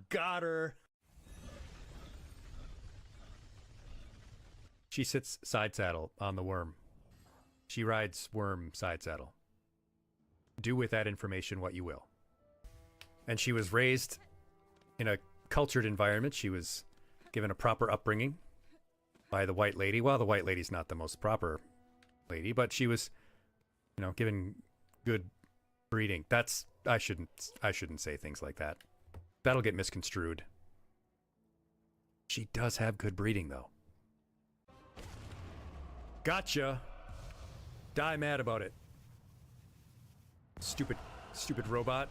Got her. She sits side saddle on the worm. She rides worm side saddle. Do with that information what you will. And she was raised in a cultured environment. She was given a proper upbringing by the white lady. Well, the white lady's not the most proper lady, but she was, you know, given good breeding. That's I shouldn't say things like that. That'll get misconstrued. She does have good breeding though. Gotcha. Die mad about it. Stupid robot.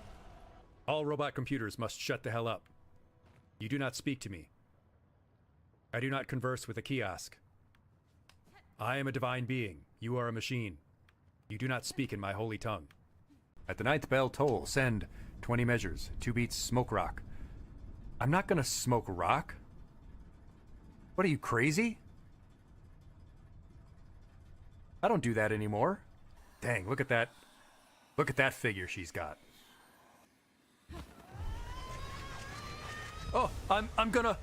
All robot computers must shut the hell up. You do not speak to me. I do not converse with a kiosk. I am a divine being. You are a machine. You do not speak in my holy tongue. At the ninth bell toll, send 20 measures, 2 beats, smoke rock. I'm not gonna smoke rock. What are you, crazy? I don't do that anymore. Dang, look at that. Look at that figure she's got. Oh, I'm gonna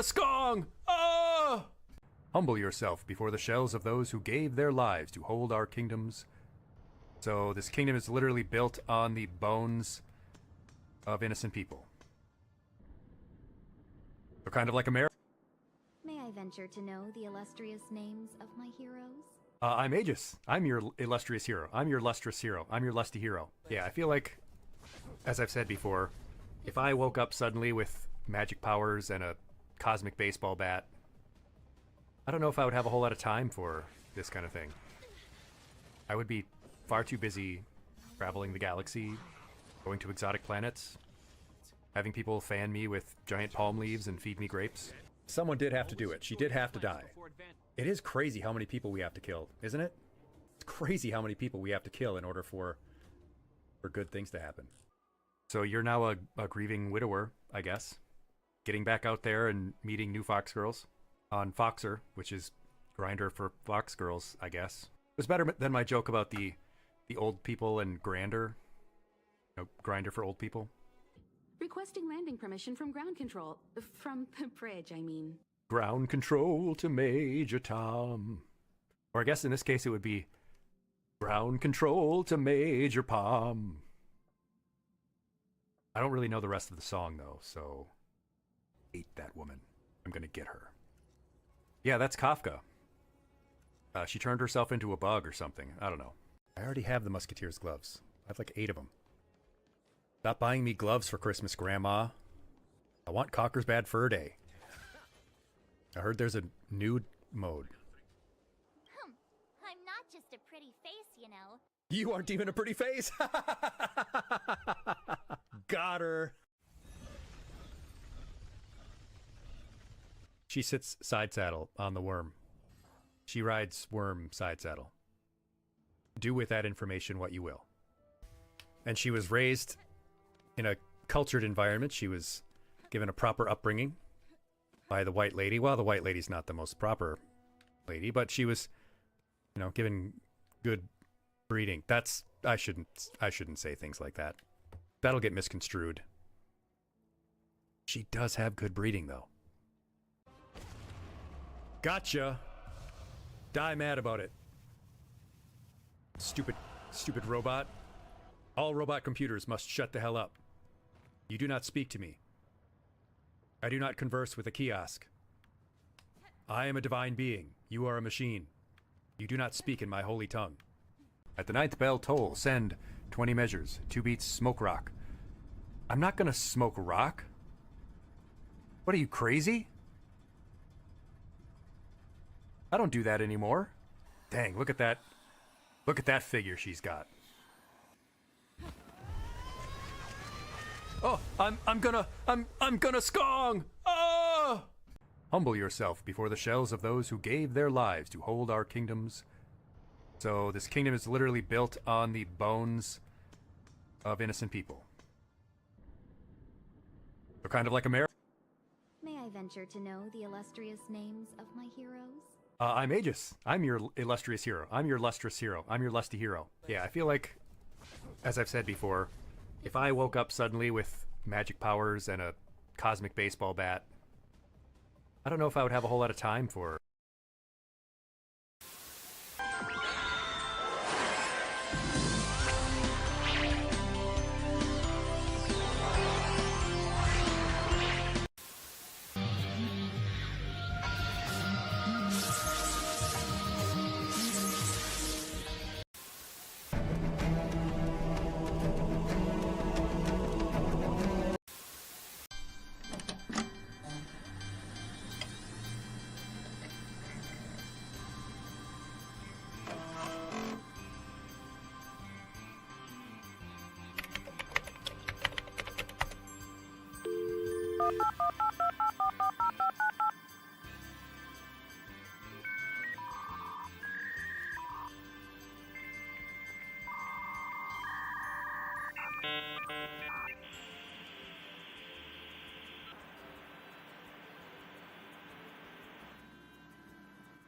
skong! Oh! Humble yourself before the shells of those who gave their lives to hold our kingdoms. So this kingdom is literally built on the bones of innocent people. So kind of like America. May I venture to know the illustrious names of my heroes? I'm Aegis. I'm your illustrious hero. I'm your lustrous hero. I'm your lusty hero. Yeah, I feel like, as I've said before, if I woke up suddenly with magic powers and a cosmic baseball bat, I don't know if I would have a whole lot of time for this kind of thing. I would be far too busy traveling the galaxy, going to exotic planets, having people fan me with giant palm leaves and feed me grapes. Someone did have to do it. She did have to die. It is crazy how many people we have to kill, isn't it? It's crazy how many people we have to kill in order for good things to happen. So you're now a grieving widower, I guess. Getting back out there and meeting new fox girls on Foxer, which is Grindr for fox girls, I guess. It was better than my joke about the old people and Grander. You know, Grindr for old people. Requesting landing permission from ground control. From the bridge, I mean. Ground control to Major Tom. Or I guess in this case it would be ground control to Major Palm. I don't really know the rest of the song though, so hate that woman. I'm gonna get her. Yeah, that's Kafka. She turned herself into a bug or something. I don't know. I already have the Musketeer's gloves. I have like 8 of them. Stop buying me gloves for Christmas, Grandma. I want Cocker's Bad Fur Day. I heard there's a nude mode. I'm not just a pretty face, you know. You aren't even a pretty face! Got her! She sits side saddle on the worm. She rides worm side saddle. Do with that information what you will. And she was raised in a cultured environment. She was given a proper upbringing by the white lady. Well, the white lady's not the most proper lady, but she was, you know, given good breeding. That's I shouldn't say things like that. That'll get misconstrued. She does have good breeding though. Gotcha. Die mad about it. Stupid robot. All robot computers must shut the hell up. You do not speak to me. I do not converse with a kiosk. I am a divine being. You are a machine. You do not speak in my holy tongue. At the ninth bell toll, send 20 measures, 2 beats, smoke rock. I'm not gonna smoke rock. What are you, crazy? I don't do that anymore. Dang, look at that. Look at that figure she's got. Oh, I'm gonna skong! Oh! Humble yourself before the shells of those who gave their lives to hold our kingdoms. So this kingdom is literally built on the bones of innocent people. So kind of like America. May I venture to know the illustrious names of my heroes? I'm Aegis. I'm your illustrious hero. I'm your lustrous hero. I'm your lusty hero. Yeah, I feel like, as I've said before, if I woke up suddenly with magic powers and a cosmic baseball bat, I don't know if I would have a whole lot of time for.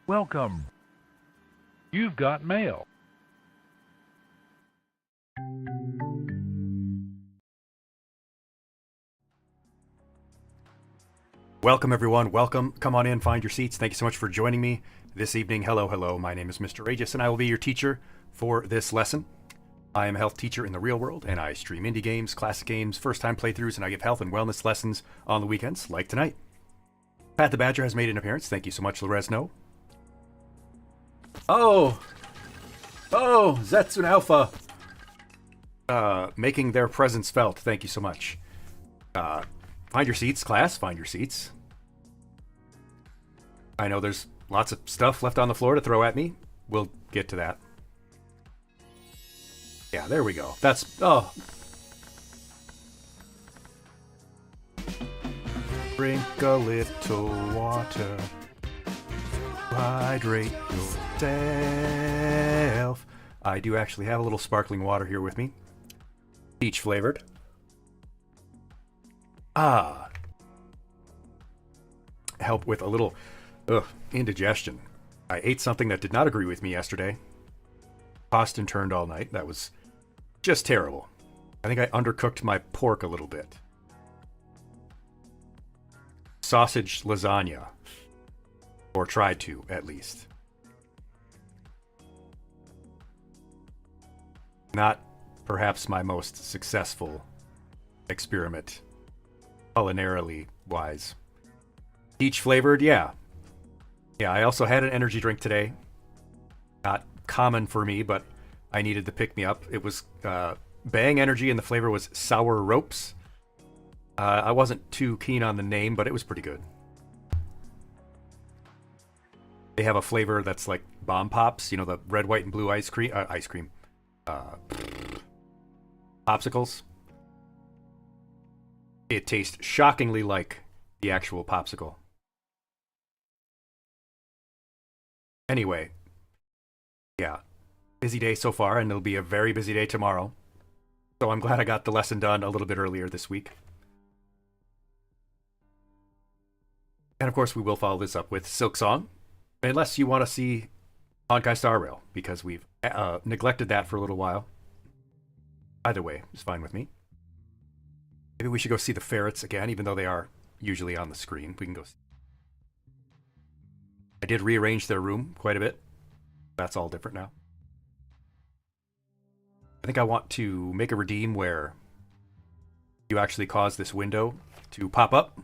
Welcome. You've got mail. Welcome, everyone. Welcome. Come on in, find your seats. Thank you so much for joining me this evening. Hello, hello. My name is Mr. Aegis, and I will be your teacher for this lesson. I am a health teacher in the real world, and I stream indie games, classic games, first-time playthroughs, and I give health and wellness lessons on the weekends, like tonight. Pat the Badger has made an appearance. Thank you so much, Loresno. Oh, Zetsun Alpha. Making their presence felt. Thank you so much. Find your seats, class. Find your seats. I know there's lots of stuff left on the floor to throw at me. We'll get to that. Yeah, there we go. That's... oh. Drink a little water. Hydrate yourself. I do actually have a little sparkling water here with me. Peach flavored. Help with a little indigestion. I ate something that did not agree with me yesterday. Tossed and turned all night. That was just terrible. I think I undercooked my pork a little bit. Sausage lasagna. Or tried to, at least. Not perhaps my most successful experiment, culinarily wise. Peach flavored, yeah. Yeah, I also had an energy drink today. Not common for me, but I needed to pick me up. It was Bang Energy, and the flavor was Sour Ropes. I wasn't too keen on the name, but it was pretty good. They have a flavor that's like Bomb Pops, you know, the red, white, and blue ice cream. Popsicles. It tastes shockingly like the actual popsicle. Anyway, yeah, busy day so far, and it'll be a very busy day tomorrow. So I'm glad I got the lesson done a little bit earlier this week. And of course, we will follow this up with Silk Song, unless you want to see Honkai Star Rail, because we've neglected that for a little while. Either way, it's fine with me. Maybe we should go see the ferrets again, even though they are usually on the screen. We can go see. I did rearrange their room quite a bit. That's all different now. I think I want to make a redeem where you actually cause this window to pop up.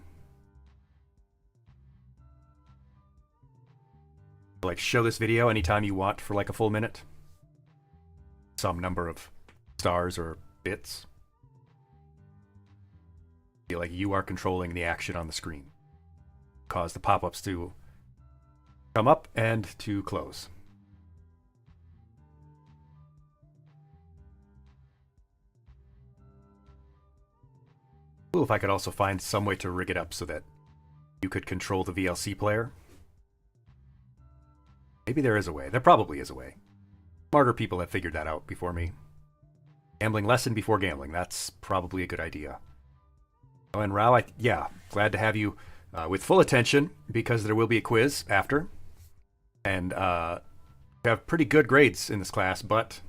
Like, show this video anytime you want for like a full minute. Some number of stars or bits. Feel like you are controlling the action on the screen. Cause the pop-ups to come up and to close. Cool if I could also find some way to rig it up so that you could control the VLC player. Maybe there is a way. There probably is a way. Smarter people have figured that out before me. Gambling lesson before gambling. That's probably a good idea. Oh, and Rao, yeah, glad to have you with full attention, because there will be a quiz after. And you have pretty good grades in this class, but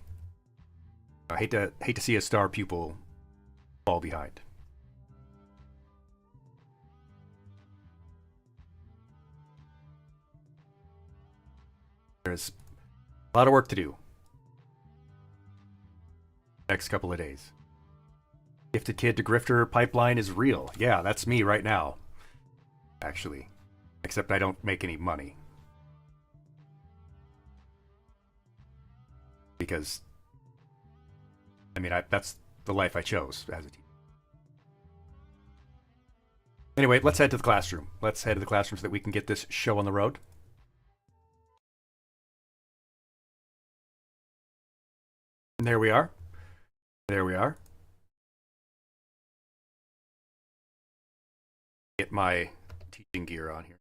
I hate to see a star pupil fall behind. There's a lot of work to do. Next couple of days. Gifted Kid to Grifter pipeline is real. Yeah, that's me right now. Actually. Except I don't make any money. Because, I mean, that's the life I chose as a teacher. Anyway, let's head to the classroom. Let's head to the classroom so that we can get this show on the road. And there we are. There we are. Get my teaching gear on here.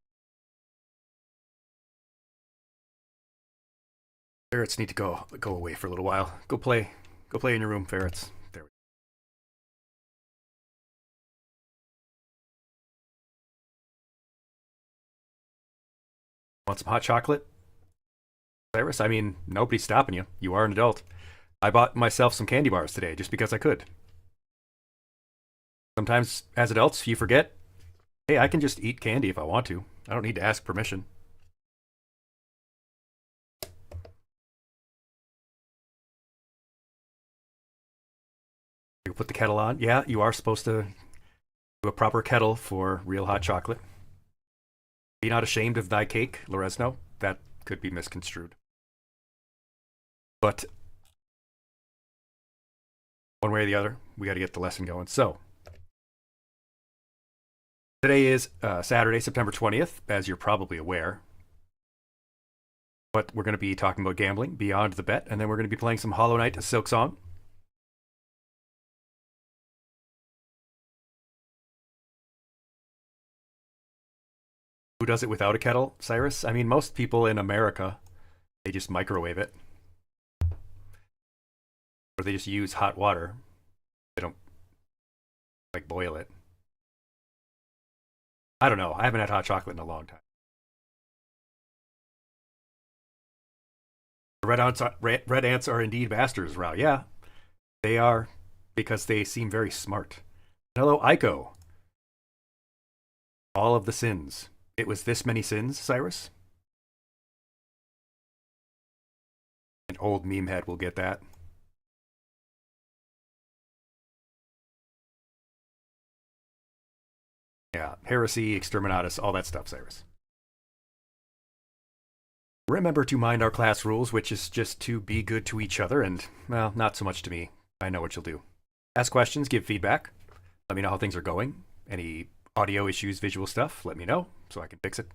Ferrets need to go away for a little while. Go play in your room, ferrets. There we go. Want some hot chocolate? Cyrus, I mean, nobody's stopping you. You are an adult. I bought myself some candy bars today just because I could. Sometimes, as adults, you forget, hey, I can just eat candy if I want to. I don't need to ask permission. You put the kettle on. Yeah, you are supposed to do a proper kettle for real hot chocolate. Be not ashamed of thy cake, Loresno. That could be misconstrued. But one way or the other, we got to get the lesson going. So, today is Saturday, September 20th, as you're probably aware. But we're going to be talking about gambling, Beyond the Bet, and then we're going to be playing some Hollow Knight Silksong. Who does it without a kettle, Cyrus? I mean, most people in America, they just microwave it. Or they just use hot water. They don't, like, boil it. I don't know. I haven't had hot chocolate in a long time. Red ants are indeed bastards, Rao. Yeah, they are, because they seem very smart. Hello, Aiko. All of the sins. It was this many sins, Cyrus? An old meme head will get that. Yeah, heresy, exterminatus, all that stuff, Cyrus. Remember to mind our class rules, which is just to be good to each other and, well, not so much to me. I know what you'll do. Ask questions, give feedback. Let me know how things are going. Any audio issues, visual stuff, let me know so I can fix it.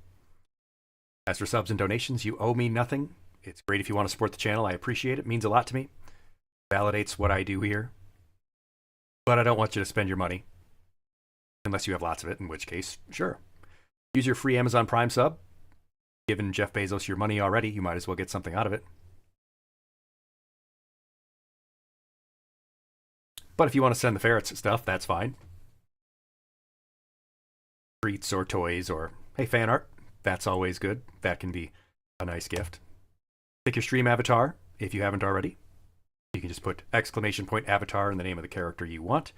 As for subs and donations, you owe me nothing. It's great if you want to support the channel. I appreciate it. It means a lot to me. Validates what I do here. But I don't want you to spend your money. Unless you have lots of it, in which case, sure. Use your free Amazon Prime sub. Given Jeff Bezos your money already, you might as well get something out of it. But if you want to send the ferrets stuff, that's fine. Treats or toys or, hey, fan art, that's always good. That can be a nice gift. Pick your stream avatar if you haven't already. You can just put !avatar in the name of the character you want,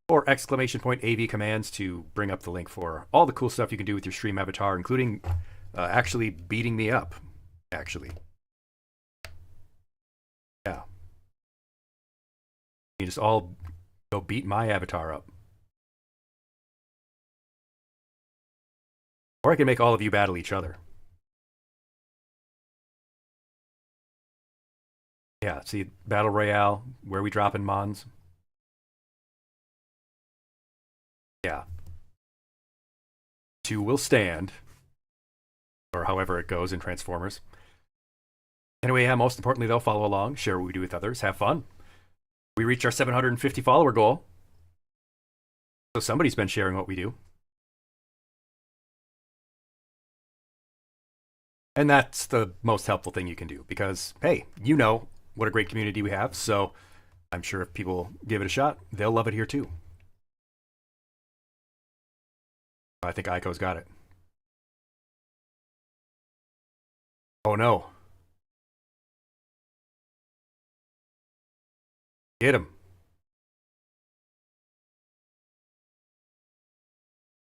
or !AV commands to bring up the link for all the cool stuff you can do with your stream avatar, including actually beating me up, actually. Yeah. You just all go beat my avatar up. Or I can make all of you battle each other. Yeah, see, Battle Royale, where we drop in Mons. Yeah. Two will stand. Or however it goes in Transformers. Anyway, yeah, most importantly though, follow along, share what we do with others, have fun. We reached our 750 follower goal. So somebody's been sharing what we do. And that's the most helpful thing you can do because, hey, you know what a great community we have, so I'm sure if people give it a shot, they'll love it here too. I think Aiko's got it. Oh no. Get him.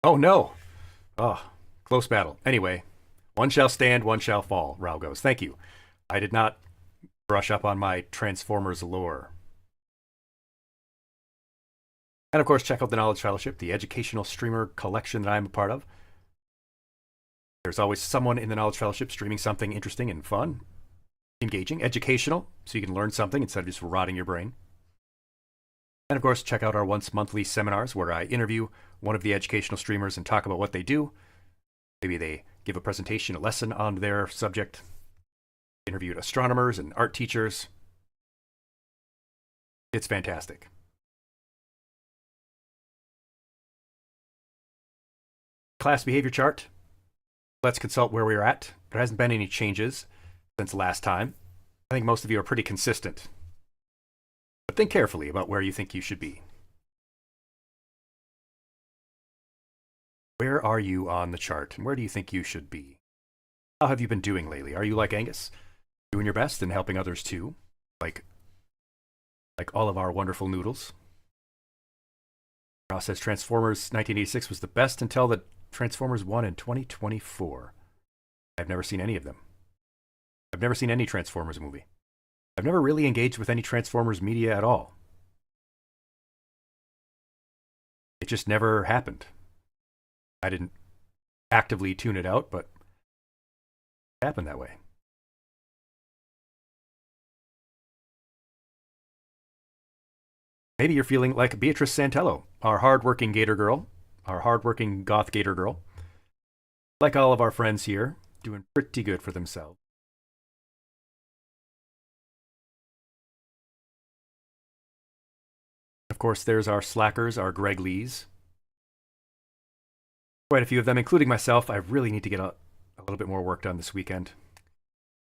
Oh no. Oh, close battle. Anyway. One shall stand, one shall fall, Rao goes. Thank you. I did not brush up on my Transformers lore. And of course, check out the Knowledge Fellowship, the educational streamer collection that I'm a part of. There's always someone in the Knowledge Fellowship streaming something interesting and fun, engaging, educational, so you can learn something instead of just rotting your brain. And of course, check out our once monthly seminars where I interview one of the educational streamers and talk about what they do. Maybe they give a presentation, a lesson on their subject. Interviewed astronomers and art teachers. It's fantastic. Class behavior chart. Let's consult where we're at. There hasn't been any changes since last time. I think most of you are pretty consistent. But think carefully about where you think you should be. Where are you on the chart, and where do you think you should be? How have you been doing lately? Are you like Aejis? Doing your best and helping others too? Like all of our wonderful noodles. Ross says Transformers 1986 was the best until the Transformers 1 in 2024. I've never seen any of them. I've never seen any Transformers movie. I've never really engaged with any Transformers media at all. It just never happened. I didn't actively tune it out, but it happened that way. Maybe you're feeling like Beatrice Santello, our hardworking Gator girl, our hardworking goth Gator girl. Like all of our friends here, doing pretty good for themselves. Of course, there's our slackers, our Greg Lees. Quite a few of them, including myself. I really need to get a little bit more work done this weekend.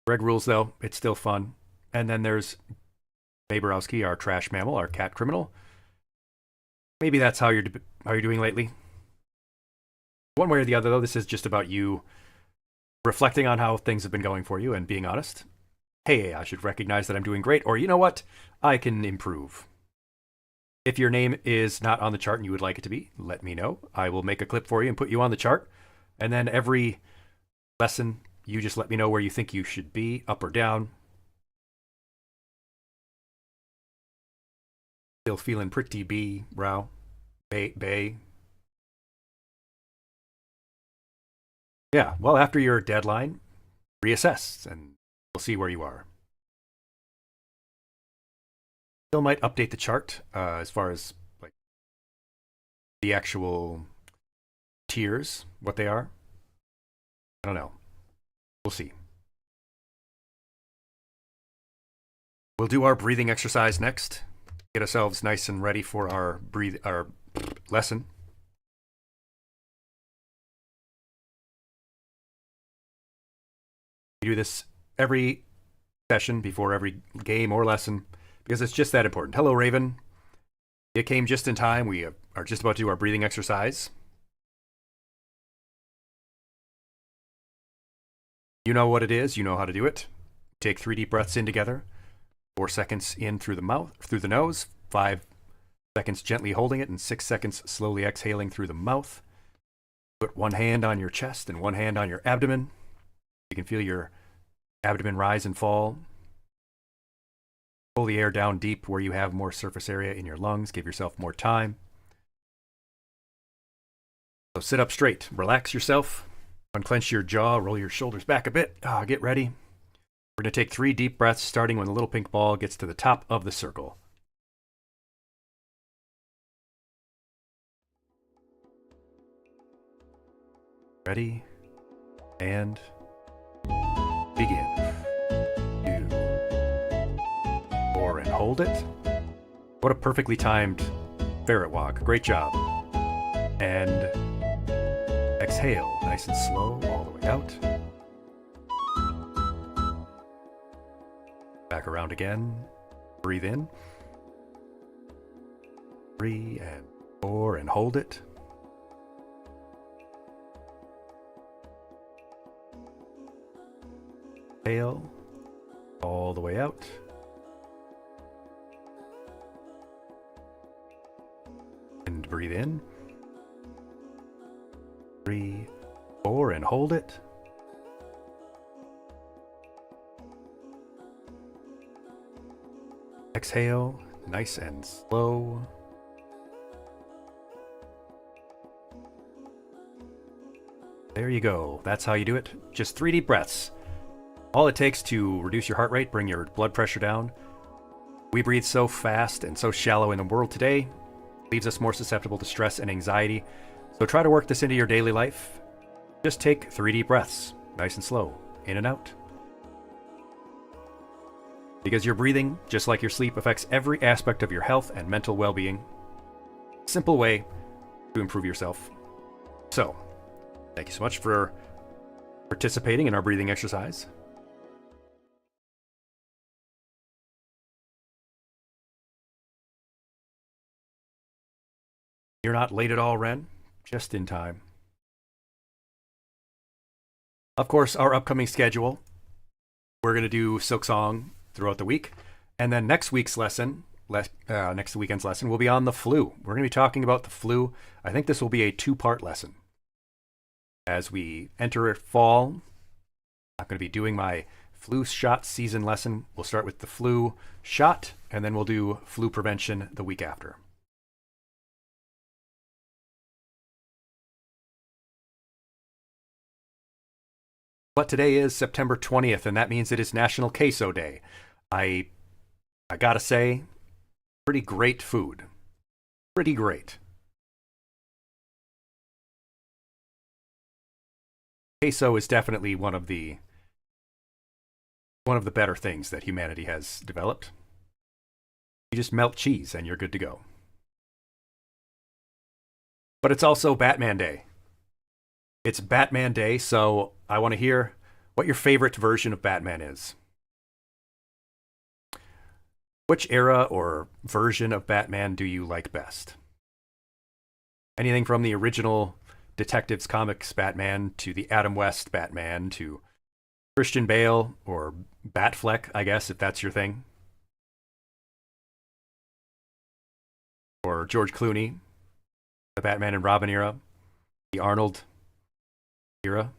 Greg rules, though. It's still fun. And then there's Baborowski, our trash mammal, our cat criminal. Maybe that's how you're doing lately. One way or the other, though, this is just about you reflecting on how things have been going for you and being honest. Hey, I should recognize that I'm doing great, or you know what? I can improve. If your name is not on the chart and you would like it to be, let me know. I will make a clip for you and put you on the chart. And then every lesson, you just let me know where you think you should be, up or down. Still feeling pretty B-brow. Bay. Yeah, well, after your deadline, reassess, and we'll see where you are. Still might update the chart as far as like the actual tiers, what they are. I don't know. We'll see. We'll do our breathing exercise next. Get ourselves nice and ready for our lesson. We do this every session before every game or lesson because it's just that important. Hello, Raven. It came just in time. We are just about to do our breathing exercise. You know what it is. You know how to do it. Take 3 deep breaths in together. 4 seconds in through the mouth, through the nose. 5 seconds gently holding it, and 6 seconds slowly exhaling through the mouth. Put one hand on your chest and one hand on your abdomen. You can feel your abdomen rise and fall. Pull the air down deep where you have more surface area in your lungs. Give yourself more time. So sit up straight. Relax yourself. Unclench your jaw. Roll your shoulders back a bit. Get ready. We're going to take 3 deep breaths, starting when the little pink ball gets to the top of the circle. Ready? And begin. 2, 4, and hold it. What a perfectly timed ferret walk. Great job. And exhale, nice and slow, all the way out. Back around again. Breathe in. 3 and 4, and hold it. Exhale, all the way out. And breathe in. 3, 4, and hold it. exhale, nice and slow. There you go. That's how you do it. Just 3 deep breaths. All it takes to reduce your heart rate, bring your blood pressure down. We breathe so fast and so shallow in the world today, leaves us more susceptible to stress and anxiety. So try to work this into your daily life. Just take 3 deep breaths, nice and slow, in and out. Because your breathing, just like your sleep, affects every aspect of your health and mental well-being. Simple way to improve yourself. So, thank you so much for participating in our breathing exercise. You're not late at all, Ren. Just in time. Of course, our upcoming schedule, we're going to do Silksong throughout the week. And then next weekend's lesson will be on the flu. We're going to be talking about the flu. I think this will be a 2-part lesson. As we enter fall, I'm going to be doing my flu shot season lesson. We'll start with the flu shot, and then we'll do flu prevention the week after. But today is September 20th, and that means it is National Queso Day. I gotta say, pretty great food. Pretty great. Queso is definitely one of the better things that humanity has developed. You just melt cheese and you're good to go. But it's also Batman Day. It's Batman Day, so I want to hear what your favorite version of Batman is. Which era or version of Batman do you like best? Anything from the original Detectives Comics Batman to the Adam West Batman to Christian Bale or Batfleck, I guess, if that's your thing. Or George Clooney, the Batman and Robin era, the Arnold era.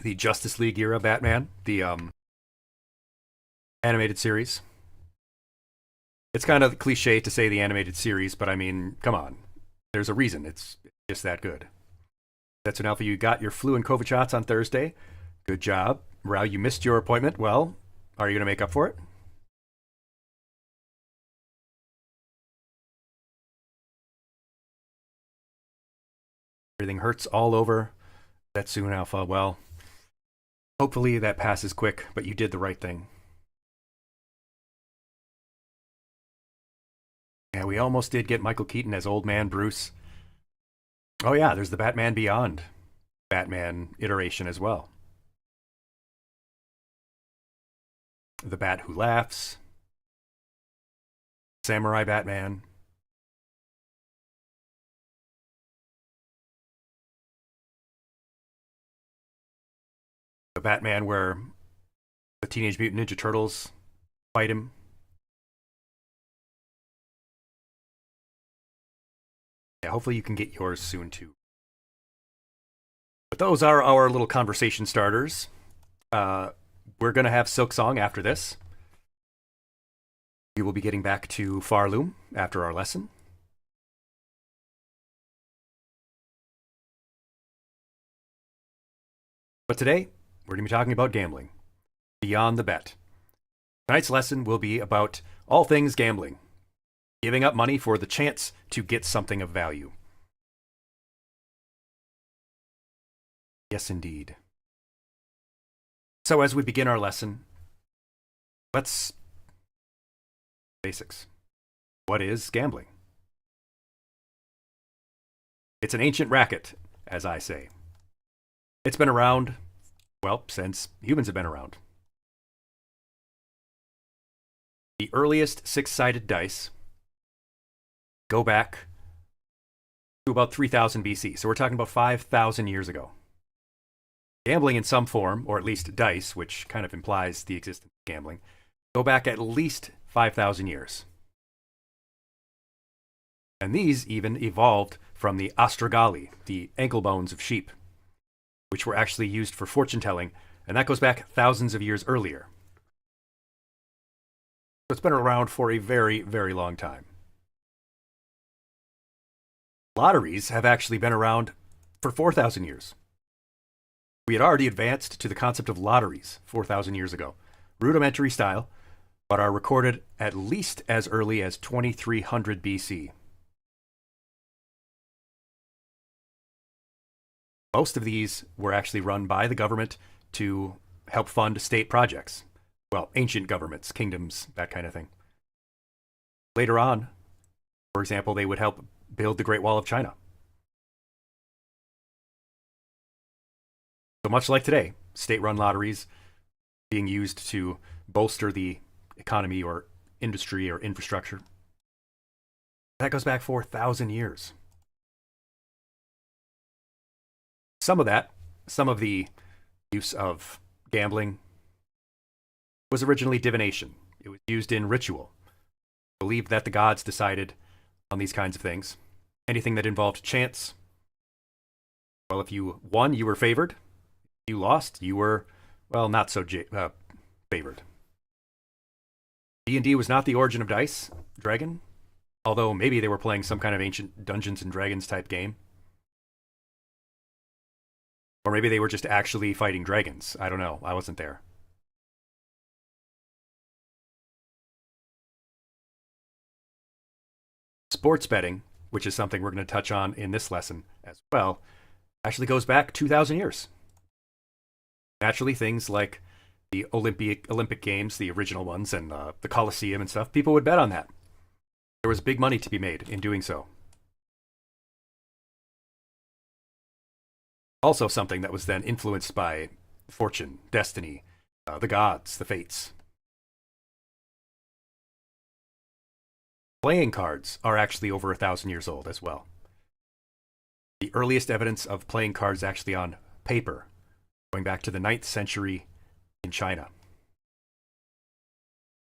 The Justice League era Batman, the animated series. It's kind of cliche to say the animated series, but I mean, come on. There's a reason it's just that good. That's an Alpha. You got your flu and COVID shots on Thursday. Good job. Rao, you missed your appointment. Well, are you going to make up for it? Everything hurts all over. That's soon, Alpha. Well, hopefully that passes quick, but you did the right thing. Yeah, we almost did get Michael Keaton as Old Man Bruce. Oh yeah, there's the Batman Beyond Batman iteration as well. The Bat Who Laughs. Samurai Batman. The Batman where the Teenage Mutant Ninja Turtles fight him. Yeah, hopefully you can get yours soon too. But those are our little conversation starters. We're going to have Silksong after this. We will be getting back to Farloom after our lesson. But today, we're going to be talking about gambling. Beyond the bet. Tonight's lesson will be about all things gambling. Giving up money for the chance to get something of value. Yes, indeed. So as we begin our lesson, let's basics. What is gambling? It's an ancient racket, as I say. It's been around, well, since humans have been around. The earliest 6-sided dice go back to about 3000 BC. So we're talking about 5,000 years ago. Gambling in some form, or at least dice, which kind of implies the existence of gambling, go back at least 5,000 years. And these even evolved from the astragali, the ankle bones of sheep, which were actually used for fortune telling and that goes back thousands of years earlier. So it's been around for a very, very long time. Lotteries have actually been around for 4,000 years. We had already advanced to the concept of lotteries 4,000 years ago, rudimentary style, but are recorded at least as early as 2300 BC. Most of these were actually run by the government to help fund state projects. Well, ancient governments, kingdoms, that kind of thing. Later on, for example, they would help build the Great Wall of China. So much like today, state-run lotteries being used to bolster the economy or industry or infrastructure. That goes back 4,000 years. Some of the use of gambling was originally divination. It was used in ritual. Believed that the gods decided on these kinds of things. Anything that involved chance. Well, if you won, you were favored. If you lost, you were, well, not so favored. D&D was not the origin of Dice Dragon, although maybe they were playing some kind of ancient Dungeons and Dragons type game. Or maybe they were just actually fighting dragons. I don't know. I wasn't there. Sports betting, which is something we're going to touch on in this lesson as well, actually goes back 2,000 years. Naturally, things like the Olympic Games, the original ones, and the Colosseum and stuff, people would bet on that. There was big money to be made in doing so. Also something that was then influenced by fortune, destiny, the gods, the fates. Playing cards are actually over 1,000 years old as well. The earliest evidence of playing cards actually on paper, going back to the 9th century in China.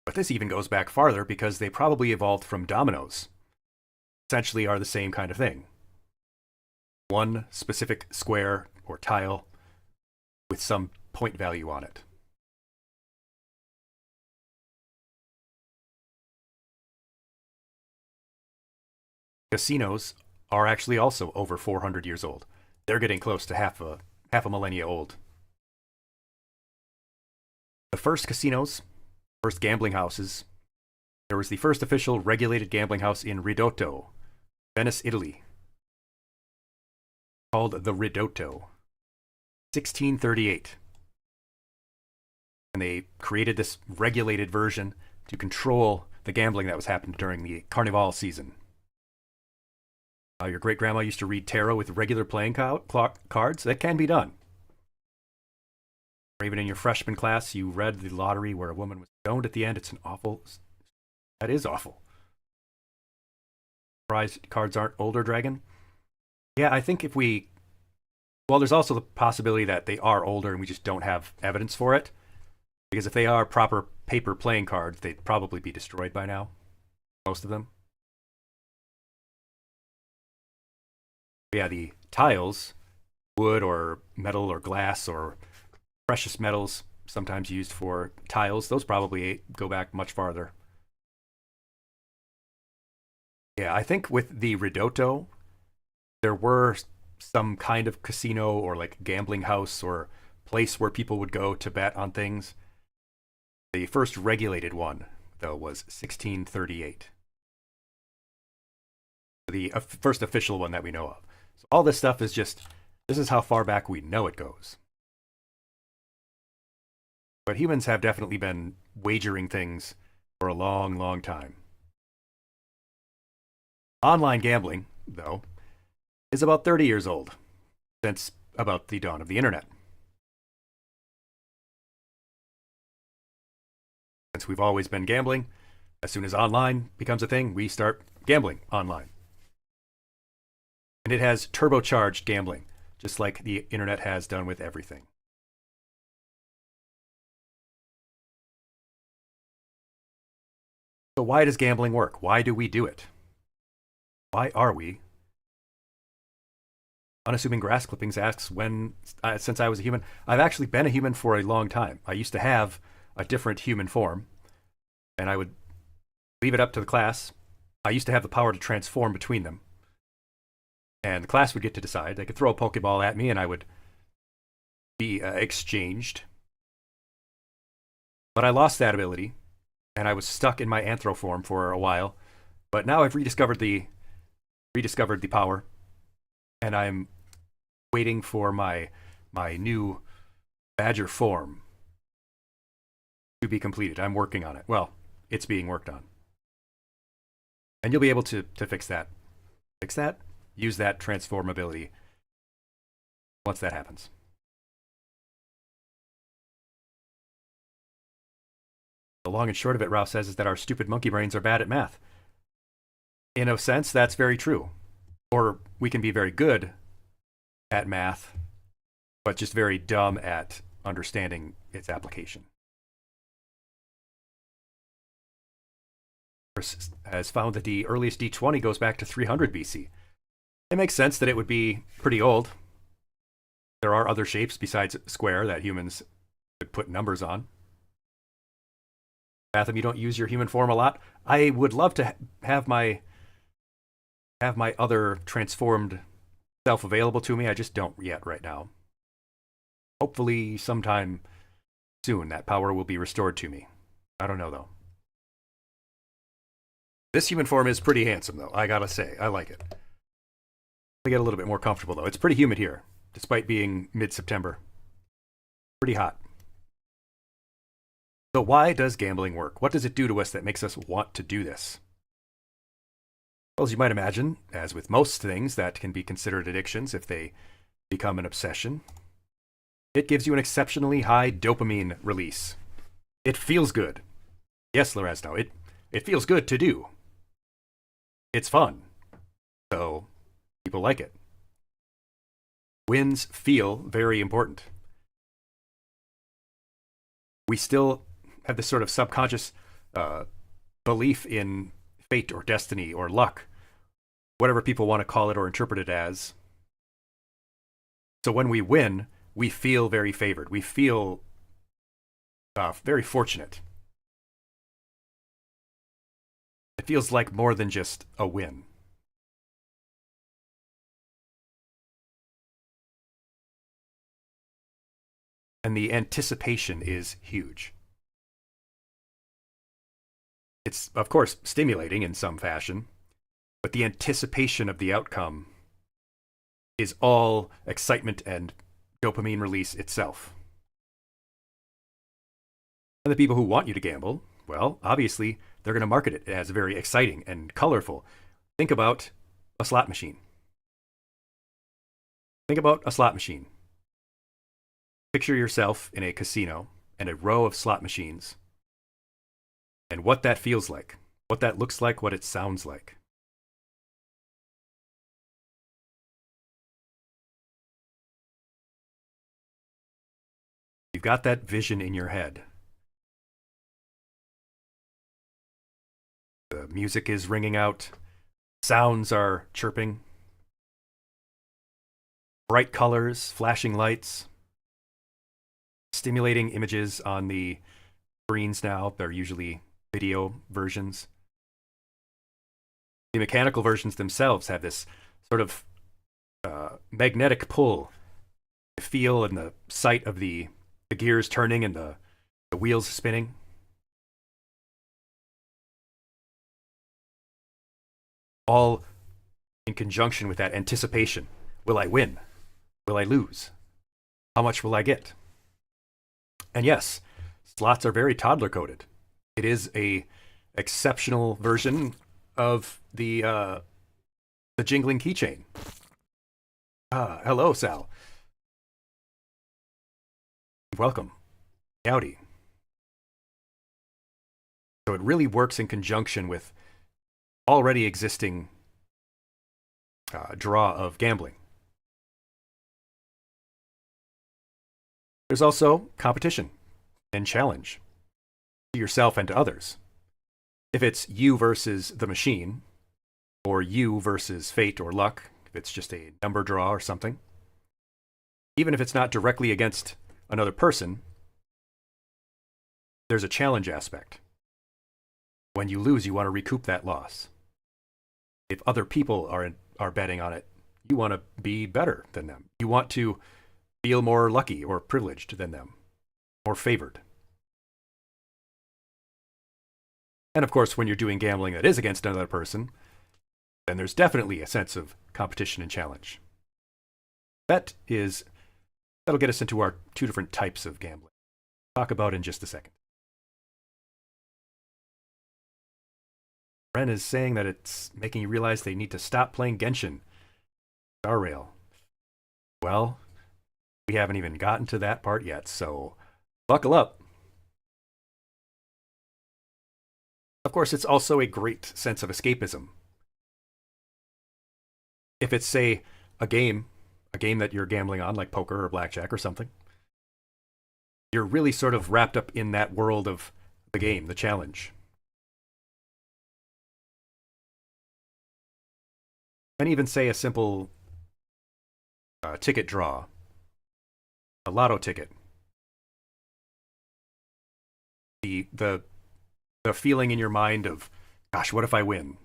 But this even goes back farther because they probably evolved from dominoes. Essentially are the same kind of thing. One specific square or tile with some point value on it. Casinos are actually also over 400 years old. They're getting close to half a millennia old. The first casinos, first gambling houses, there was the first official regulated gambling house in Ridotto, Venice, Italy, called the Ridotto, 1638. And they created this regulated version to control the gambling that was happening during the Carnival season. Your great-grandma used to read tarot with regular playing cards. That can be done. Or even in your freshman class, you read the lottery where a woman was stoned at the end. That is awful. Prize cards aren't older, Dragon? Yeah, I think well, there's also the possibility that they are older and we just don't have evidence for it. Because if they are proper paper playing cards, they'd probably be destroyed by now. Most of them. Yeah, the tiles, wood or metal or glass or precious metals, sometimes used for tiles, those probably go back much farther. Yeah, I think with the Ridotto, there were some kind of casino or like gambling house or place where people would go to bet on things. The first regulated one, though, was 1638. The first official one that we know of. So all this stuff is this is how far back we know it goes. But humans have definitely been wagering things for a long, long time. Online gambling, though, is about 30 years old, since about the dawn of the internet. Since we've always been gambling, as soon as online becomes a thing, we start gambling online. And it has turbocharged gambling, just like the internet has done with everything. So why does gambling work? Why do we do it? Why are we Unassuming Grass Clippings asks when, since I was a human, I've actually been a human for a long time. I used to have a different human form, and I would leave it up to the class. I used to have the power to transform between them. And the class would get to decide. They could throw a Pokeball at me, and I would be exchanged. But I lost that ability, and I was stuck in my Anthro form for a while. But now I've rediscovered the power, and I'm waiting for my new Badger form to be completed. I'm working on it. Well, it's being worked on. And you'll be able to fix that. Fix that? Use that transform ability once that happens. The long and short of it, Ralph says, is that our stupid monkey brains are bad at math. In a sense, that's very true. Or we can be very good at math, but just very dumb at understanding its application. Has found that the earliest D20 goes back to 300 BC. It makes sense that it would be pretty old. There are other shapes besides square that humans could put numbers on. Fathom, you don't use your human form a lot. I would love to have my other transformed self available to me. I just don't yet right now. Hopefully sometime soon that power will be restored to me. I don't know though. This human form is pretty handsome though, I gotta say. I like it. I get a little bit more comfortable though. It's pretty humid here, despite being mid-September. Pretty hot. So why does gambling work? What does it do to us that makes us want to do this? Well, as you might imagine, as with most things that can be considered addictions if they become an obsession, it gives you an exceptionally high dopamine release. It feels good. Yes, Lorazno, it feels good to do. It's fun. So, people like it. Wins feel very important. We still have this sort of subconscious belief in fate or destiny or luck, whatever people want to call it or interpret it as. So when we win, we feel very favored. We feel very fortunate. It feels like more than just a win. And the anticipation is huge. It's, of course, stimulating in some fashion, but the anticipation of the outcome is all excitement and dopamine release itself. And the people who want you to gamble, well, obviously, they're going to market it as very exciting and colorful. Think about a slot machine. Think about a slot machine. Picture yourself in a casino and a row of slot machines, and what that feels like, what that looks like, what it sounds like. You've got that vision in your head. The music is ringing out. Sounds are chirping. Bright colors, flashing lights. Stimulating images on the screens now. They're usually video versions. The mechanical versions themselves have this sort of magnetic pull. The feel and the sight of the gears turning and the wheels spinning. All in conjunction with that anticipation. Will I win? Will I lose? How much will I get? And yes, slots are very toddler-coded. It is a exceptional version of the jingling keychain. Hello, Sal. Welcome. Howdy. So it really works in conjunction with already existing draw of gambling. There's also competition and challenge to yourself and to others. If it's you versus the machine, or you versus fate or luck, if it's just a number draw or something. Even if it's not directly against another person, there's a challenge aspect. When you lose, you want to recoup that loss. If other people are betting on it, you want to be better than them. You want to feel more lucky or privileged than them, more favored. And of course, when you're doing gambling that is against another person, then there's definitely a sense of competition and challenge. That'll get us into our two different types of gambling. Talk about in just a second. Ren is saying that it's making you realize they need to stop playing Genshin. Star Rail. Well, we haven't even gotten to that part yet, so buckle up. Of course, it's also a great sense of escapism. If it's, say, a game that you're gambling on, like poker or blackjack or something, you're really sort of wrapped up in that world of the game, the challenge. And even, say, a simple ticket draw, a lotto ticket. The feeling in your mind of, gosh, what if I win?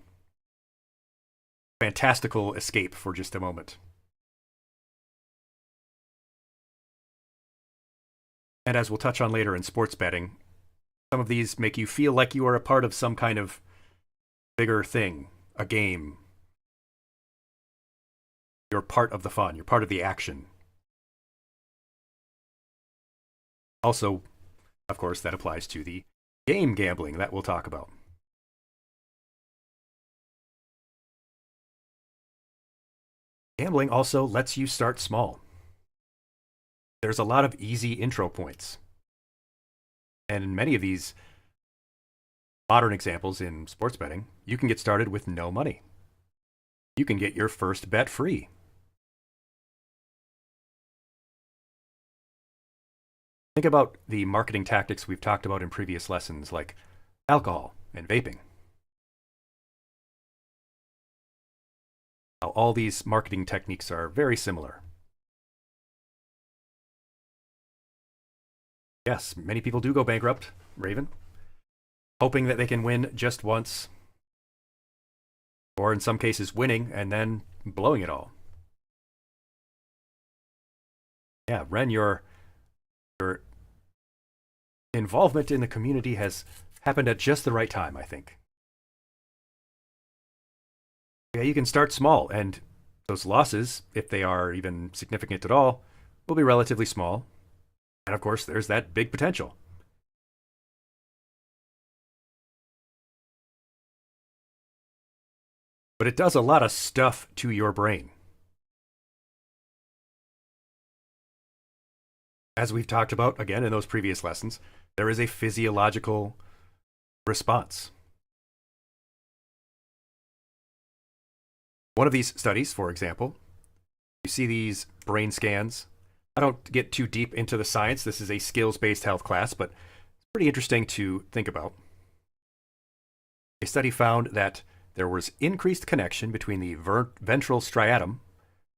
Fantastical escape for just a moment. And as we'll touch on later in sports betting, some of these make you feel like you are a part of some kind of bigger thing, a game. You're part of the fun. You're part of the action. Also, of course, that applies to the game gambling that we'll talk about. Gambling also lets you start small. There's a lot of easy intro points. And in many of these modern examples in sports betting, you can get started with no money. You can get your first bet free. Think about the marketing tactics we've talked about in previous lessons, like alcohol and vaping. Now, all these marketing techniques are very similar. Yes, many people do go bankrupt, Raven, hoping that they can win just once, or in some cases winning and then blowing it all. Yeah, Ren, your involvement in the community has happened at just the right time, I think. Yeah, you can start small, and those losses, if they are even significant at all, will be relatively small. And of course, there's that big potential. But it does a lot of stuff to your brain. As we've talked about, again, in those previous lessons, there is a physiological response. One of these studies, for example, you see these brain scans. I don't get too deep into the science. This is a skills-based health class, but it's pretty interesting to think about. A study found that there was increased connection between the ventral striatum,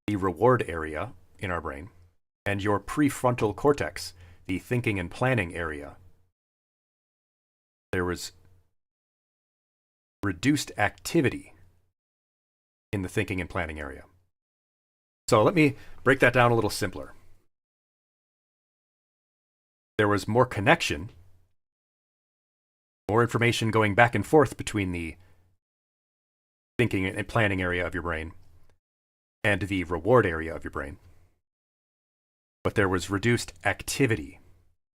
the reward area in our brain, and your prefrontal cortex, the thinking and planning area. There was reduced activity in the thinking and planning area. So let me break that down a little simpler. There was more connection, more information going back and forth between the thinking and planning area of your brain and the reward area of your brain. But there was reduced activity,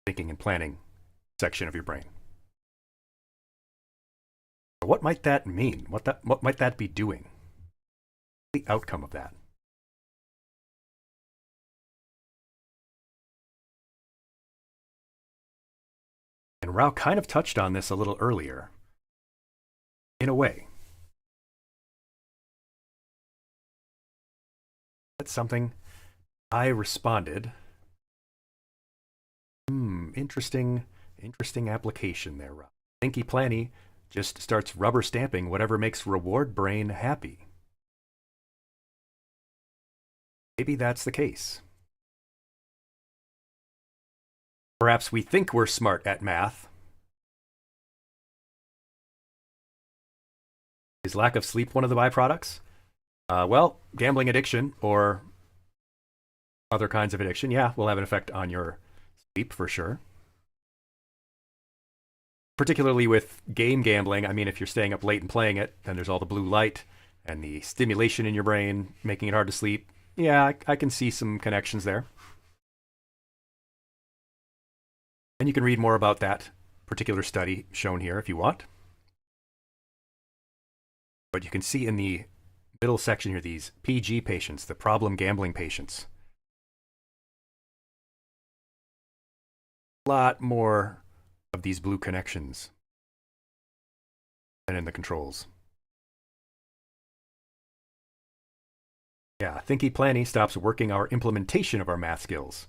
thinking and planning section of your brain. What might that mean? What might that be doing? The outcome of that. And Rao kind of touched on this a little earlier, in a way. That's something I responded. Interesting application there, Rao. Thinky Planny just starts rubber stamping whatever makes reward brain happy. maybe that's the case. Perhaps we think we're smart at math. Is lack of sleep one of the byproducts? Well, gambling addiction or other kinds of addiction, yeah, will have an effect on your sleep for sure. Particularly with game gambling, I mean, if you're staying up late and playing it, then there's all the blue light and the stimulation in your brain, making it hard to sleep. Yeah, I can see some connections there. And you can read more about that particular study shown here if you want. But you can see in the middle section here, these PG patients, the problem gambling patients. A lot more of these blue connections than in the controls. Yeah, Thinky Planny stops working our implementation of our math skills.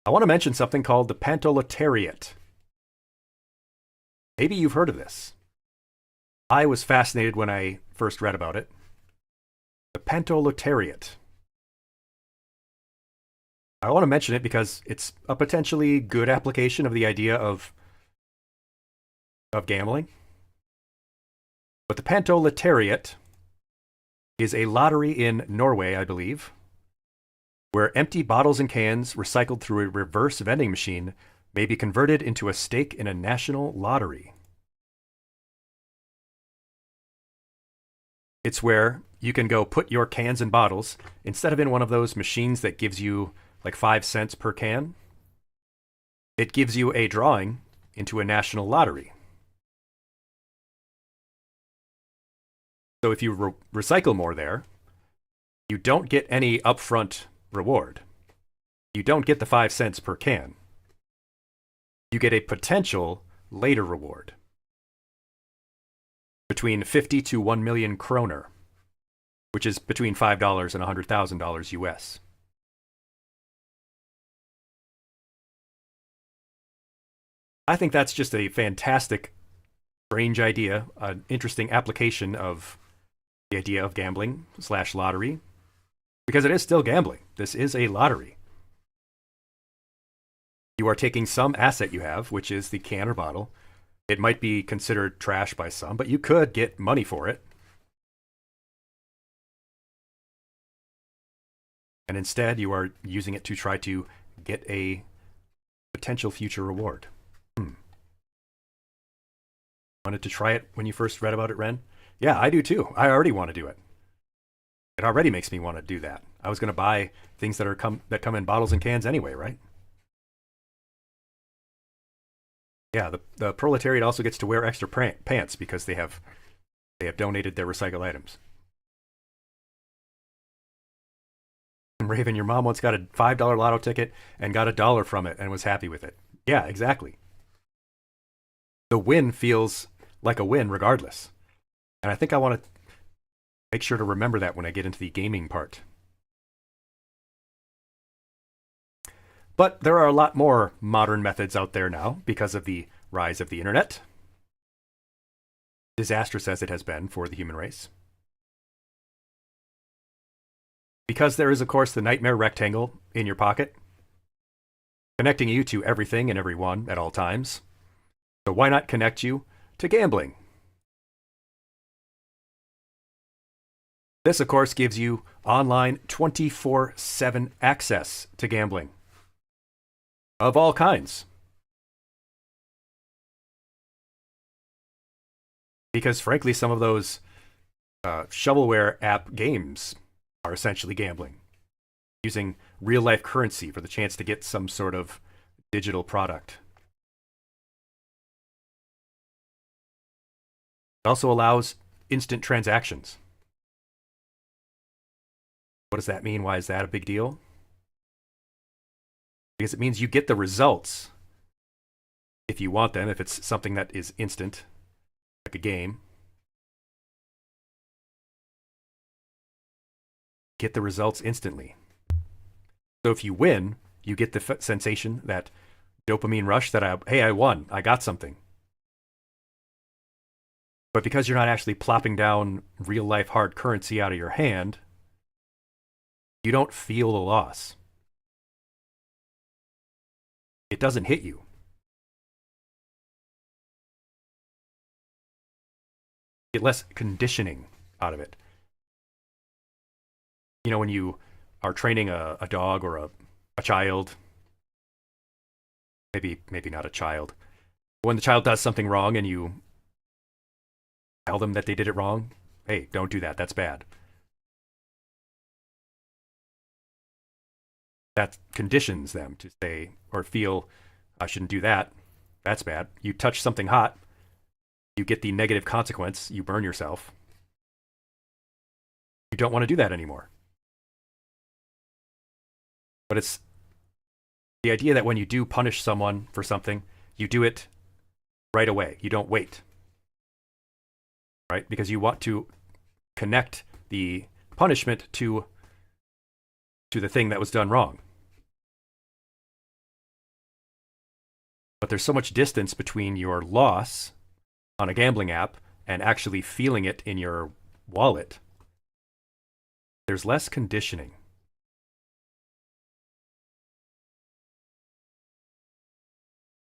I want to mention something called the Pantoletariat. Maybe you've heard of this. I was fascinated when I first read about it. The Pantoletariat. I want to mention it because it's a potentially good application of the idea of gambling. But the Pantoletariat is a lottery in Norway, I believe, where empty bottles and cans recycled through a reverse vending machine may be converted into a stake in a national lottery. It's where you can go put your cans and bottles, instead of in one of those machines that gives you like 5 cents per can, it gives you a drawing into a national lottery. So if you recycle more there, you don't get any upfront reward. You don't get the 5 cents per can. You get a potential later reward between 50 to 1 million kroner, which is between $5 and $100,000 US. I think that's just a fantastic, strange idea, an interesting application of the idea of gambling / lottery, because it is still gambling. This is a lottery. You are taking some asset you have, which is the can or bottle. It might be considered trash by some, but you could get money for it. And instead, you are using it to try to get a potential future reward. Wanted to try it when you first read about it, Ren? Yeah, I do too. I already want to do it. It already makes me want to do that. I was going to buy things that come in bottles and cans anyway, right? Yeah, the proletariat also gets to wear extra pants because they have donated their recycled items. Raven, your mom once got a $5 lotto ticket and got $1 from it and was happy with it. Yeah, exactly. The win feels like a win regardless. And I think I want to make sure to remember that when I get into the gaming part. But there are a lot more modern methods out there now because of the rise of the internet. Disastrous as it has been for the human race. Because there is, of course, the nightmare rectangle in your pocket, connecting you to everything and everyone at all times. So why not connect you to gambling? This, of course, gives you online 24/7 access to gambling of all kinds. Because frankly, some of those shovelware app games are essentially gambling, using real-life currency for the chance to get some sort of digital product. It also allows instant transactions. What does that mean? Why is that a big deal? Because it means you get the results if you want them, if it's something that is instant, like a game. Get the results instantly. So if you win, you get the sensation, that dopamine rush that I won, I got something. But because you're not actually plopping down real life hard currency out of your hand, you don't feel the loss. It doesn't hit you. You get less conditioning out of it. You know, when you are training a dog or a child, maybe not a child, when the child does something wrong and you tell them that they did it wrong, hey, don't do that, that's bad. That conditions them to say or feel, I shouldn't do that, that's bad. You touch something hot, you get the negative consequence, you burn yourself. You don't want to do that anymore. But it's the idea that when you do punish someone for something, you do it right away. You don't wait. Right? Because you want to connect the punishment to the thing that was done wrong. But there's so much distance between your loss on a gambling app and actually feeling it in your wallet. There's less conditioning.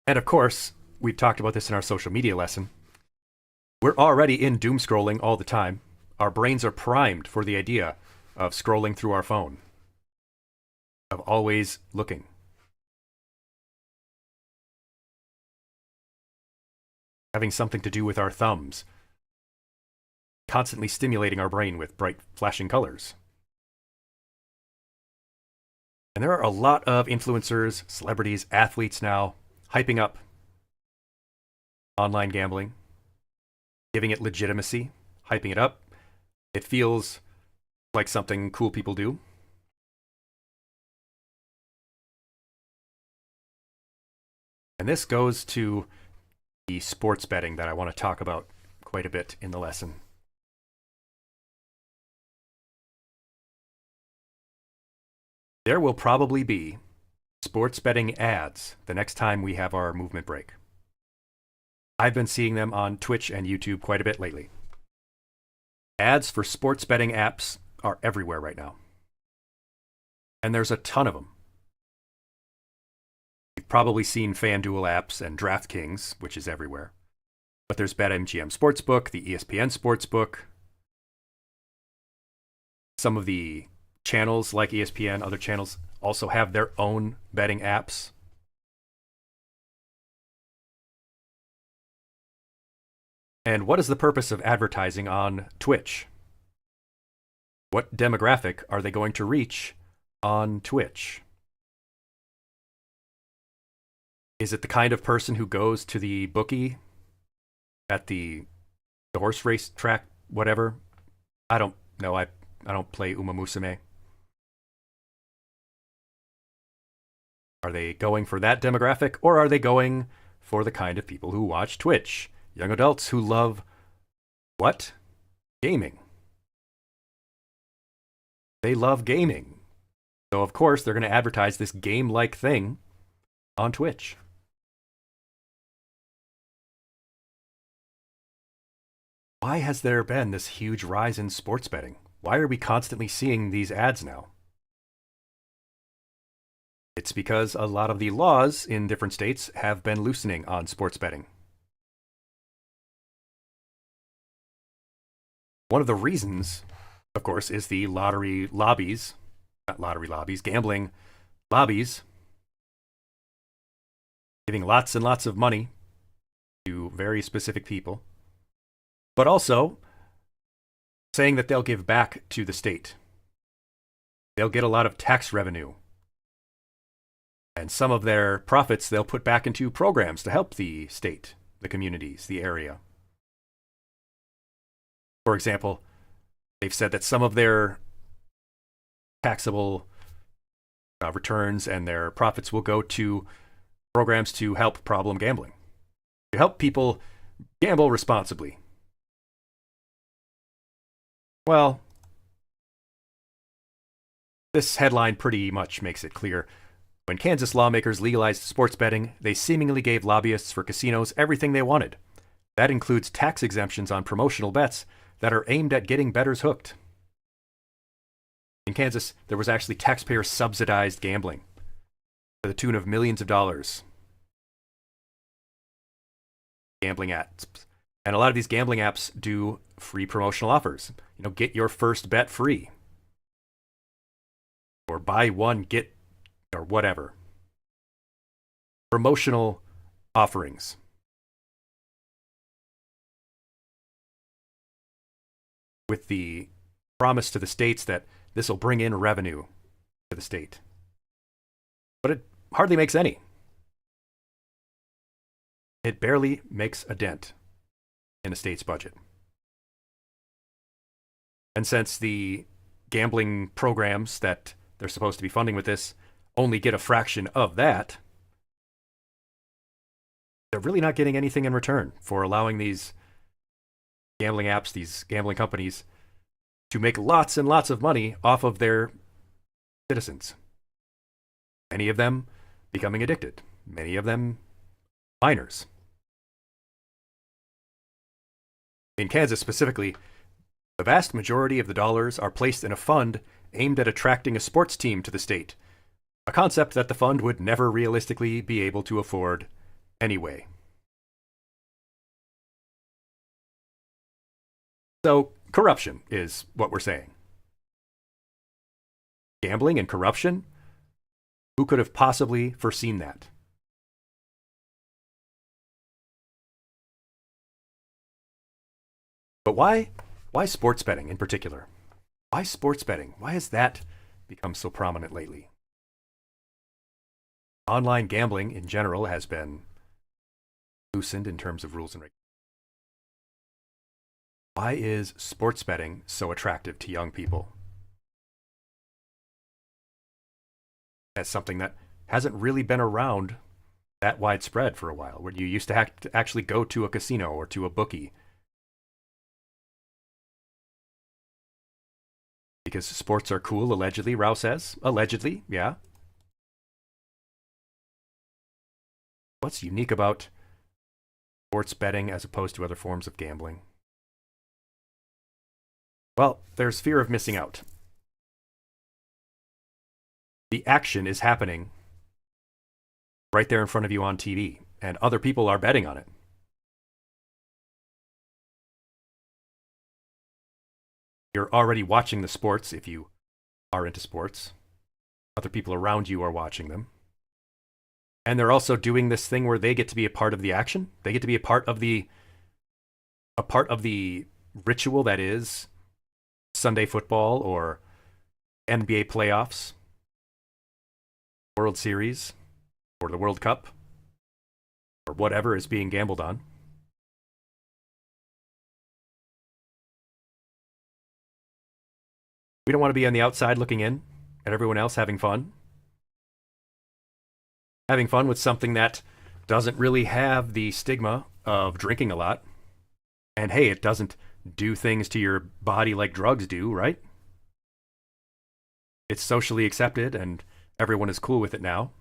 And of course, we've talked about this in our social media lesson. We're already in doom scrolling all the time. Our brains are primed for the idea of scrolling through our phone, of always looking. Having something to do with our thumbs, constantly stimulating our brain with bright flashing colors. And there are a lot of influencers, celebrities, athletes now hyping up online gambling, giving it legitimacy, hyping it up. It feels like something cool people do. And this goes to the sports betting that I want to talk about quite a bit in the lesson. There will probably be sports betting ads the next time we have our movement break. I've been seeing them on Twitch and YouTube quite a bit lately. Ads for sports betting apps are everywhere right now. And there's a ton of them. You've probably seen FanDuel apps and DraftKings, which is everywhere. But there's BetMGM Sportsbook, the ESPN Sportsbook. Some of the channels like ESPN, other channels, also have their own betting apps. And what is the purpose of advertising on Twitch? What demographic are they going to reach on Twitch? Is it the kind of person who goes to the bookie at the horse race track, whatever? I don't know. I don't play Uma Musume. Are they going for that demographic, or are they going for the kind of people who watch Twitch? Young adults who love what? Gaming. They love gaming. So of course they're going to advertise this game-like thing on Twitch. Why has there been this huge rise in sports betting? Why are we constantly seeing these ads now? It's because a lot of the laws in different states have been loosening on sports betting. One of the reasons, of course, is the gambling lobbies, giving lots and lots of money to very specific people, but also saying that they'll give back to the state. They'll get a lot of tax revenue. And some of their profits they'll put back into programs to help the state, the communities, the area. For example, they've said that some of their taxable returns and their profits will go to programs to help problem gambling, to help people gamble responsibly. Well, this headline pretty much makes it clear. When Kansas lawmakers legalized sports betting, they seemingly gave lobbyists for casinos everything they wanted. That includes tax exemptions on promotional bets that are aimed at getting bettors hooked. In Kansas, there was actually taxpayer-subsidized gambling to the tune of millions of dollars. Gambling apps. And a lot of these gambling apps do free promotional offers. Get your first bet free. Or buy one, get, or whatever. Promotional offerings. With the promise to the states that this will bring in revenue to the state. But it hardly makes any. It barely makes a dent in a state's budget. And since the gambling programs that they're supposed to be funding with this only get a fraction of that, they're really not getting anything in return for allowing these gambling apps, these gambling companies, to make lots and lots of money off of their citizens. Many of them becoming addicted. Many of them minors. In Kansas specifically, the vast majority of the dollars are placed in a fund aimed at attracting a sports team to the state, a concept that the fund would never realistically be able to afford anyway. So, corruption is what we're saying. Gambling and corruption? Who could have possibly foreseen that? But why sports betting in particular? Why sports betting? Why has that become so prominent lately? Online gambling in general has been loosened in terms of rules and regulations. Why is sports betting so attractive to young people? That's something that hasn't really been around that widespread for a while, where you used to have to actually go to a casino or to a bookie. Because sports are cool, allegedly, Rao says. Allegedly, yeah. What's unique about sports betting as opposed to other forms of gambling? Well, there's fear of missing out. The action is happening right there in front of you on TV, and other people are betting on it. You're already watching the sports if you are into sports. Other people around you are watching them. And they're also doing this thing where they get to be a part of the action. They get to be a part of the ritual that is Sunday football or NBA playoffs, World Series, or the World Cup, or whatever is being gambled on. We don't want to be on the outside looking in at everyone else having fun. Having fun with something that doesn't really have the stigma of drinking a lot. And hey, it doesn't do things to your body like drugs do, right? It's socially accepted and everyone is cool with it now.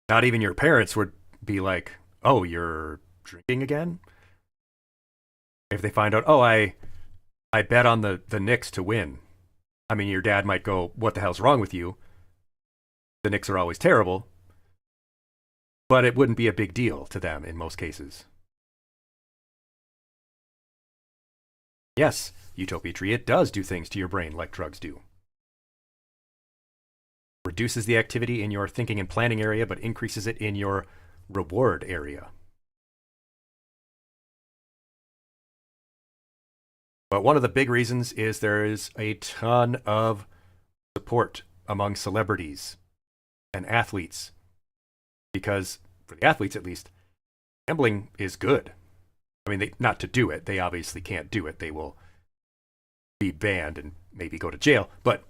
Not even your parents would be like, oh, you're drinking again? If they find out, oh, I bet on the Knicks to win. I mean, your dad might go, what the hell's wrong with you? The Knicks are always terrible. But it wouldn't be a big deal to them in most cases. Yes, Utopia Tree, it does do things to your brain like drugs do. Reduces the activity in your thinking and planning area, but increases it in your reward area. But one of the big reasons is there is a ton of support among celebrities and athletes. Because, for the athletes at least, gambling is good. I mean, not to do it. They obviously can't do it. They will be banned and maybe go to jail. But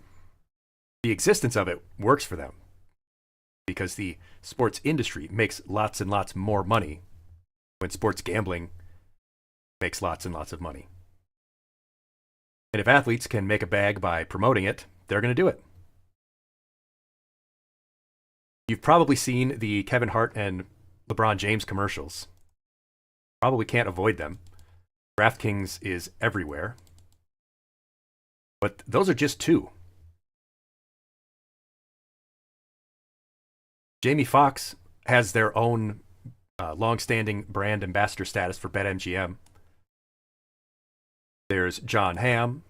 the existence of it works for them. Because the sports industry makes lots and lots more money when sports gambling makes lots and lots of money. And if athletes can make a bag by promoting it, they're going to do it. You've probably seen the Kevin Hart and LeBron James commercials. Probably can't avoid them. DraftKings is everywhere. But those are just two. Jamie Foxx has their own long-standing brand ambassador status for BetMGM. There's John Hamm,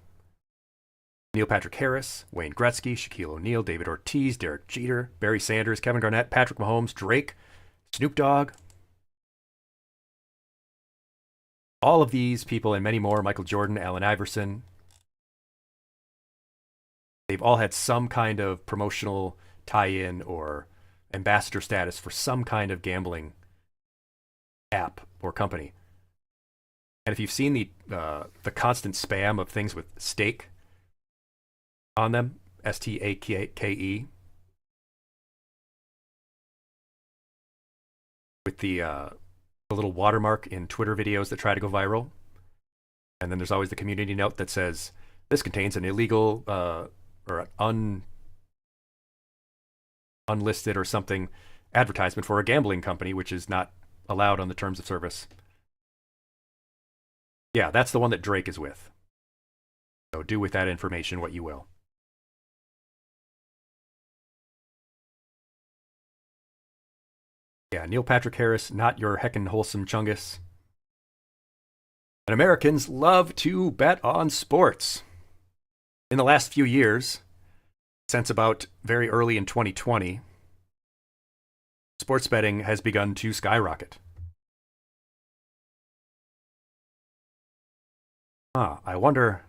Neil Patrick Harris, Wayne Gretzky, Shaquille O'Neal, David Ortiz, Derek Jeter, Barry Sanders, Kevin Garnett, Patrick Mahomes, Drake, Snoop Dogg. All of these people and many more, Michael Jordan, Allen Iverson, they've all had some kind of promotional tie-in or ambassador status for some kind of gambling app or company. And if you've seen the constant spam of things with stake on them, STAKE, with the little watermark in Twitter videos that try to go viral, and then there's always the community note that says this contains an illegal or unlisted or something advertisement for a gambling company, which is not allowed on the terms of service. Yeah, that's the one that Drake is with. So do with that information what you will. Yeah, Neil Patrick Harris, not your heckin' wholesome chungus. And Americans love to bet on sports. In the last few years, since about very early in 2020, sports betting has begun to skyrocket. I wonder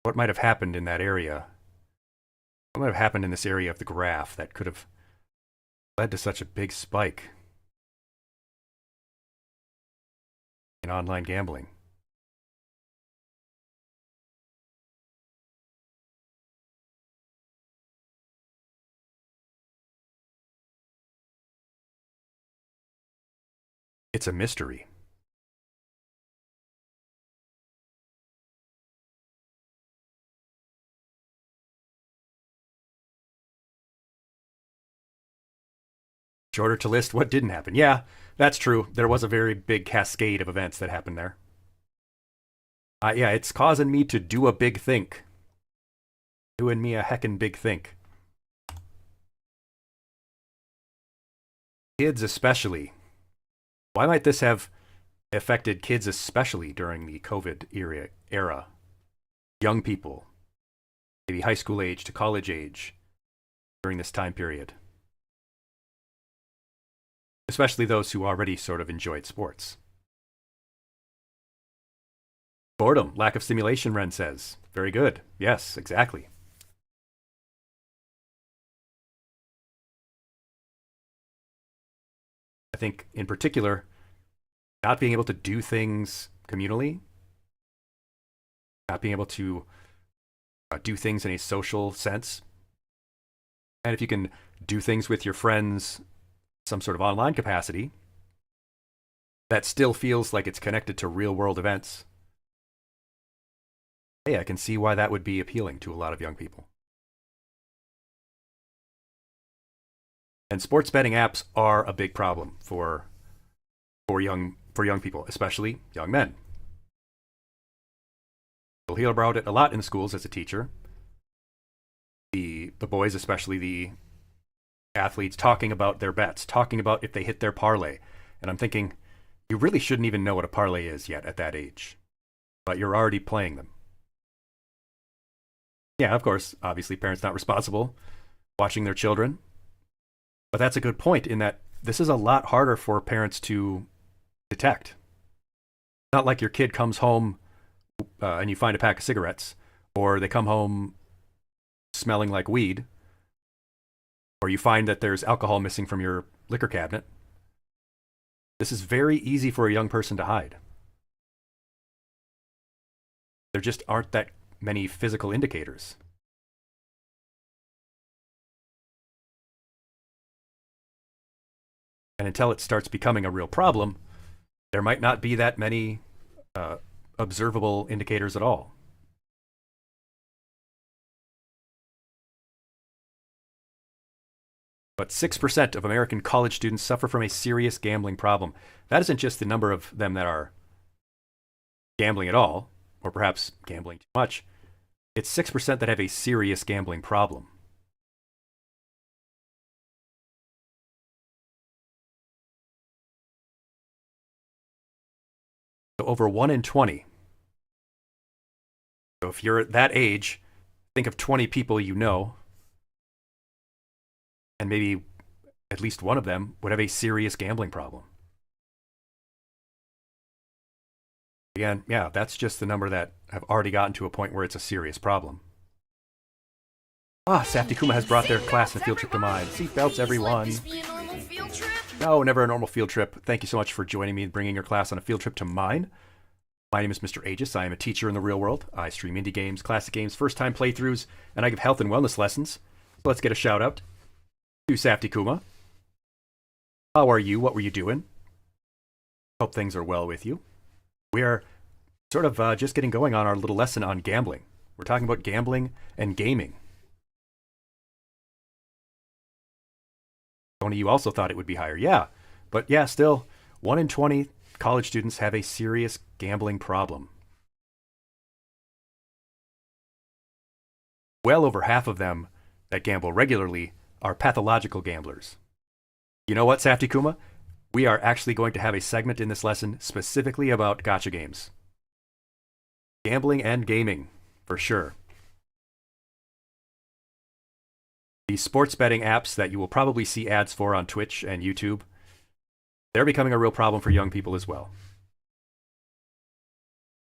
what might have happened in that area. What might have happened in this area of the graph that could have led to such a big spike in online gambling? It's a mystery. Shorter to list what didn't happen. Yeah, that's true. There was a very big cascade of events that happened there. Yeah, it's causing me to do a big think. Doing me a heckin' big think. Kids especially. Why might this have affected kids especially during the COVID era? Young people, maybe high school age to college age, during this time period. Especially those who already sort of enjoyed sports. Boredom, lack of stimulation, Ren says. Very good. Yes, exactly. I think, in particular, not being able to do things communally, not being able to do things in a social sense. And if you can do things with your friends, some sort of online capacity, that still feels like it's connected to real world events. Hey, I can see why that would be appealing to a lot of young people. And sports betting apps are a big problem for young people, especially young men. You'll hear about it a lot in schools as a teacher. The boys, especially the athletes, talking about their bets, talking about if they hit their parlay. And I'm thinking, you really shouldn't even know what a parlay is yet at that age. But you're already playing them. Yeah, of course, obviously parents not responsible watching their children. But that's a good point in that this is a lot harder for parents to detect. Not like your kid comes home and you find a pack of cigarettes, or they come home smelling like weed, or you find that there's alcohol missing from your liquor cabinet. This is very easy for a young person to hide. There just aren't that many physical indicators. And until it starts becoming a real problem, there might not be that many observable indicators at all. But 6% of American college students suffer from a serious gambling problem. That isn't just the number of them that are gambling at all, or perhaps gambling too much. It's 6% that have a serious gambling problem. So over 1 in 20. So if you're at that age, think of 20 people you know, and maybe at least one of them would have a serious gambling problem. Again, yeah, that's just the number that have already gotten to a point where it's a serious problem. Saftikuma has brought their class and field trip to mine. Seatbelts, everyone. No, never a normal field trip. Thank you so much for joining me and bringing your class on a field trip to mine. My name is Mr. Aegis. I am a teacher in the real world. I stream indie games, classic games, first-time playthroughs, and I give health and wellness lessons. So let's get a shout-out to Saftikuma. How are you? What were you doing? Hope things are well with you. We are sort of just getting going on our little lesson on gambling. We're talking about gambling and gaming. Tony, you also thought it would be higher. Yeah, but yeah, still, 1 in 20 college students have a serious gambling problem. Well over half of them that gamble regularly are pathological gamblers. You know what, Saftikuma? We are actually going to have a segment in this lesson specifically about gacha games. Gambling and gaming, for sure. The sports betting apps that you will probably see ads for on Twitch and YouTube, they're becoming a real problem for young people as well.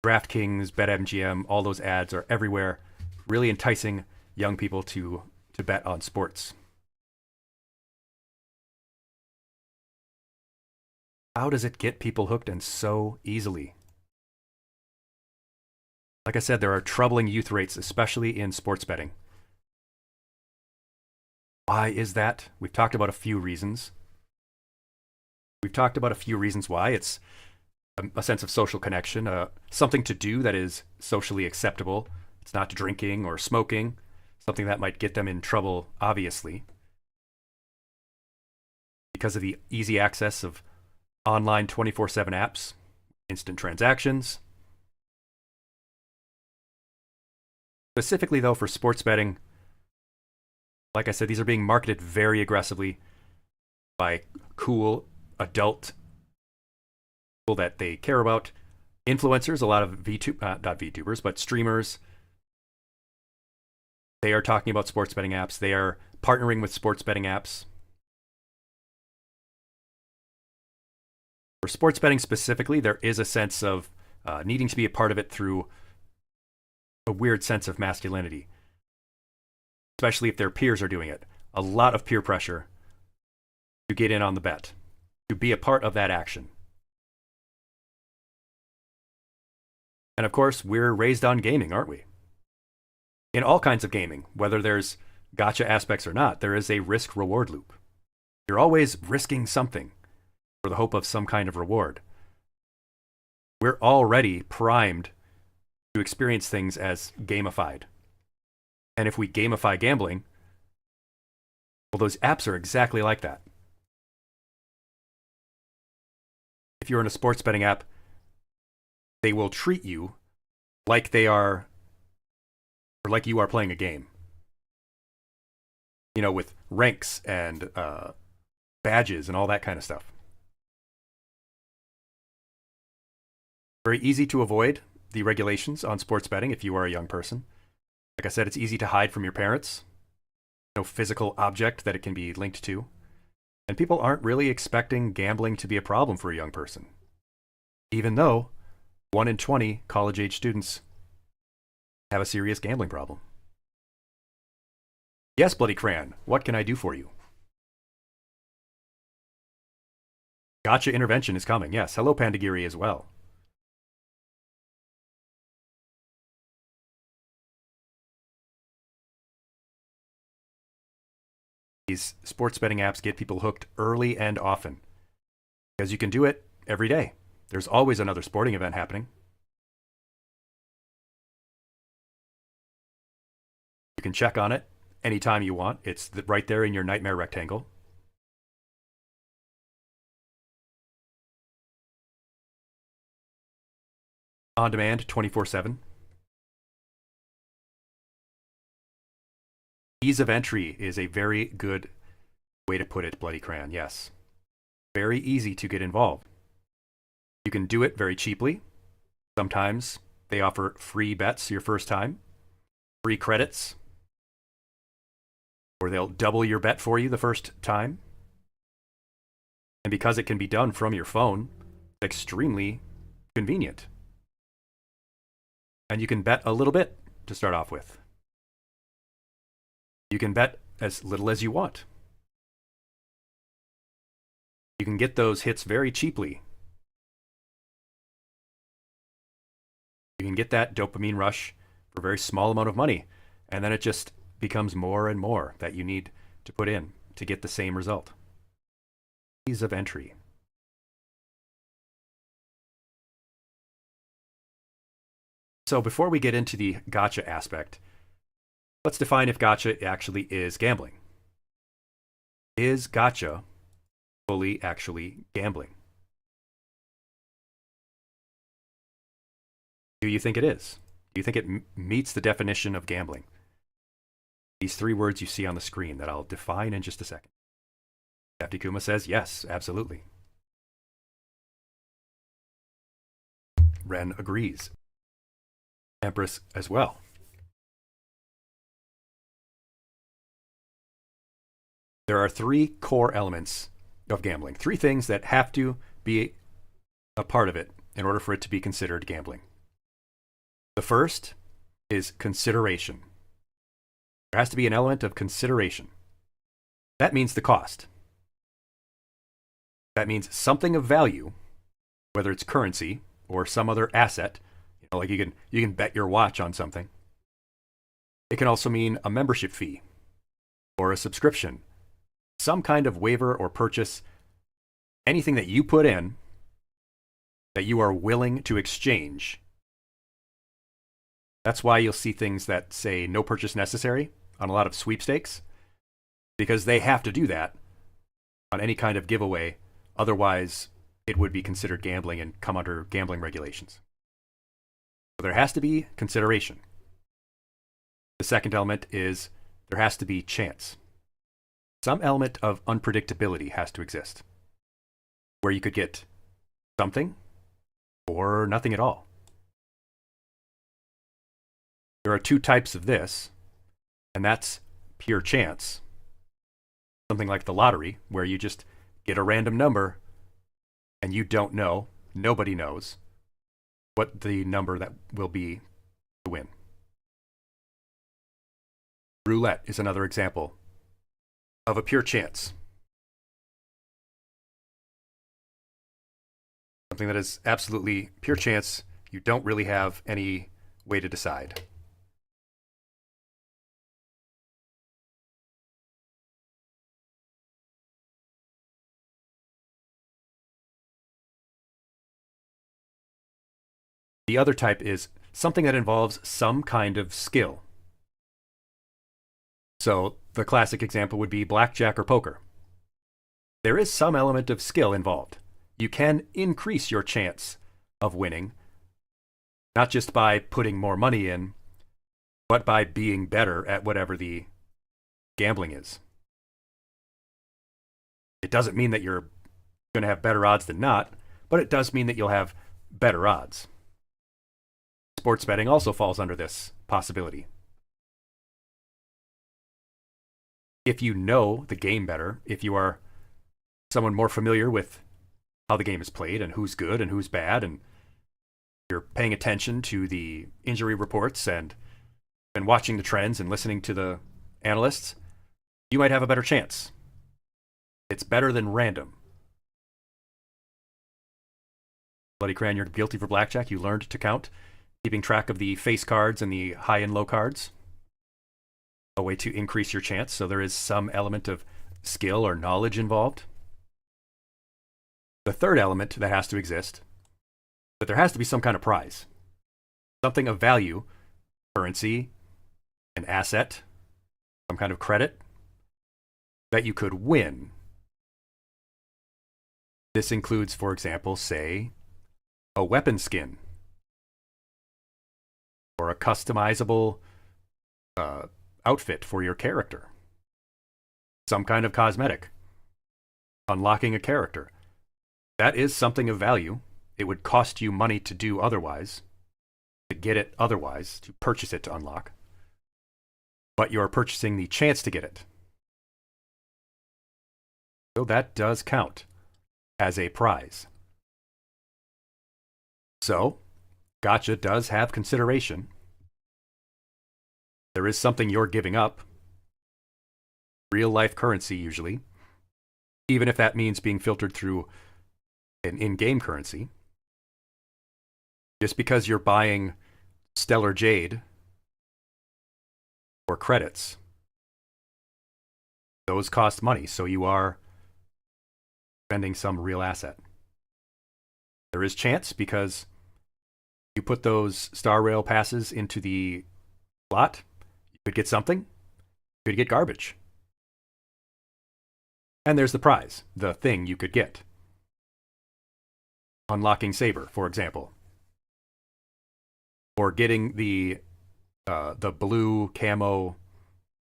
DraftKings, BetMGM, all those ads are everywhere, really enticing young people to bet on sports. How does it get people hooked and so easily? Like I said, there are troubling youth rates, especially in sports betting. Why is that? We've talked about a few reasons. Why. It's a sense of social connection, something to do that is socially acceptable. It's not drinking or smoking, something that might get them in trouble, obviously. Because of the easy access of online 24/7 apps, instant transactions. Specifically, though, for sports betting, like I said, these are being marketed very aggressively by cool adult people that they care about. Influencers, a lot of not VTubers, but streamers. They are talking about sports betting apps. They are partnering with sports betting apps. For sports betting specifically, there is a sense of needing to be a part of it through a weird sense of masculinity, especially if their peers are doing it. A lot of peer pressure to get in on the bet, to be a part of that action. And of course, we're raised on gaming, aren't we? In all kinds of gaming, whether there's gacha aspects or not, there is a risk-reward loop. You're always risking something for the hope of some kind of reward. We're already primed to experience things as gamified. And if we gamify gambling, well, those apps are exactly like that. If you're in a sports betting app, they will treat you like they are, or like you are playing a game. You know, with ranks and badges and all that kind of stuff. Very easy to avoid the regulations on sports betting if you are a young person. Like I said, it's easy to hide from your parents. No physical object that it can be linked to. And people aren't really expecting gambling to be a problem for a young person. Even though 1 in 20 college-age students have a serious gambling problem. Yes, Bloody Crayon, what can I do for you? Gotcha intervention is coming, yes. Hello, Pandagiri, as well. These sports betting apps get people hooked early and often. Because you can do it every day. There's always another sporting event happening. You can check on it anytime you want. It's right there in your nightmare rectangle. On demand, 24/7. Ease of entry is a very good way to put it, Bloody Crayon, yes. Very easy to get involved. You can do it very cheaply. Sometimes they offer free bets your first time, free credits, or they'll double your bet for you the first time. And because it can be done from your phone, it's extremely convenient. And you can bet a little bit to start off with. You can bet as little as you want. You can get those hits very cheaply. You can get that dopamine rush for a very small amount of money, and then it just becomes more and more that you need to put in to get the same result. Ease of entry. So before we get into the gacha aspect, let's define if gacha actually is gambling. Is gacha fully actually gambling? Do you think it is? Do you think it meets the definition of gambling? These three words you see on the screen that I'll define in just a second. Kuma says yes, absolutely. Ren agrees. Empress as well. There are three core elements of gambling. Three things that have to be a part of it in order for it to be considered gambling. The first is consideration. There has to be an element of consideration. That means the cost. That means something of value, whether it's currency or some other asset. Like you can bet your watch on something. It can also mean a membership fee or a subscription, some kind of waiver or purchase, anything that you put in that you are willing to exchange. That's why you'll see things that say no purchase necessary on a lot of sweepstakes, because they have to do that on any kind of giveaway. Otherwise, it would be considered gambling and come under gambling regulations. So there has to be consideration. The second element is there has to be chance. Some element of unpredictability has to exist, where you could get something or nothing at all. There are two types of this, and that's pure chance. Something like the lottery, where you just get a random number and you don't know, nobody knows, what the number that will be to win. Roulette is another example of a pure chance. Something that is absolutely pure chance. You don't really have any way to decide. The other type is something that involves some kind of skill. So the classic example would be blackjack or poker. There is some element of skill involved. You can increase your chance of winning, not just by putting more money in, but by being better at whatever the gambling is. It doesn't mean that you're going to have better odds than not, but it does mean that you'll have better odds. Sports betting also falls under this possibility. If you know the game better, if you are someone more familiar with how the game is played and who's good and who's bad, and you're paying attention to the injury reports and watching the trends and listening to the analysts, you might have a better chance. It's better than random. Bloody Crayon, you're guilty for blackjack. You learned to count, keeping track of the face cards and the high and low cards. A way to increase your chance, so there is some element of skill or knowledge involved. The third element that has to exist, that there has to be some kind of prize. Something of value, currency, an asset, some kind of credit that you could win. This includes, for example, say, a weapon skin or a customizable outfit for your character. Some kind of cosmetic. Unlocking a character. That is something of value. It would cost you money to do otherwise, to get it otherwise, to purchase it to unlock. But you're purchasing the chance to get it. So that does count as a prize. So, gacha does have consideration. There is something you're giving up. Real life currency, usually. Even if that means being filtered through an in-game currency. Just because you're buying Stellar Jade or credits, those cost money, so you are spending some real asset. There is chance because you put those Star Rail passes into the slot, you could get something, you could get garbage. And there's the prize, the thing you could get. Unlocking Saber, for example. Or getting the blue camo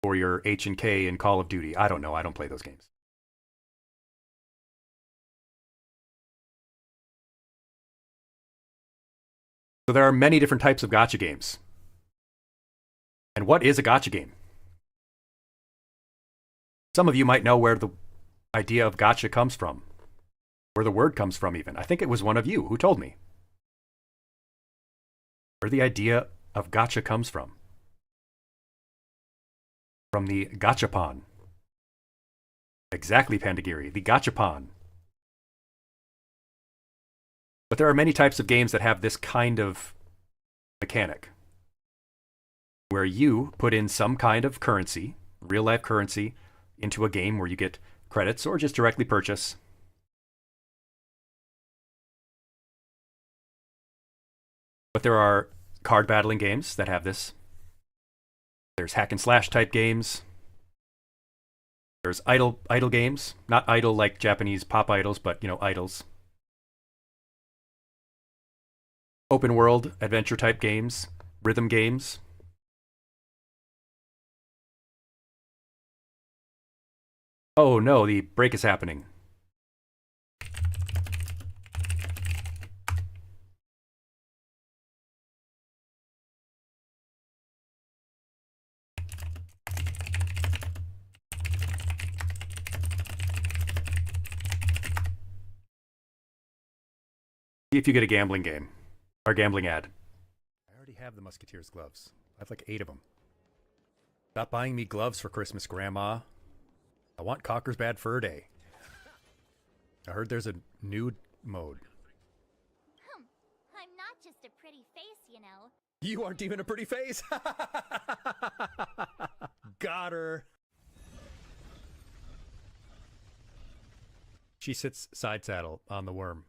for your H&K in Call of Duty. I don't know, I don't play those games. So there are many different types of gacha games. And what is a gacha game? Some of you might know where the idea of gacha comes from. Where the word comes from even. I think it was one of you who told me. Where the idea of gacha comes from. From the gachapon. Exactly, Pandagiri, the gachapon. But there are many types of games that have this kind of mechanic. Where you put in some kind of currency, real life currency, into a game where you get credits or just directly purchase. But there are card battling games that have this. There's hack and slash type games. There's idle games. Not idle like Japanese pop idols, but, idols. Open world adventure type games. Rhythm games. Oh no, the break is happening. See if you get a gambling game. Or gambling ad. I already have the Musketeers gloves. I have like 8 of them. Stop buying me gloves for Christmas, Grandma. I want Cocker's Bad Fur Day. I heard there's a nude mode. I'm not just a pretty face, you know. You aren't even a pretty face? Got her. She sits side saddle on the worm.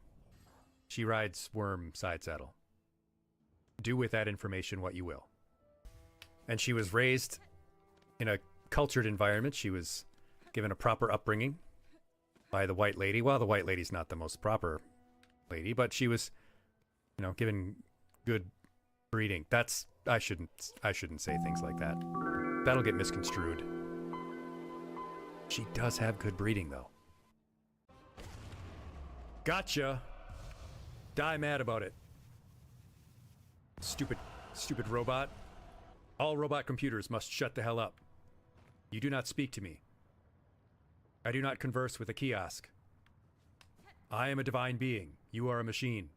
She rides worm side saddle. Do with that information what you will. And she was raised in a cultured environment. She was given a proper upbringing by the white lady. Well, the white lady's not the most proper lady, but she was, given good breeding. I shouldn't say things like that. That'll get misconstrued. She does have good breeding, though. Gotcha. Die mad about it. Stupid robot. All robot computers must shut the hell up. You do not speak to me. I do not converse with a kiosk. I am a divine being. You are a machine.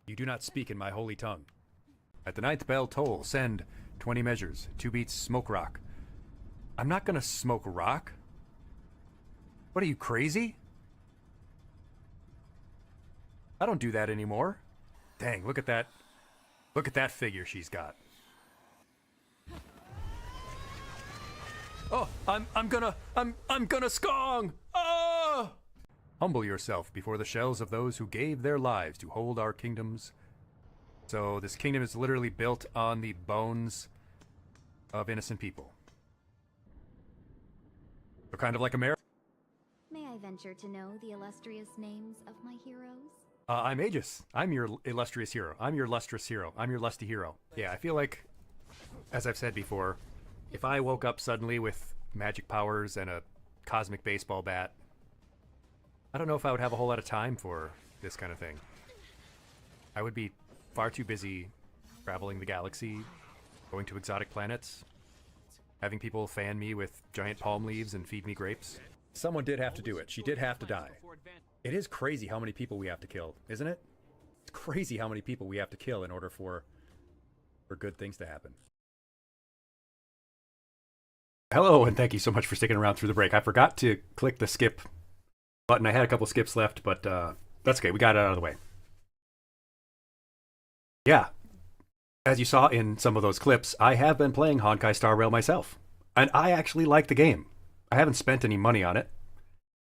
You do not speak in my holy tongue. At the 9th bell toll, send 20 measures. 2 beats, smoke rock. I'm not gonna smoke rock. What are you, crazy? I don't do that anymore. Dang, look at that. Look at that figure she's got. Oh, I'm gonna skong! Oh! Humble yourself before the shells of those who gave their lives to hold our kingdoms. So this kingdom is literally built on the bones of innocent people. They're kind of like America. May I venture to know the illustrious names of my heroes? I'm Aegis. I'm your illustrious hero. I'm your lustrous hero. I'm your lusty hero. Yeah, I feel like, as I've said before, if I woke up suddenly with magic powers and a cosmic baseball bat, I don't know if I would have a whole lot of time for this kind of thing. I would be far too busy traveling the galaxy, going to exotic planets, having people fan me with giant palm leaves and feed me grapes. Someone did have to do it. She did have to die. It is crazy how many people we have to kill, isn't it? It's crazy how many people we have to kill in order for good things to happen. Hello, and thank you so much for sticking around through the break. I forgot to click the skip button. I had a couple skips left, but that's okay. We got it out of the way. Yeah, as you saw in some of those clips, I have been playing Honkai Star Rail myself, and I actually like the game. I haven't spent any money on it.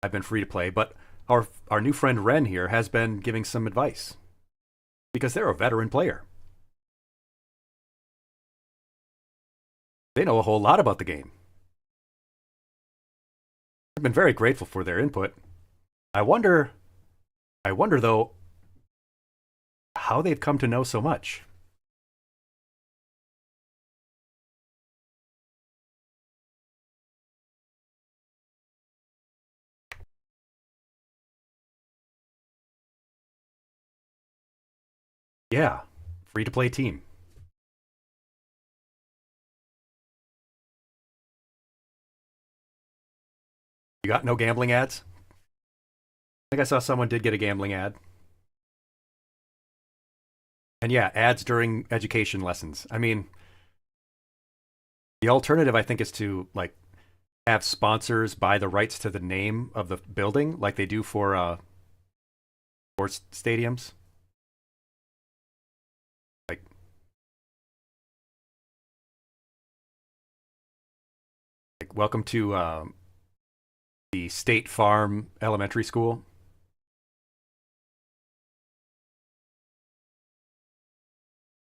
I've been free to play, but our new friend Ren here has been giving some advice, because they're a veteran player. They know a whole lot about the game. I've been very grateful for their input. I wonder though, how they've come to know so much. Yeah, free-to-play team. You got no gambling ads? I think I saw someone did get a gambling ad. And yeah, ads during education lessons. I mean, the alternative, I think, is to like have sponsors buy the rights to the name of the building, like they do for sports stadiums. Like welcome to the State Farm Elementary School.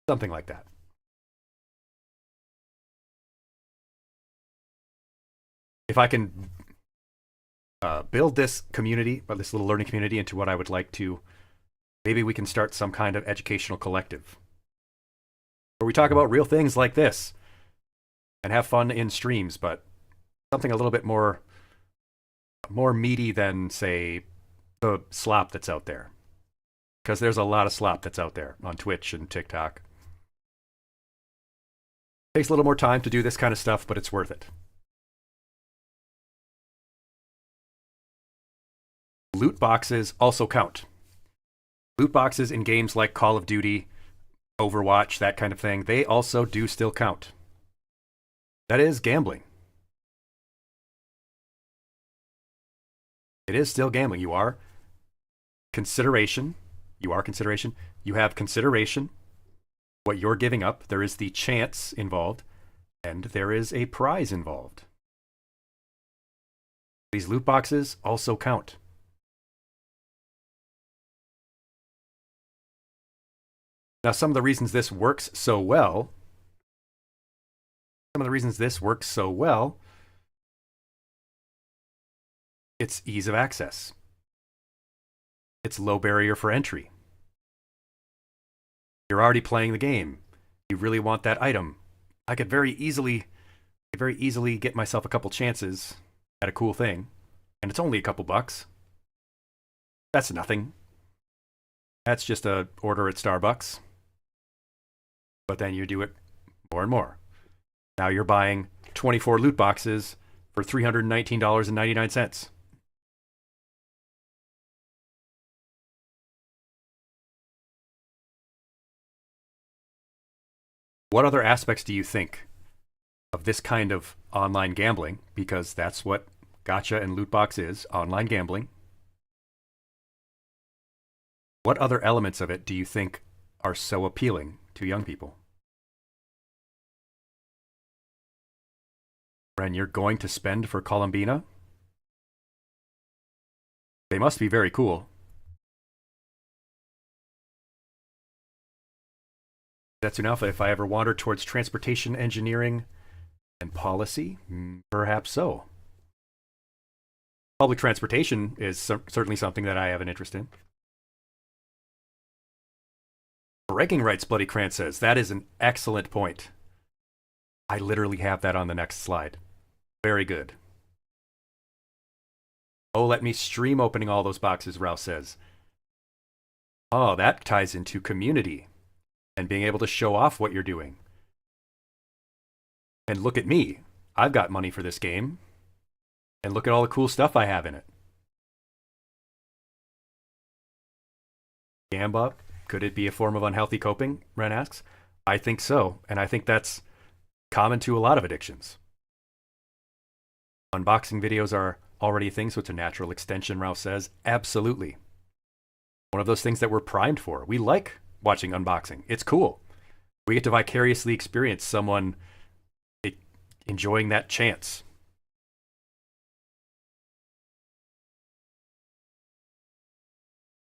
Something like that. If I can build this community, or this little learning community, into what I would like to, maybe we can start some kind of educational collective where we talk about real things like this and have fun in streams, but something a little bit more meaty than, say, the slop that's out there. Because there's a lot of slop that's out there on Twitch and TikTok. Takes a little more time to do this kind of stuff, but it's worth it. Loot boxes also count. Loot boxes in games like Call of Duty, Overwatch, that kind of thing, they also do still count. That is gambling. It is still gambling. You are consideration. You have consideration. What you're giving up. There is the chance involved. And there is a prize involved. These loot boxes also count. Now, some of the reasons this works so well, it's ease of access. It's low barrier for entry. You're already playing the game. You really want that item. I could very easily get myself a couple chances at a cool thing, and it's only a couple bucks. That's nothing. That's just a order at Starbucks. But then you do it more and more. Now you're buying 24 loot boxes for $319.99. What other aspects do you think of this kind of online gambling? Because that's what gacha and loot box is, online gambling. What other elements of it do you think are so appealing to young people? Ren, you're going to spend for Columbina? They must be very cool. Setsun Alpha, if I ever wander towards transportation engineering and policy, perhaps so. Public transportation is certainly something that I have an interest in. Bragging rights, Bloody Krantz says. That is an excellent point. I literally have that on the next slide. Very good. Oh, let me stream opening all those boxes, Rouse says. Oh, that ties into community and being able to show off what you're doing. And look at me. I've got money for this game. And look at all the cool stuff I have in it. Gamba, could it be a form of unhealthy coping? Ren asks. I think so, and I think that's common to a lot of addictions. Unboxing videos are already a thing, so it's a natural extension, Rouse says. Absolutely. One of those things that we're primed for. We like watching unboxing. It's cool. We get to vicariously experience someone enjoying that chance.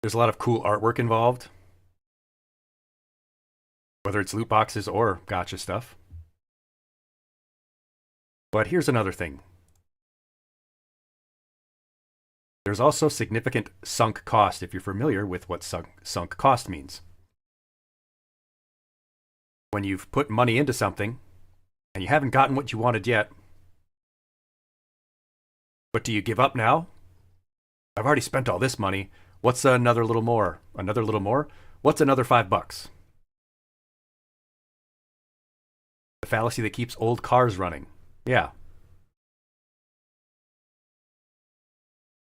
There's a lot of cool artwork involved, whether it's loot boxes or gacha stuff. But here's another thing. There's also significant sunk cost if you're familiar with what sunk cost means. When you've put money into something and you haven't gotten what you wanted yet, but do you give up now? I've already spent all this money. What's another little more? Another little more? What's another $5? The fallacy that keeps old cars running. Yeah.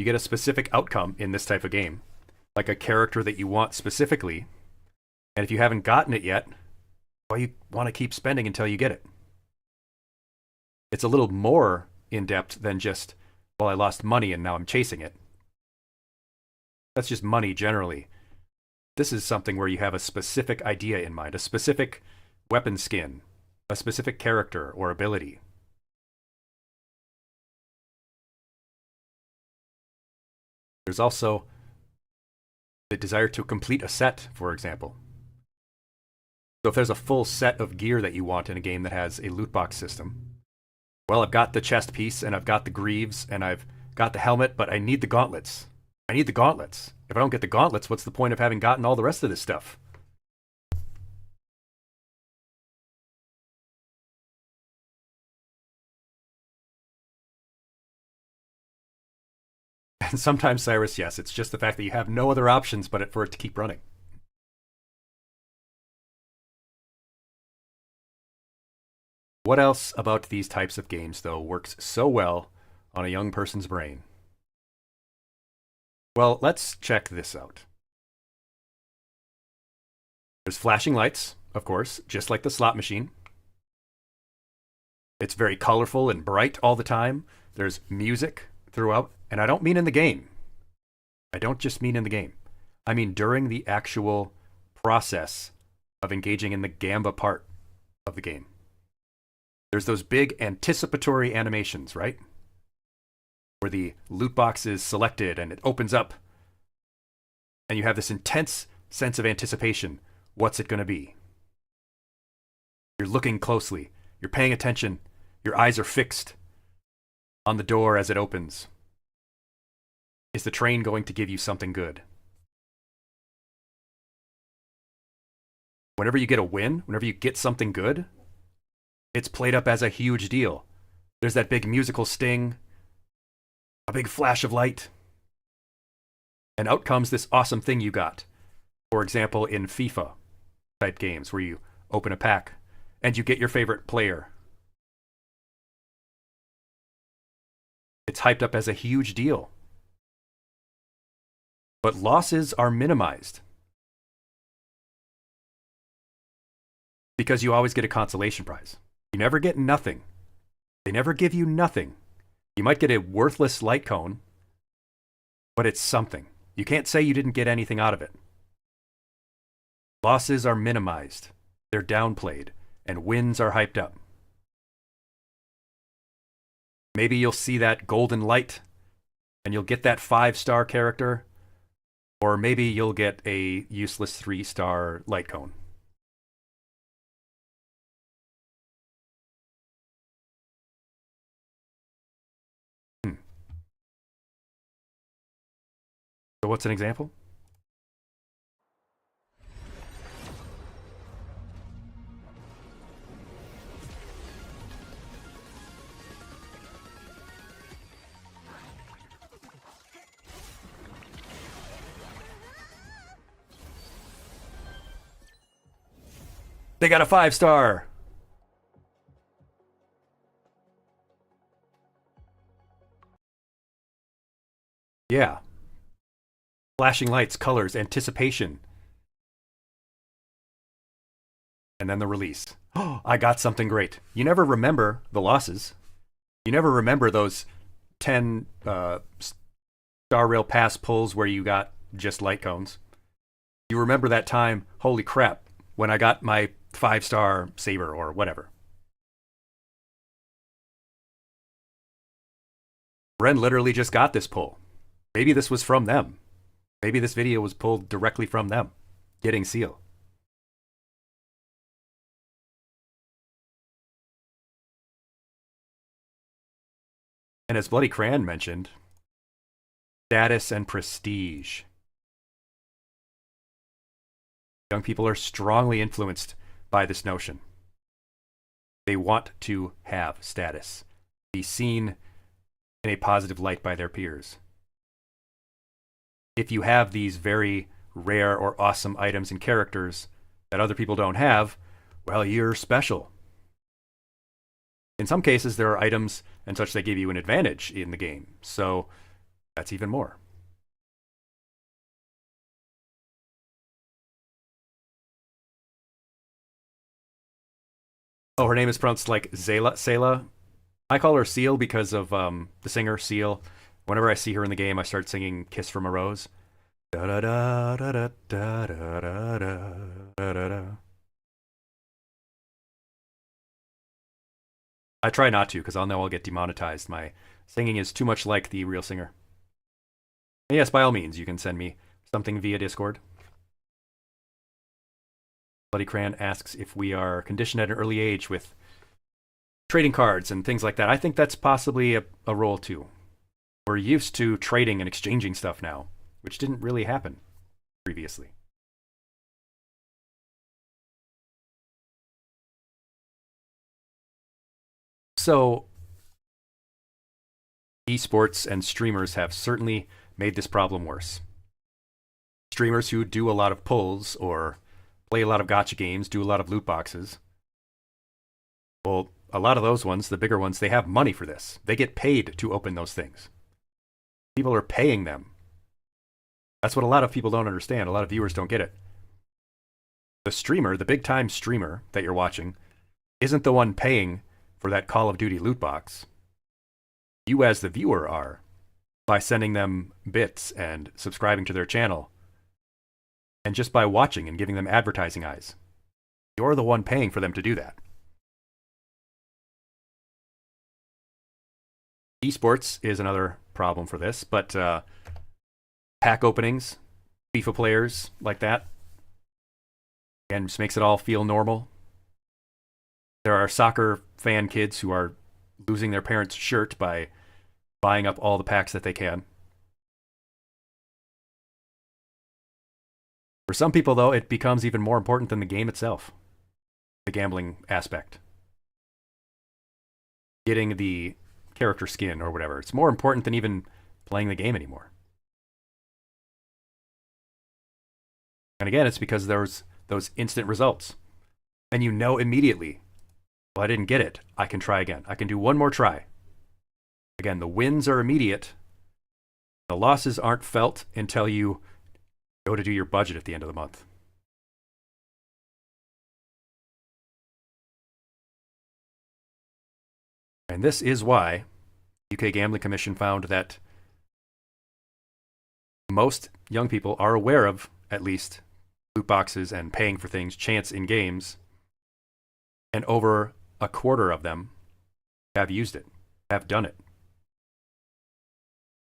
You get a specific outcome in this type of game, like a character that you want specifically, and if you haven't gotten it yet, well, you want to keep spending until you get it. It's a little more in-depth than just, well, I lost money and now I'm chasing it. That's just money generally. This is something where you have a specific idea in mind, a specific weapon skin, a specific character or ability. There's also the desire to complete a set, for example. So if there's a full set of gear that you want in a game that has a loot box system, well, I've got the chest piece and I've got the greaves and I've got the helmet, but I need the gauntlets. I need the gauntlets. If I don't get the gauntlets, what's the point of having gotten all the rest of this stuff? And sometimes, Cyrus, yes, it's just the fact that you have no other options but for it to keep running. What else about these types of games, though, works so well on a young person's brain? Well, let's check this out. There's flashing lights, of course, just like the slot machine. It's very colorful and bright all the time. There's music throughout, and I don't mean in the game. I don't just mean in the game. I mean during the actual process of engaging in the gamba part of the game. There's those big anticipatory animations, right? Where the loot box is selected and it opens up, and you have this intense sense of anticipation. What's it going to be? You're looking closely. You're paying attention. Your eyes are fixed on the door as it opens. Is the train going to give you something good? Whenever you get a win, whenever you get something good, it's played up as a huge deal. There's that big musical sting, a big flash of light, and out comes this awesome thing you got. For example, in FIFA type games where you open a pack and you get your favorite player. It's hyped up as a huge deal. But losses are minimized, because you always get a consolation prize. You never get nothing. They never give you nothing. You might get a worthless light cone, but it's something. You can't say you didn't get anything out of it. Losses are minimized. They're downplayed, and wins are hyped up. Maybe you'll see that golden light, and you'll get that 5-star character, or maybe you'll get a useless 3-star light cone. what's an example? They got a 5-star. Yeah. Flashing lights, colors, anticipation. And then the release. Oh, I got something great. You never remember the losses. You never remember those 10 Star Rail Pass pulls where you got just light cones. You remember that time, holy crap, when I got my 5-star saber or whatever. Ren literally just got this pull. Maybe this was from them. Maybe this video was pulled directly from them, getting Seal. And as Bloody Cran mentioned, status and prestige. Young people are strongly influenced by this notion. They want to have status, be seen in a positive light by their peers. If you have these very rare or awesome items and characters that other people don't have, well, you're special. In some cases, there are items and such that give you an advantage in the game, so that's even more. Oh, her name is pronounced like Selah. I call her Seal because of the singer Seal. Whenever I see her in the game, I start singing "Kiss from a Rose." Da da da da da da da da da da da. I try not to because I'll know I'll get demonetized. My singing is too much like the real singer. And yes, by all means, you can send me something via Discord. Bloody Cran asks if we are conditioned at an early age with trading cards and things like that. I think that's possibly a role too. We're used to trading and exchanging stuff now, which didn't really happen previously. So, esports and streamers have certainly made this problem worse. Streamers who do a lot of pulls or play a lot of gacha games, do a lot of loot boxes. Well, a lot of those ones, the bigger ones, they have money for this. They get paid to open those things. People are paying them. That's what a lot of people don't understand. A lot of viewers don't get it. The streamer, the big time streamer that you're watching, isn't the one paying for that Call of Duty loot box. You as the viewer are, by sending them bits and subscribing to their channel. And just by watching and giving them advertising eyes. You're the one paying for them to do that. Esports is another problem for this, but pack openings, FIFA players like that, and just makes it all feel normal. There are soccer fan kids who are losing their parents' shirt by buying up all the packs that they can. For some people, though, it becomes even more important than the game itself, the gambling aspect. Getting the character skin or whatever. It's more important than even playing the game anymore. And again, it's because there's those instant results. And you know immediately, well, I didn't get it. I can try again. I can do one more try. Again, the wins are immediate. The losses aren't felt until you go to do your budget at the end of the month. And this is why the UK Gambling Commission found that most young people are aware of, at least, loot boxes and paying for things, chance in games, and over a quarter of them have used it, have done it,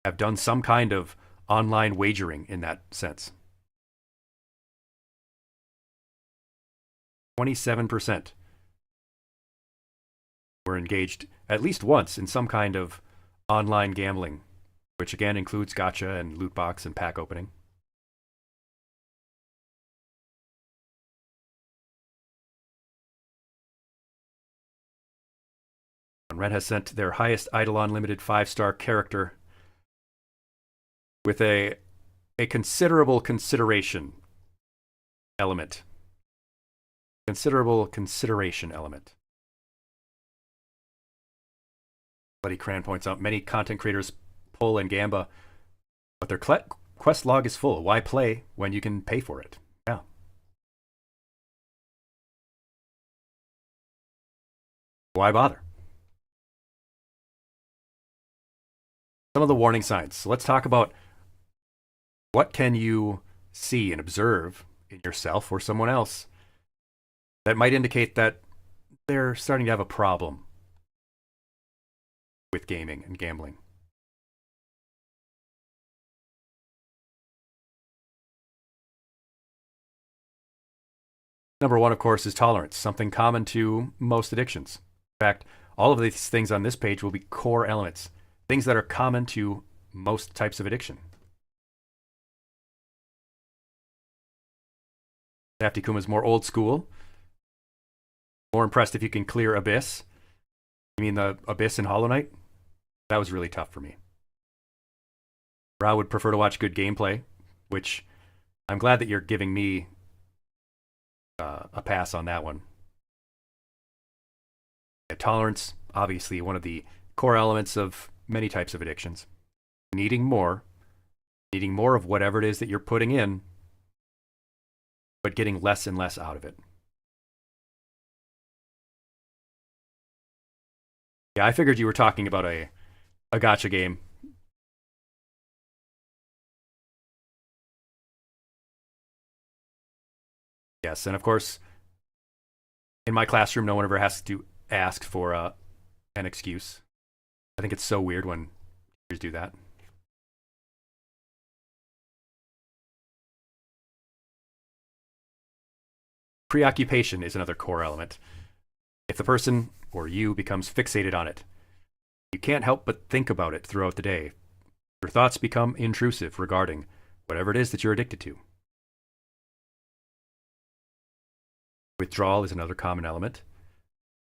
have done some kind of online wagering in that sense. 27% were engaged at least once in some kind of online gambling which again includes gacha and loot box and pack opening. Red has sent their highest Eidolon limited 5-star character with a considerable consideration element. Considerable consideration element. Bloody Cran points out many content creators pull and gamba, but their quest log is full. Why play when you can pay for it? Yeah. Why bother? Some of the warning signs. So let's talk about what can you see and observe in yourself or someone else that might indicate that they're starting to have a problem with gaming and gambling. Number one, of course, is tolerance, something common to most addictions. In fact, all of these things on this page will be core elements, things that are common to most types of addiction. Dafty Kuma's more old school. More impressed if you can clear Abyss. You mean the Abyss in Hollow Knight? That was really tough for me. Ra would prefer to watch good gameplay, which I'm glad that you're giving me a pass on that one. Tolerance, obviously one of the core elements of many types of addictions. Needing more of whatever it is that you're putting in, but getting less and less out of it. Yeah, I figured you were talking about a gacha game. Yes, and of course, in my classroom, no one ever has to ask for an excuse. I think it's so weird when teachers do that. Preoccupation is another core element. If the person or you becomes fixated on it, you can't help but think about it throughout the day. Your thoughts become intrusive regarding whatever it is that you're addicted to. Withdrawal is another common element.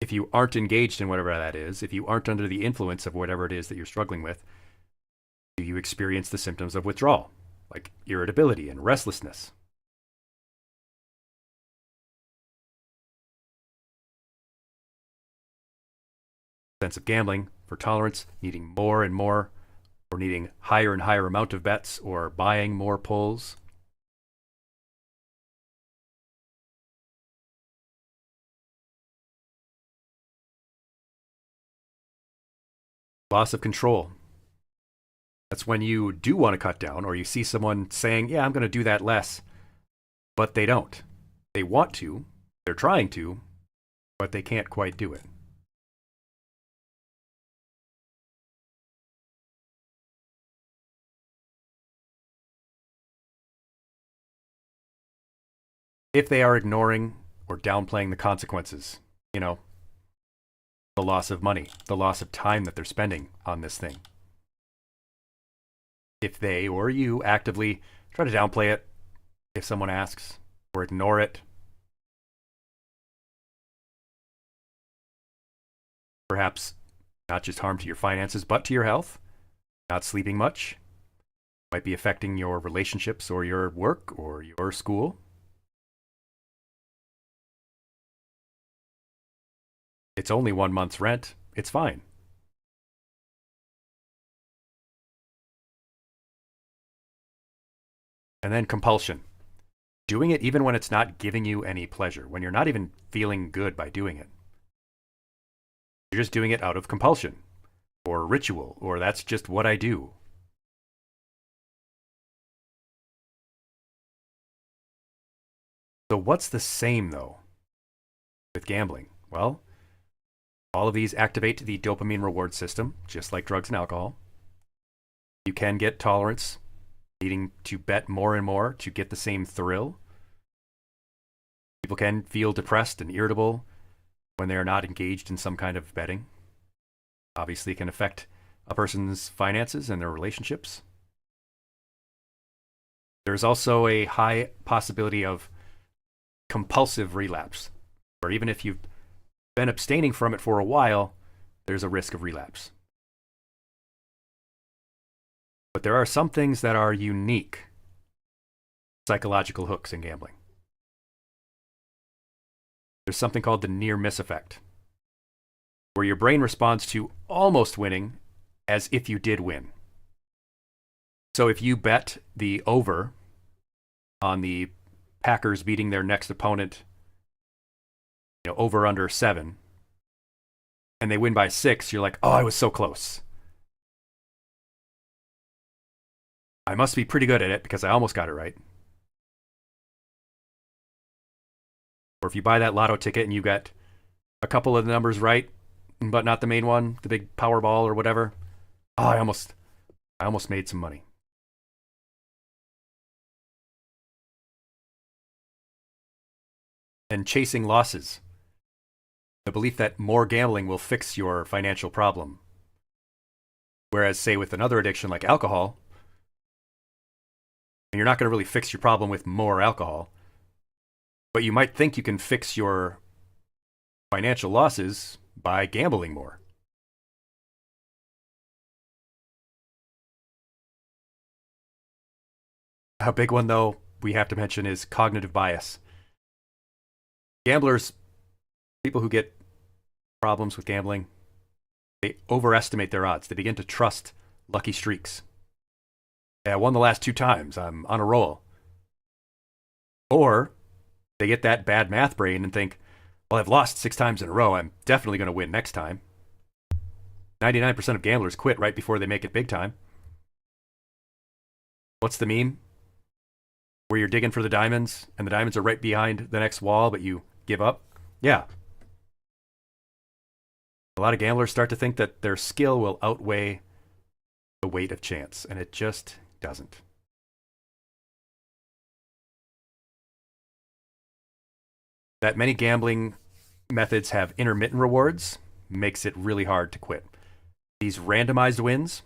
If you aren't engaged in whatever that is, if you aren't under the influence of whatever it is that you're struggling with, do you experience the symptoms of withdrawal, like irritability and restlessness? Sense of gambling, for tolerance, needing more and more, or needing higher and higher amount of bets, or buying more pulls. Loss of control. That's when you do want to cut down, or you see someone saying, yeah, I'm going to do that less, but they don't. They want to, they're trying to, but they can't quite do it. If they are ignoring or downplaying the consequences, the loss of money, the loss of time that they're spending on this thing. If they or you actively try to downplay it if someone asks, or ignore it, perhaps not just harm to your finances, but to your health, not sleeping much, might be affecting your relationships or your work or your school. It's only 1 month's rent. It's fine. And then compulsion. Doing it even when it's not giving you any pleasure, when you're not even feeling good by doing it. You're just doing it out of compulsion, or ritual, or that's just what I do. So what's the same, though, with gambling? Well, all of these activate the dopamine reward system, just like drugs and alcohol. You can get tolerance, needing to bet more and more to get the same thrill. People can feel depressed and irritable when they are not engaged in some kind of betting. Obviously, it can affect a person's finances and their relationships. There's also a high possibility of compulsive relapse, where even if you've been abstaining from it for a while, there's a risk of relapse. But there are some things that are unique psychological hooks in gambling. There's something called the near miss effect, where your brain responds to almost winning as if you did win. So if you bet the over on the Packers beating their next opponent, over under 7, and they win by 6, you're like, oh, I was so close. I must be pretty good at it because I almost got it right. Or if you buy that lotto ticket and you get a couple of the numbers right, but not the main one, the big Powerball or whatever, oh, I almost made some money. And chasing losses. The belief that more gambling will fix your financial problem. Whereas, say, with another addiction like alcohol, and you're not going to really fix your problem with more alcohol, but you might think you can fix your financial losses by gambling more. A big one, though, we have to mention is cognitive bias. Gamblers, people who get problems with gambling, they overestimate their odds. They begin to trust lucky streaks. Yeah, I won the last 2 times. I'm on a roll. Or they get that bad math brain and think, well, I've lost 6 times in a row. I'm definitely going to win next time. 99% of gamblers quit right before they make it big time. What's the meme? Where you're digging for the diamonds and the diamonds are right behind the next wall, but you give up? Yeah. A lot of gamblers start to think that their skill will outweigh the weight of chance, and it just doesn't. That many gambling methods have intermittent rewards makes it really hard to quit. These randomized wins,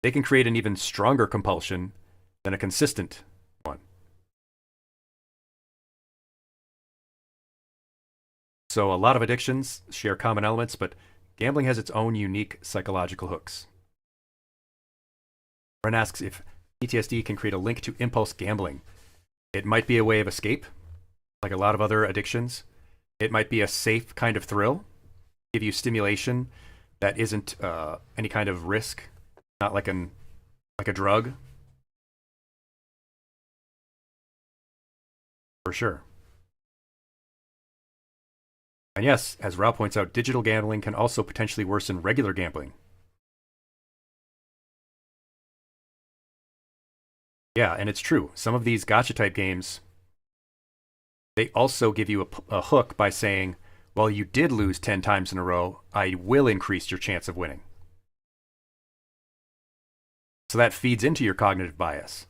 they can create an even stronger compulsion than a consistent one. So a lot of addictions share common elements, but gambling has its own unique psychological hooks. Ren asks if PTSD can create a link to impulse gambling. It might be a way of escape, like a lot of other addictions. It might be a safe kind of thrill, give you stimulation that isn't any kind of risk, not like a drug. For sure. And yes, as Rao points out, digital gambling can also potentially worsen regular gambling. Yeah, and it's true. Some of these gacha type games, they also give you a hook by saying, well, you did lose 10 times in a row, I will increase your chance of winning. So that feeds into your cognitive bias.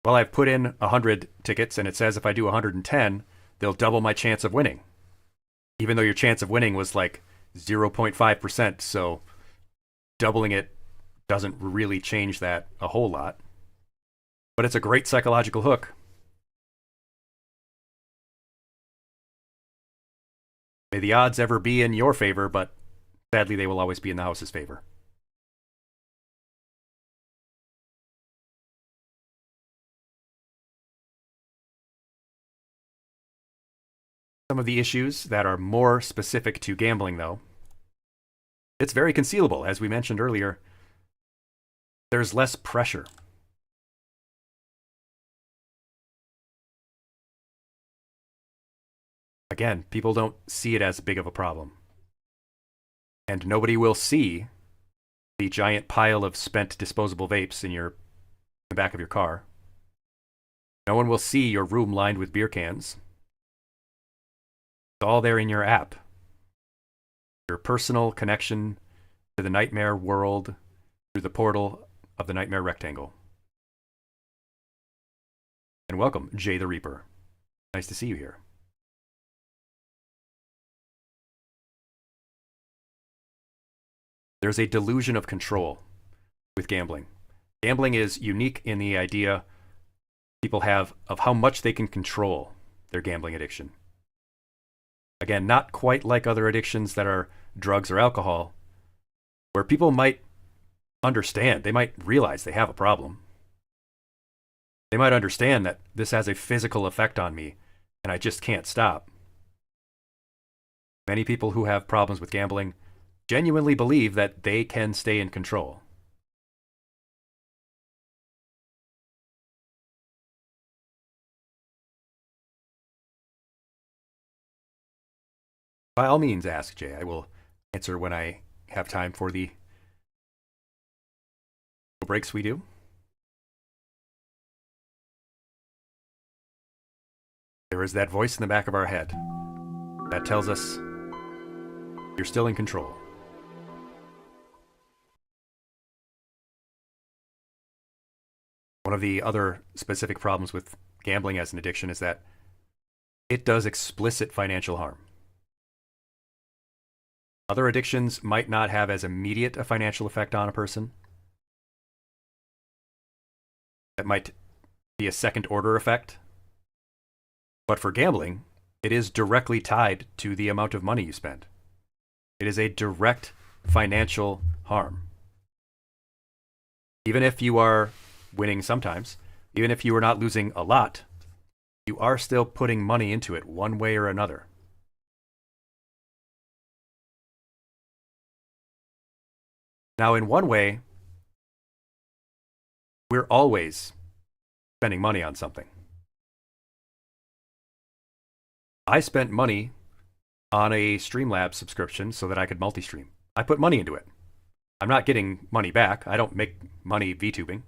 Well, I've put in 100 tickets and it says if I do 110, they'll double my chance of winning. Even though your chance of winning was like 0.5%, so doubling it doesn't really change that a whole lot. But it's a great psychological hook. May the odds ever be in your favor, but sadly they will always be in the house's favor. Some of the issues that are more specific to gambling, though, it's very concealable. As we mentioned earlier, there's less pressure. Again, people don't see it as big of a problem. And nobody will see the giant pile of spent disposable vapes in the back of your car. No one will see your room lined with beer cans. It's all there in your app. Your personal connection to the nightmare world through the portal of the nightmare rectangle. And welcome, Jay the Reaper. Nice to see you here. There's a delusion of control with gambling. Gambling is unique in the idea people have of how much they can control their gambling addiction. Again, not quite like other addictions that are drugs or alcohol, where people might understand, they might realize they have a problem. They might understand that this has a physical effect on me and I just can't stop. Many people who have problems with gambling genuinely believe that they can stay in control. By all means, ask Jay. I will answer when I have time for the breaks we do. There is that voice in the back of our head that tells us you're still in control. One of the other specific problems with gambling as an addiction is that it does explicit financial harm. Other addictions might not have as immediate a financial effect on a person. That might be a second order effect. But for gambling, it is directly tied to the amount of money you spend. It is a direct financial harm. Even if you are winning sometimes, even if you are not losing a lot, you are still putting money into it one way or another. Now, in one way, we're always spending money on something. I spent money on a Streamlabs subscription so that I could multi-stream. I put money into it. I'm not getting money back. I don't make money VTubing.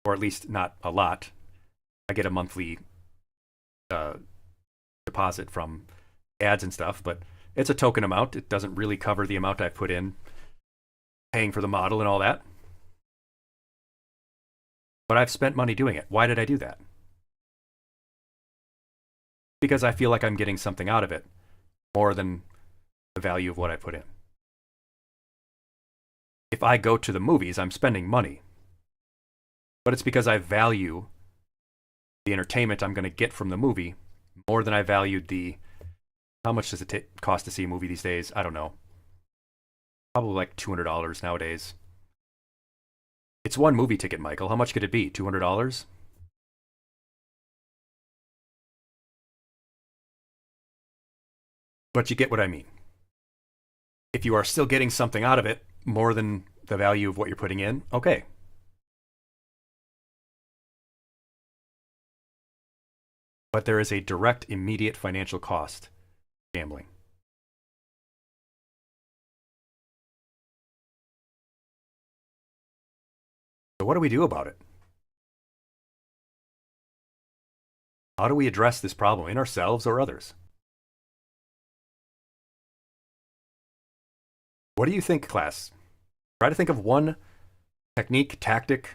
Or at least not a lot. I get a monthly deposit from ads and stuff, but it's a token amount. It doesn't really cover the amount I've put in, paying for the model and all that. But I've spent money doing it. Why did I do that? Because I feel like I'm getting something out of it more than the value of what I put in. If I go to the movies, I'm spending money. But it's because I value the entertainment I'm going to get from the movie more than I valued the... How much does it cost to see a movie these days? I don't know. Probably like $200 nowadays. It's one movie ticket, Michael. How much could it be? $200? But you get what I mean. If you are still getting something out of it more than the value of what you're putting in, okay. But there is a direct, immediate financial cost. Gambling. So what do we do about it? How do we address this problem in ourselves or others? What do you think, class? Try to think of one technique, tactic,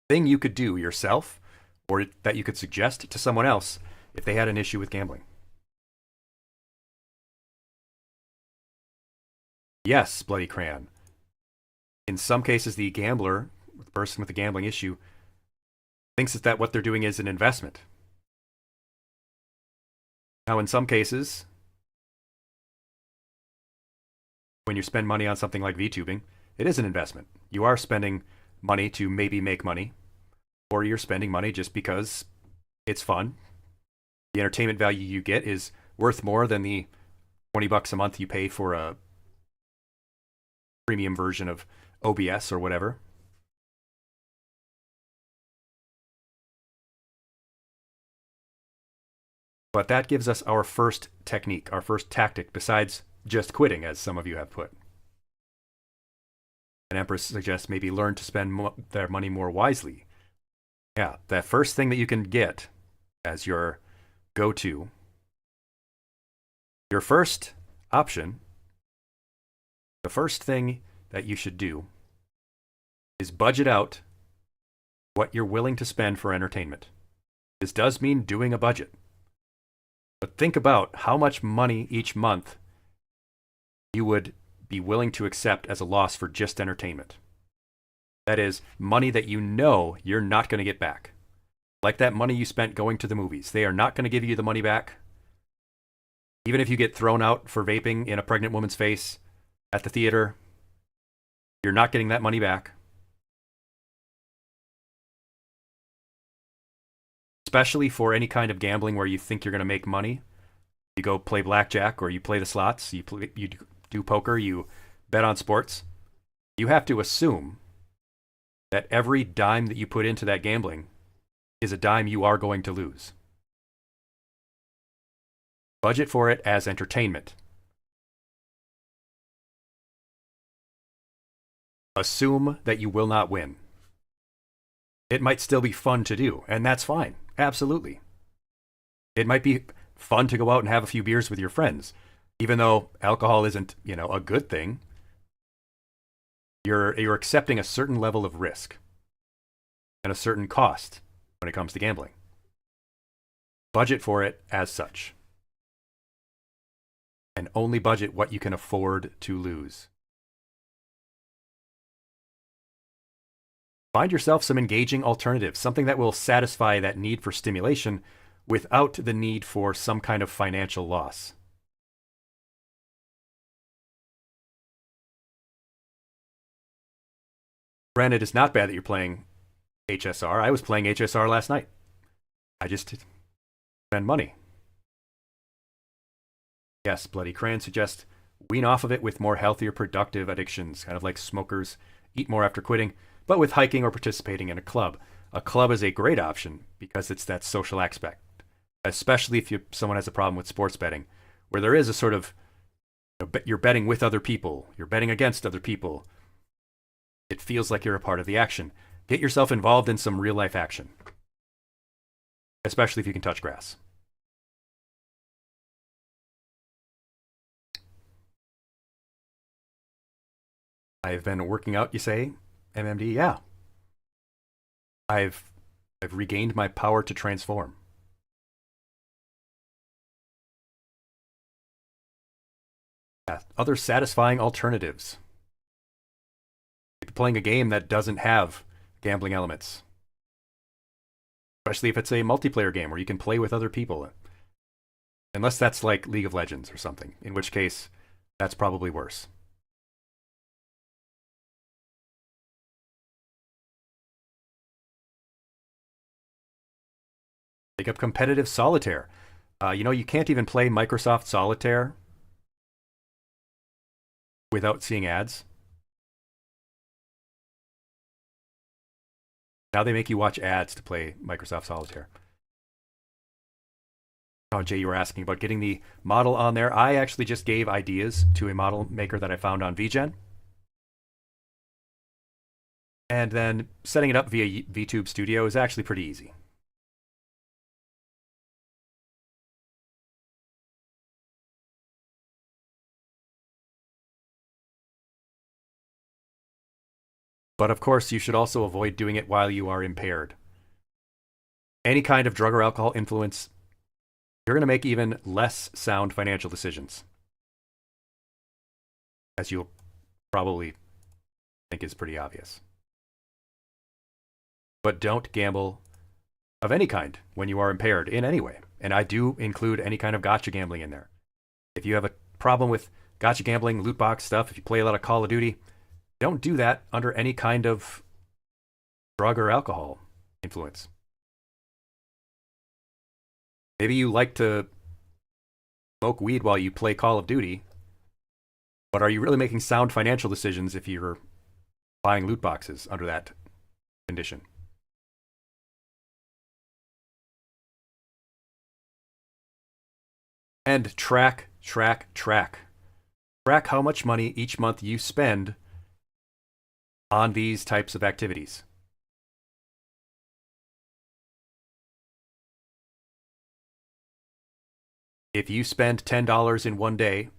thing you could do yourself or that you could suggest to someone else if they had an issue with gambling. Yes, Bloody Crayon. In some cases, the gambler, the person with the gambling issue, thinks that what they're doing is an investment. Now, in some cases, when you spend money on something like VTubing, it is an investment. You are spending money to maybe make money, or you're spending money just because it's fun. The entertainment value you get is worth more than the $20 a month you pay for a premium version of OBS or whatever. But that gives us our first technique, our first tactic, besides just quitting, as some of you have put. And Empress suggests maybe learn to spend their money more wisely. Yeah, that first thing that you can get as your go-to, your first option, the first thing that you should do is budget out what you're willing to spend for entertainment. This does mean doing a budget. But think about how much money each month you would be willing to accept as a loss for just entertainment. That is, money that you know you're not going to get back. Like that money you spent going to the movies. They are not going to give you the money back. Even if you get thrown out for vaping in a pregnant woman's face at the theater, you're not getting that money back. Especially for any kind of gambling where you think you're going to make money. You go play blackjack or you play the slots, you do poker, you bet on sports. You have to assume that every dime that you put into that gambling is a dime you are going to lose. Budget for it as entertainment. Assume that you will not win. It might still be fun to do, and that's fine. Absolutely. It might be fun to go out and have a few beers with your friends, even though alcohol isn't, a good thing. You're accepting a certain level of risk and a certain cost when it comes to gambling. Budget for it as such. And only budget what you can afford to lose. Find yourself some engaging alternatives, something that will satisfy that need for stimulation without the need for some kind of financial loss. Granted, it's not bad that you're playing HSR. I was playing HSR last night. I just spend money. Yes, Bloody Crayon suggests wean off of it with more healthier, productive addictions, kind of like smokers eat more after quitting, but with hiking or participating in a club. A club is a great option because it's that social aspect, especially if someone has a problem with sports betting, where there is a sort of, you're betting with other people, you're betting against other people. It feels like you're a part of the action. Get yourself involved in some real life action, especially if you can touch grass. I've been working out, you say? MMD, yeah. I've regained my power to transform. Yeah, other satisfying alternatives. Playing a game that doesn't have gambling elements. Especially if it's a multiplayer game where you can play with other people. Unless that's like League of Legends or something, in which case that's probably worse. Take up competitive solitaire. You can't even play Microsoft Solitaire without seeing ads. Now they make you watch ads to play Microsoft Solitaire. Oh, Jay, you were asking about getting the model on there. I actually just gave ideas to a model maker that I found on VGen. And then setting it up via VTube Studio is actually pretty easy. But of course, you should also avoid doing it while you are impaired. Any kind of drug or alcohol influence, you're going to make even less sound financial decisions. As you'll probably think is pretty obvious. But don't gamble of any kind when you are impaired in any way. And I do include any kind of gotcha gambling in there. If you have a problem with gotcha gambling, loot box stuff, if you play a lot of Call of Duty, don't do that under any kind of drug or alcohol influence. Maybe you like to smoke weed while you play Call of Duty, but are you really making sound financial decisions if you're buying loot boxes under that condition? And track. Track how much money each month you spend on these types of activities. If you spend $10 in one day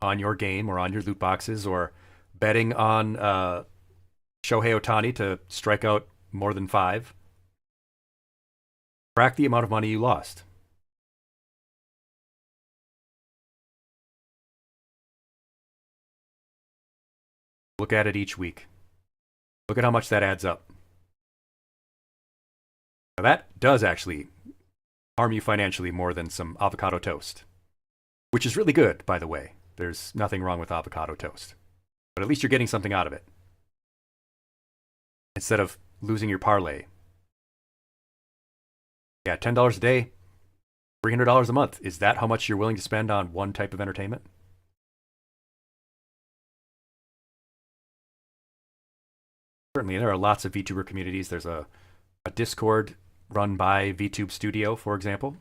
on your game or on your loot boxes or betting on Shohei Ohtani to strike out more than 5, track the amount of money you lost. Look at it each week. Look at how much that adds up. Now that does actually harm you financially more than some avocado toast, which is really good, by the way. There's nothing wrong with avocado toast, but at least you're getting something out of it instead of losing your parlay. Yeah, $10 a day, $300 a month. Is that how much you're willing to spend on one type of entertainment? Certainly, there are lots of VTuber communities. There's a Discord run by VTube Studio, for example.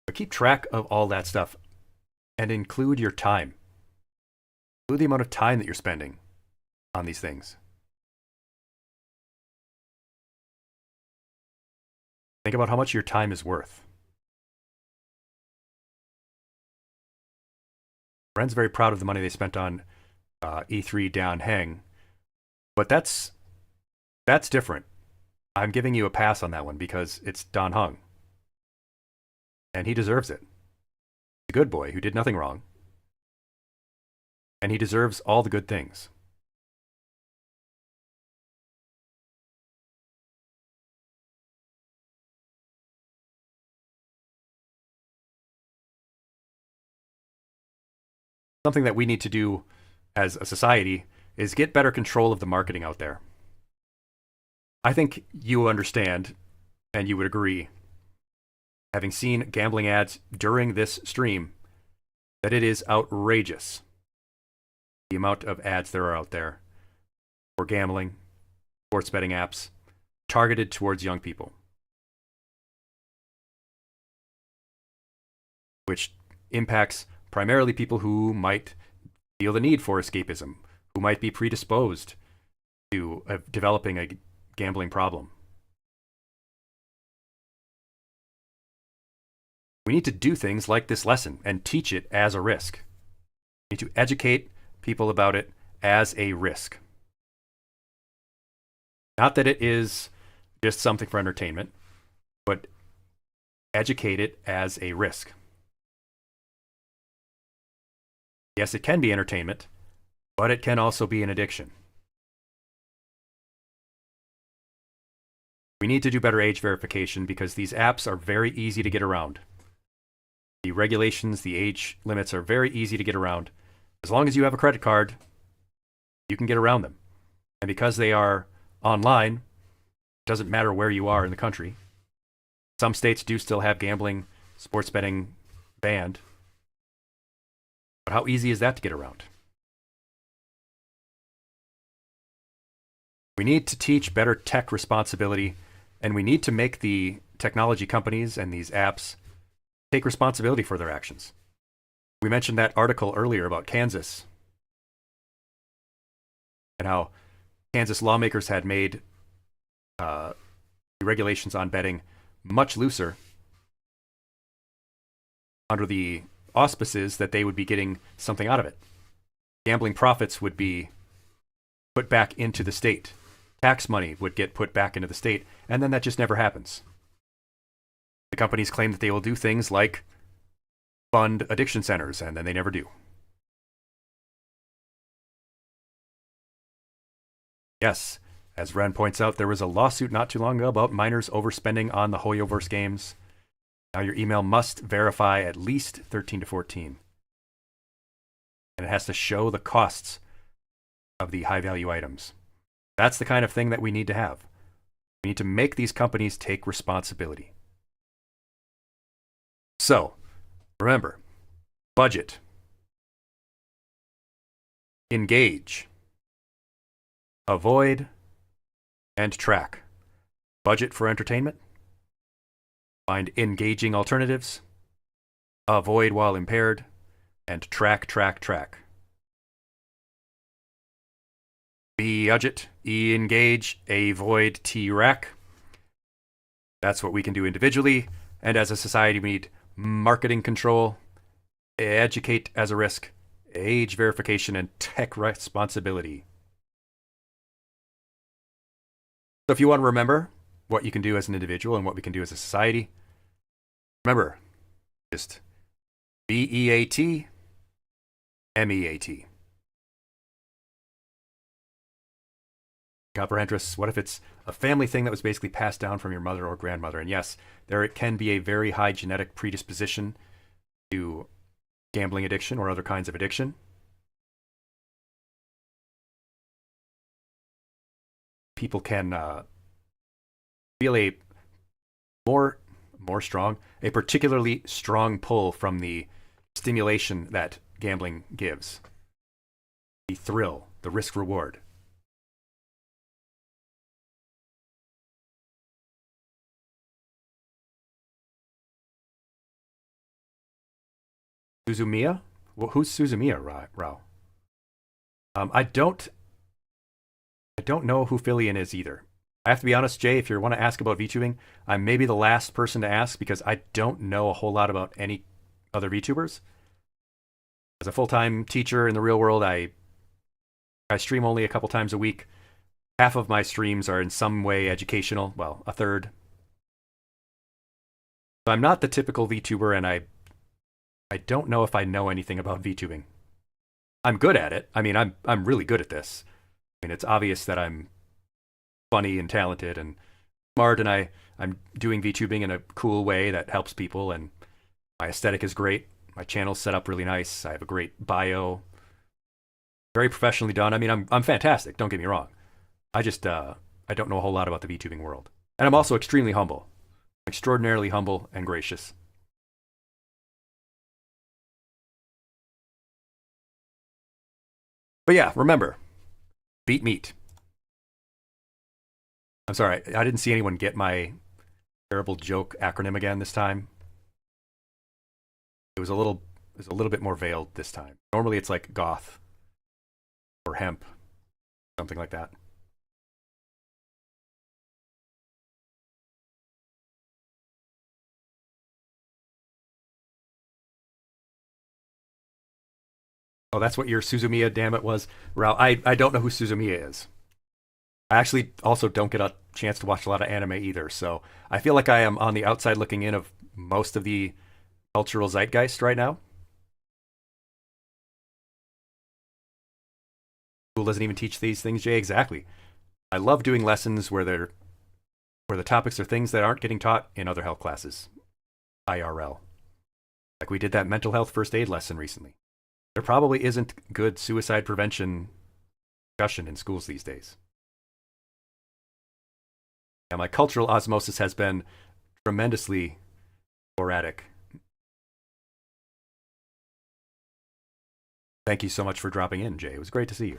But keep track of all that stuff and include your time. Include the amount of time that you're spending on these things. Think about how much your time is worth. Ren's very proud of the money they spent on E3 Dan Heng, but that's different. I'm giving you a pass on that one because it's Dan Heng, and he deserves it. He's a good boy who did nothing wrong, and he deserves all the good things. Something that we need to do as a society is get better control of the marketing out there. I think you understand, and you would agree, having seen gambling ads during this stream, that it is outrageous the amount of ads there are out there for gambling, sports betting apps, targeted towards young people, which impacts primarily people who might feel the need for escapism, who might be predisposed to developing a gambling problem. We need to do things like this lesson and teach it as a risk. We need to educate people about it as a risk. Not that it is just something for entertainment, but educate it as a risk. Yes, it can be entertainment, but it can also be an addiction. We need to do better age verification because these apps are very easy to get around. The regulations, the age limits are very easy to get around. As long as you have a credit card, you can get around them. And because they are online, it doesn't matter where you are in the country. Some states do still have gambling, sports betting banned. But how easy is that to get around? We need to teach better tech responsibility, and we need to make the technology companies and these apps take responsibility for their actions. We mentioned that article earlier about Kansas and how Kansas lawmakers had made the regulations on betting much looser under the auspices that they would be getting something out of it. Gambling profits would be put back into the state. Tax money would get put back into the state, and then that just never happens. The companies claim that they will do things like fund addiction centers, and then they never do. Yes, as Ren points out, there was a lawsuit not too long ago about minors overspending on the Hoyoverse games. Now your email must verify at least 13 to 14. And it has to show the costs of the high-value items. That's the kind of thing that we need to have. We need to make these companies take responsibility. So, remember, budget, engage, avoid, and track. Budget for entertainment. Find engaging alternatives, avoid while impaired, and track. Budget, engage, avoid, track. That's what we can do individually, and as a society we need marketing control, educate as a risk, age verification, and tech responsibility. So if you want to remember what you can do as an individual and what we can do as a society, remember, just BEAT, MEAT. Copper Huntress, what if it's a family thing that was basically passed down from your mother or grandmother? And yes, there can be a very high genetic predisposition to gambling addiction or other kinds of addiction. People can feel a a particularly strong pull from the stimulation that gambling gives. The thrill, the risk reward. Suzumiya? Well, who's Suzumiya, Rao? I don't know who Filian is either. I have to be honest, Jay, if you want to ask about VTubing, I'm maybe the last person to ask because I don't know a whole lot about any other VTubers. As a full-time teacher in the real world, I stream only a couple times a week. Half of my streams are in some way educational, well, a third. So I'm not the typical VTuber, and I don't know if I know anything about VTubing. I'm good at it. I mean, I'm really good at this. I mean, it's obvious that I'm funny and talented and smart, and I'm doing VTubing in a cool way that helps people, and my aesthetic is great. My channel's set up really nice. I have a great bio. Very professionally done. I mean, I'm fantastic, don't get me wrong. I just I don't know a whole lot about the VTubing world. And I'm also extremely humble. Extraordinarily humble and gracious. But yeah, remember, beat meat. I'm sorry, I didn't see anyone get my terrible joke acronym again this time. It was a little bit more veiled this time. Normally it's like goth or hemp, something like that. Oh, that's what your Suzumiya, damn it, was. Rao, I don't know who Suzumiya is. I actually also don't get a chance to watch a lot of anime either, so I feel like I am on the outside looking in of most of the cultural zeitgeist right now. School doesn't even teach these things, Jay. Exactly. I love doing lessons where the topics are things that aren't getting taught in other health classes, IRL. Like we did that mental health first aid lesson recently. There probably isn't good suicide prevention discussion in schools these days. And my cultural osmosis has been tremendously sporadic. Thank you so much for dropping in, Jay. It was great to see you.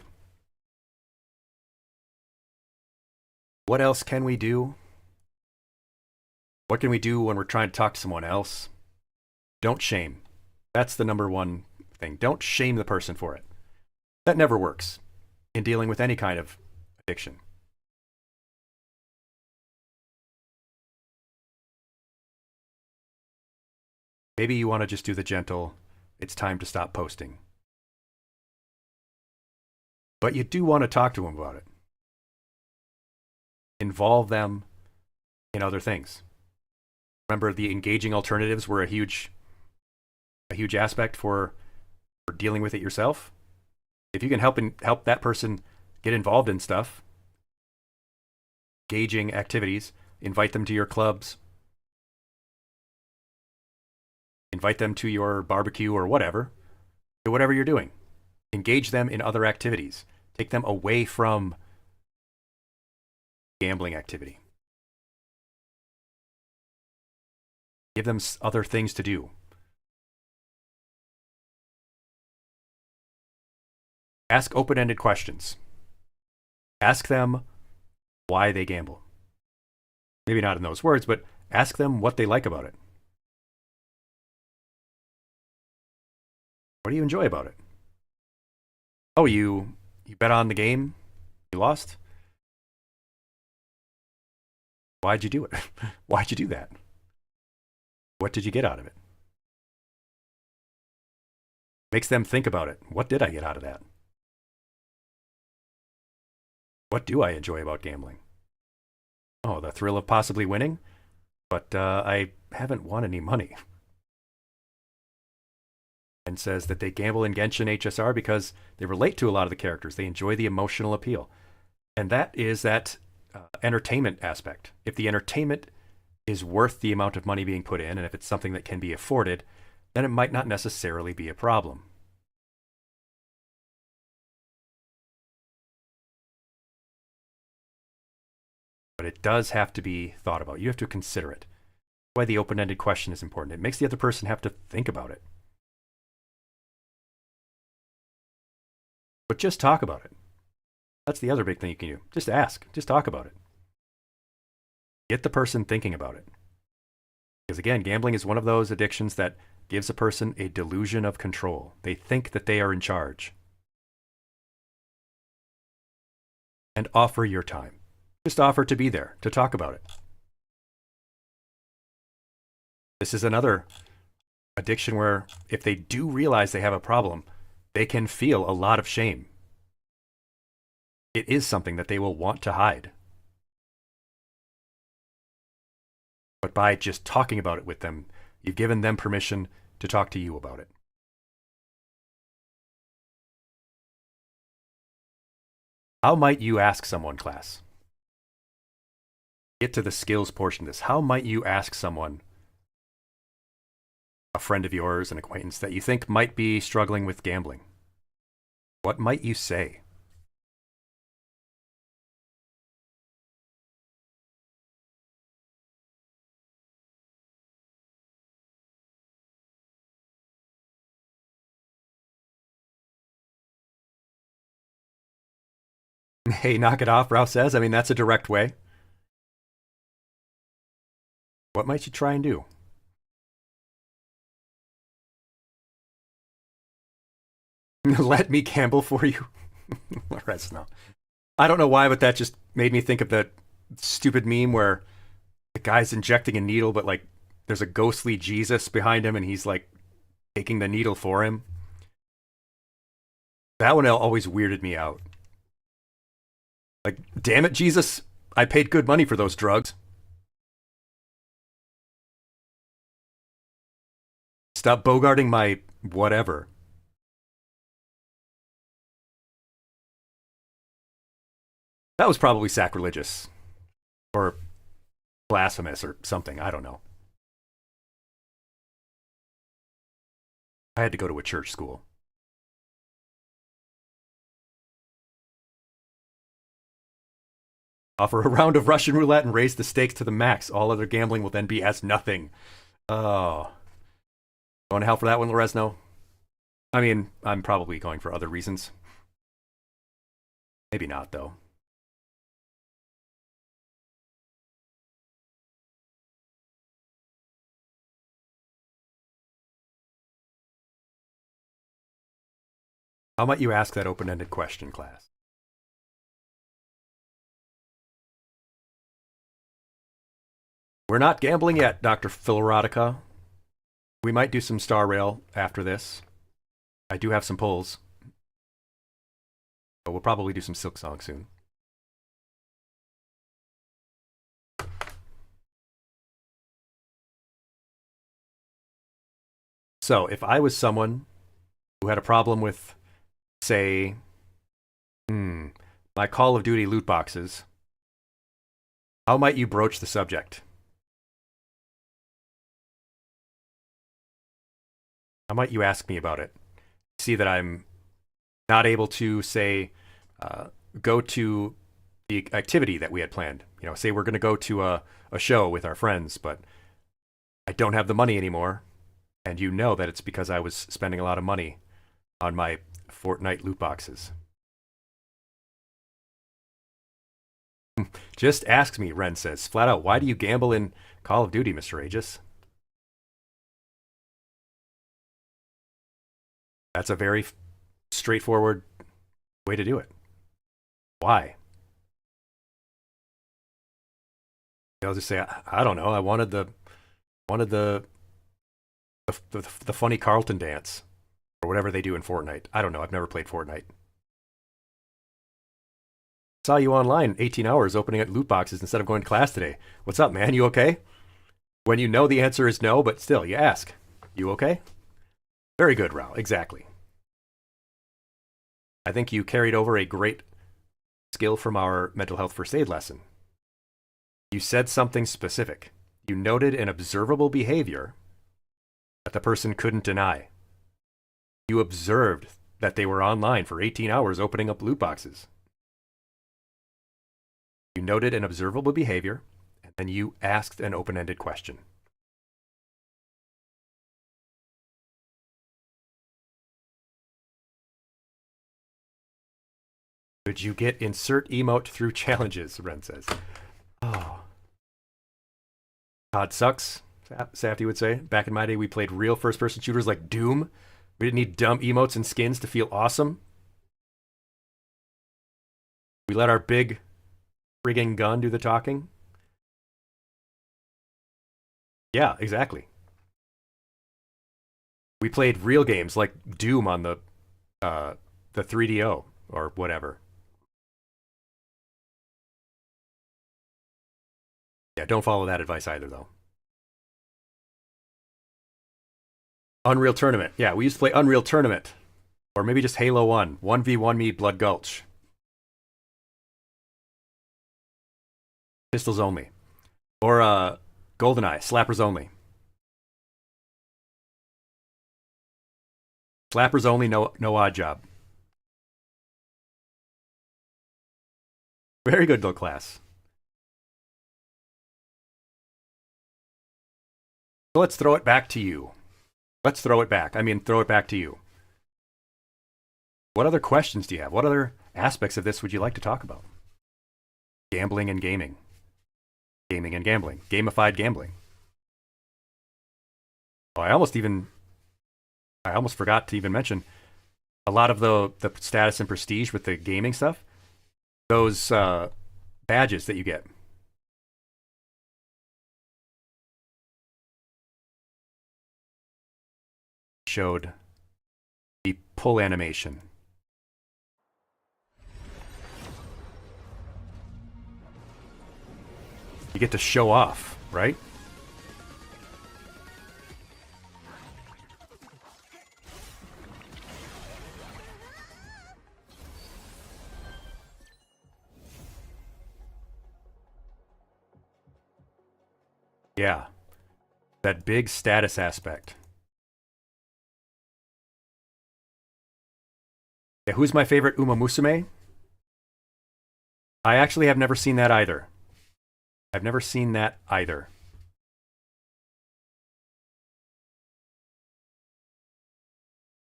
What else can we do? What can we do when we're trying to talk to someone else? Don't shame. That's the number one thing. Don't shame the person for it. That never works in dealing with any kind of addiction. Maybe you want to just do the gentle, it's time to stop posting. But you do want to talk to them about it. Involve them in other things. Remember, the engaging alternatives were a huge aspect for dealing with it yourself. If you can help that person get involved in stuff, engaging activities, invite them to your clubs, invite them to your barbecue or whatever you're doing. Engage them in other activities. Take them away from gambling activity. Give them other things to do. Ask open-ended questions. Ask them why they gamble. Maybe not in those words, but ask them what they like about it. What do you enjoy about it? Oh, you bet on the game? You lost? Why'd you do it? Why'd you do that? What did you get out of it? Makes them think about it. What did I get out of that? What do I enjoy about gambling? Oh, the thrill of possibly winning? But I haven't won any money. and says that they gamble in Genshin HSR because they relate to a lot of the characters. They enjoy the emotional appeal. And that is that entertainment aspect. If the entertainment is worth the amount of money being put in, and if it's something that can be afforded, then it might not necessarily be a problem. But it does have to be thought about. You have to consider it. That's why the open-ended question is important. It makes the other person have to think about it. But just talk about it. That's the other big thing you can do. Just ask. Just talk about it. Get the person thinking about it. Because again, gambling is one of those addictions that gives a person a delusion of control. They think that they are in charge. And offer your time. Just offer to be there, to talk about it. This is another addiction where if they do realize they have a problem, they can feel a lot of shame. It is something that they will want to hide. But by just talking about it with them, you've given them permission to talk to you about it. How might you ask someone, class? Get to the skills portion of this. How might you ask someone, a friend of yours, an acquaintance that you think might be struggling with gambling? What might you say? Hey, knock it off, Ralph says. I mean, that's a direct way. What might you try and do? Let me gamble for you. No. I don't know why, but that just made me think of that stupid meme where the guy's injecting a needle, but like there's a ghostly Jesus behind him and he's like taking the needle for him. That one always weirded me out. Like, damn it, Jesus, I paid good money for those drugs. Stop bogarting my whatever. That was probably sacrilegious. Or blasphemous or something. I don't know. I had to go to a church school. Offer a round of Russian roulette and raise the stakes to the max. All other gambling will then be as nothing. Oh. Going to hell for that one, Loresno? I mean, I'm probably going for other reasons. Maybe not, though. How might you ask that open-ended question, class? We're not gambling yet, Dr. Philorodika. We might do some Star Rail after this. I do have some pulls. But we'll probably do some Silk Song soon. So, if I was someone who had a problem with, say, my Call of Duty loot boxes, how might you broach the subject? How might you ask me about it? See that I'm not able to, say, go to the activity that we had planned. You know, say we're going to go to a show with our friends, but I don't have the money anymore. And you know that it's because I was spending a lot of money on my Fortnite loot boxes. Just ask me, Ren says. Flat out, why do you gamble in Call of Duty, Mr. Aegis? That's a very straightforward way to do it. Why? I'll just say, I don't know. I wanted the funny Carlton dance or whatever they do in Fortnite. I don't know. I've never played Fortnite. Saw you online 18 hours opening up loot boxes instead of going to class today. What's up, man? You okay? When you know the answer is no, but still, you ask. You okay? Very good, Rao. Exactly. I think you carried over a great skill from our mental health first aid lesson. You said something specific. You noted an observable behavior that the person couldn't deny. You observed that they were online for 18 hours opening up loot boxes. You noted an observable behavior, and then you asked an open-ended question. Could you get insert emote through challenges, Ren says. Oh. COD sucks, Safety would say. Back in my day, we played real first-person shooters like Doom. We didn't need dumb emotes and skins to feel awesome. We let our big friggin' gun do the talking. Yeah, exactly. We played real games like Doom on the 3DO or whatever. Yeah, don't follow that advice either, though. Unreal Tournament. Yeah, we used to play Unreal Tournament. Or maybe just Halo 1. 1v1 me, Blood Gulch. Pistols only. Or GoldenEye, slappers only. Slappers only, no odd job. Very good, though, class. So let's throw it back to you. Let's throw it back. I mean, throw it back to you. What other questions do you have? What other aspects of this would you like to talk about? Gambling and gaming. Gaming and gambling. Gamified gambling. Oh, I almost forgot to even mention a lot of the status and prestige with the gaming stuff. Those badges that you get. Showed the pull animation. You get to show off, right? Yeah. That big status aspect. Yeah, who's my favorite Uma Musume? I actually have never seen that either. I've never seen that either.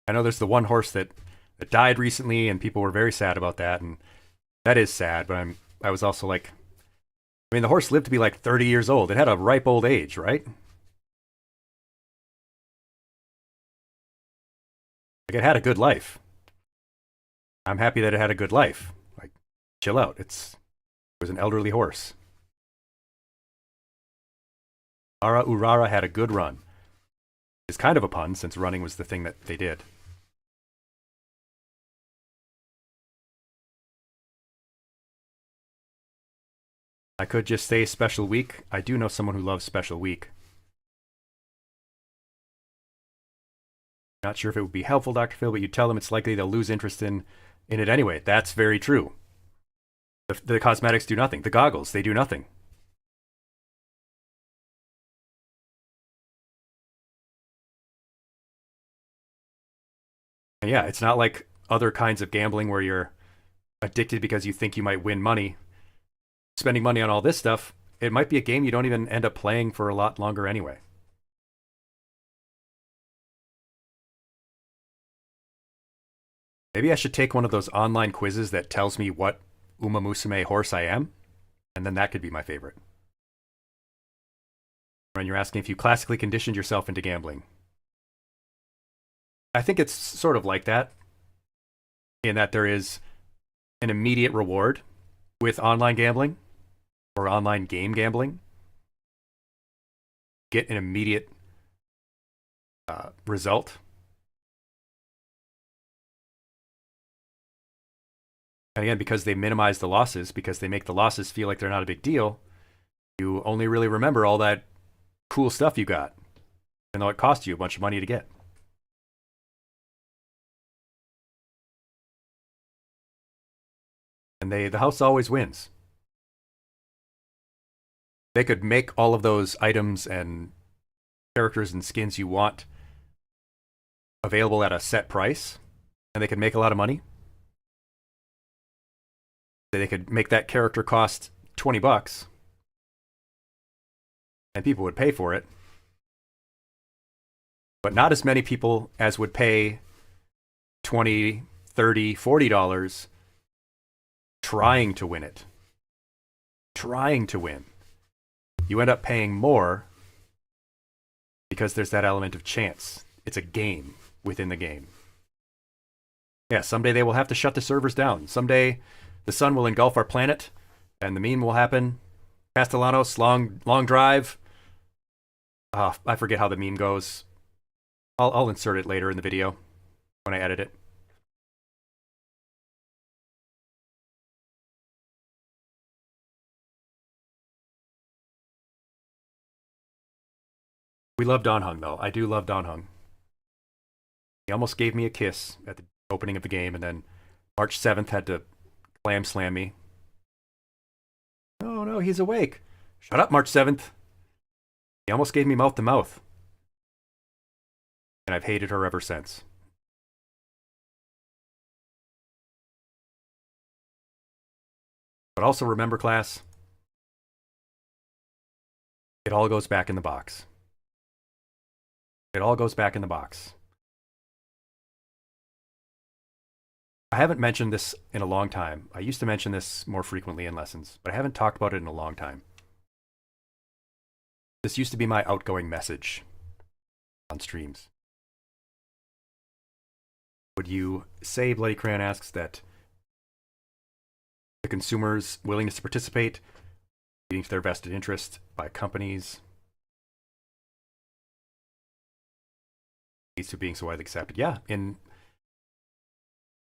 I know there's the one horse that died recently, and people were very sad about that, and that is sad, but I was also like, I mean, the horse lived to be like 30 years old. It had a ripe old age, right? Like, it had a good life. I'm happy that it had a good life. Like, chill out. It was an elderly horse. Ara Urara had a good run. It's kind of a pun, since running was the thing that they did. I could just say Special Week. I do know someone who loves Special Week. Not sure if it would be helpful, Dr. Phil, but you tell them it's likely they'll lose interest in it anyway. That's very true. The cosmetics do nothing. The goggles, they do nothing. And yeah, it's not like other kinds of gambling where you're addicted because you think you might win money. Spending money on all this stuff, it might be a game you don't even end up playing for a lot longer anyway. Maybe I should take one of those online quizzes that tells me what Uma Musume horse I am, and then that could be my favorite. When you're asking if you classically conditioned yourself into gambling. I think it's sort of like that, in that there is an immediate reward with online gambling or online game gambling. Get an immediate result. And again, because they minimize the losses, because they make the losses feel like they're not a big deal, you only really remember all that cool stuff you got, even though it cost you a bunch of money to get. And the house always wins. They could make all of those items and characters and skins you want available at a set price, and they could make a lot of money. They could make that character cost $20, and people would pay for it. But not as many people as would pay $20, $30, $40 trying to win it. Trying to win. You end up paying more because there's that element of chance. It's a game within the game. Yeah, someday they will have to shut the servers down. Someday the sun will engulf our planet, and the meme will happen. Castellanos, long drive. I forget how the meme goes. I'll insert it later in the video when I edit it. We love Don Hung, though. I do love Don Hung. He almost gave me a kiss at the opening of the game, and then March 7th had to clam slam me. Oh no, he's awake. Shut up, March 7th. He almost gave me mouth to mouth. And I've hated her ever since. But also remember, class, it all goes back in the box. It all goes back in the box. I haven't mentioned this in a long time. I used to mention this more frequently in lessons, but I haven't talked about it in a long time. This used to be my outgoing message on streams. Would you say, Bloody Crayon asks, that the consumer's willingness to participate leading to their vested interest by companies leads to being so widely accepted? Yeah, in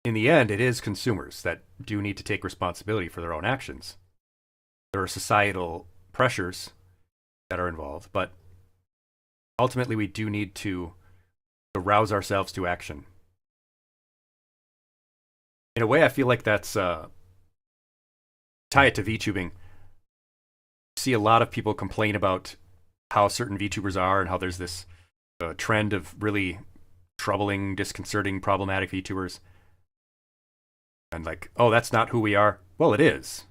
the end, it is consumers that do need to take responsibility for their own actions. There are societal pressures that are involved, but ultimately we do need to rouse ourselves to action. In a way, I feel like that's tie it to VTubing. You see a lot of people complain about how certain VTubers are and how there's this trend of really troubling, disconcerting, problematic VTubers. And like, oh, that's not who we are. Well, it is.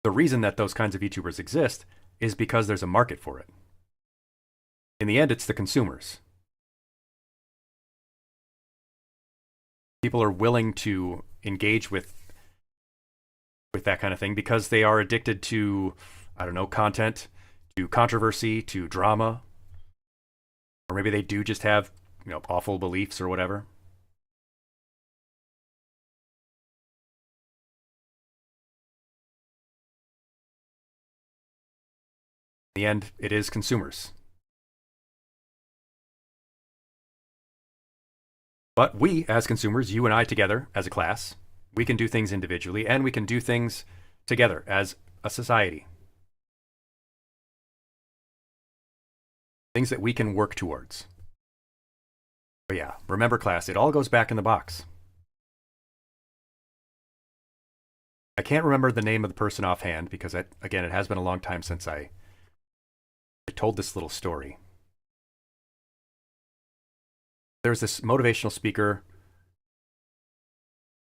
The reason that those kinds of VTubers exist is because there's a market for it. In the end, it's the consumers. People are willing to engage with that kind of thing because they are addicted to, I don't know, content, to controversy, to drama. Or maybe they do just have, awful beliefs or whatever. In the end, it is consumers. But we, as consumers, you and I together, as a class, we can do things individually, and we can do things together as a society. Things that we can work towards. But yeah, remember, class, it all goes back in the box. I can't remember the name of the person offhand because, again, it has been a long time since I told this little story. There's this motivational speaker,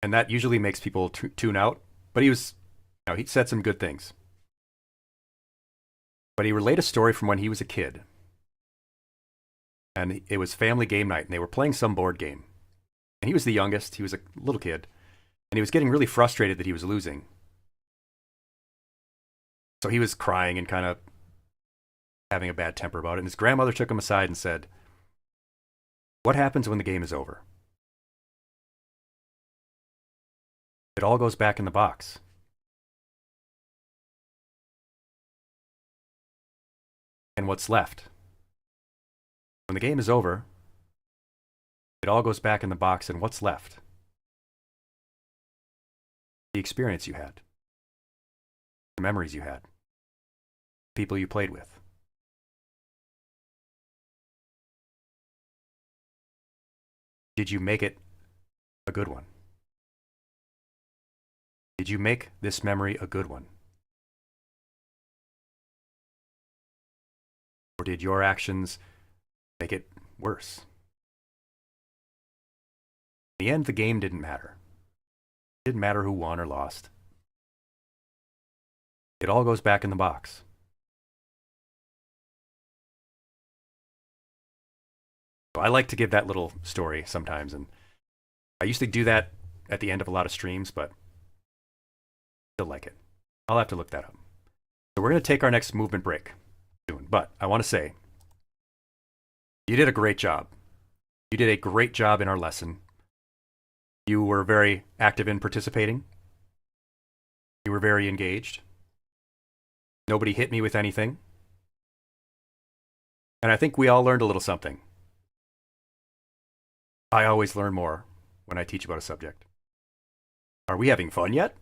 and that usually makes people tune out. But he said some good things. But he relayed a story from when he was a kid. And it was family game night, and they were playing some board game. And he was the youngest. He was a little kid. And he was getting really frustrated that he was losing. So he was crying and kind of having a bad temper about it. And his grandmother took him aside and said, "What happens when the game is over?" It all goes back in the box. And what's left? When the game is over, it all goes back in the box, and what's left? The experience you had. The memories you had. The people you played with. Did you make it a good one? Did you make this memory a good one? Or did your actions make it worse? In the end, the game didn't matter. It didn't matter who won or lost. It all goes back in the box. I like to give that little story sometimes, and I used to do that at the end of a lot of streams, but I still like it. I'll have to look that up. So we're going to take our next movement break soon, but I want to say, you did a great job. You did a great job in our lesson. You were very active in participating. You were very engaged. Nobody hit me with anything. And I think we all learned a little something. I always learn more when I teach about a subject. Are we having fun yet?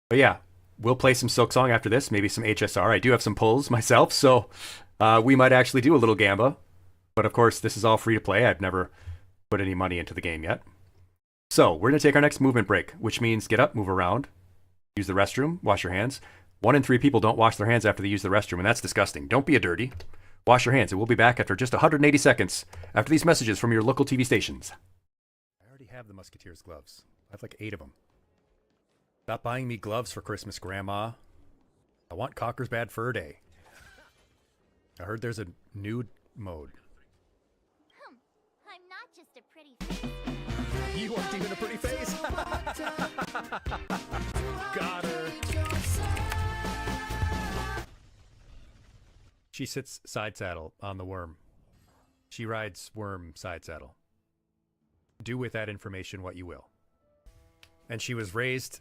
But yeah, we'll play some Silk Song after this, maybe some HSR. I do have some pulls myself, so we might actually do a little Gamba. But of course, this is all free to play. I've never put any money into the game yet. So we're going to take our next movement break, which means get up, move around, use the restroom, wash your hands. 1 in 3 people don't wash their hands after they use the restroom, and that's disgusting. Don't be a dirty. Wash your hands, and we'll be back after just 180 seconds after these messages from your local TV stations. I already have the Musketeers gloves. I have like 8 of them. Stop buying me gloves for Christmas, Grandma. I want Cocker's Bad Fur Day. I heard there's a nude mode. I'm not just a pretty face. You aren't even a pretty face. Got her. She sits side saddle on the worm. She rides worm side saddle. Do with that information what you will. And she was raised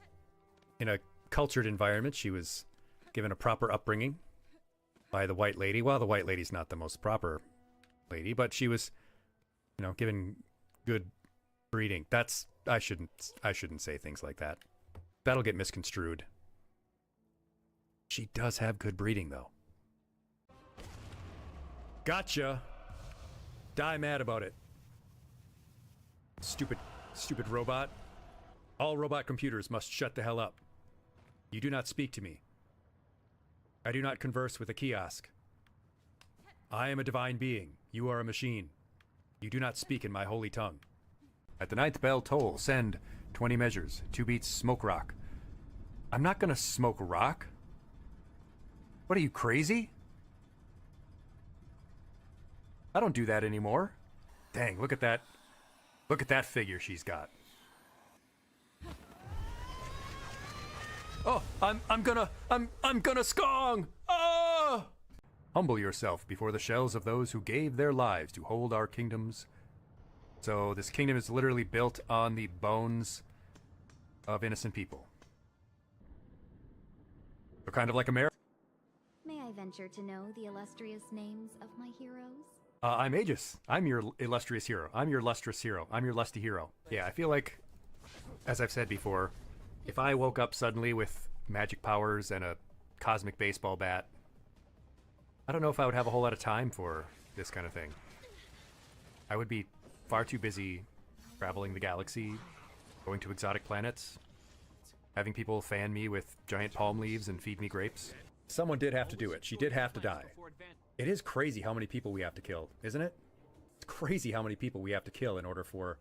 in a cultured environment. She was given a proper upbringing by the white lady. Well, the white lady's not the most proper lady, but she was, given good breeding. I shouldn't say things like that. That'll get misconstrued. She does have good breeding, though. Gotcha. Die mad about it. Stupid robot. All robot computers must shut the hell up. You do not speak to me. I do not converse with a kiosk. I am a divine being. You are a machine. You do not speak in my holy tongue. At the 9th bell toll, send 20 measures. 2 beats, smoke rock. I'm not gonna smoke rock. What are you, crazy? I don't do that anymore. Dang, look at that. Look at that figure she's got. Oh, I'm gonna skong! Oh! Humble yourself before the shells of those who gave their lives to hold our kingdoms. So this kingdom is literally built on the bones of innocent people. They're kind of like America. May I venture to know the illustrious names of my heroes? I'm Aegis. I'm your illustrious hero. I'm your lustrous hero. I'm your lusty hero. Yeah, I feel like, as I've said before, if I woke up suddenly with magic powers and a cosmic baseball bat, I don't know if I would have a whole lot of time for this kind of thing. I would be far too busy traveling the galaxy, going to exotic planets, having people fan me with giant palm leaves and feed me grapes. Someone did have to do it. She did have to die. It is crazy how many people we have to kill, isn't it? It's crazy how many people we have to kill in order for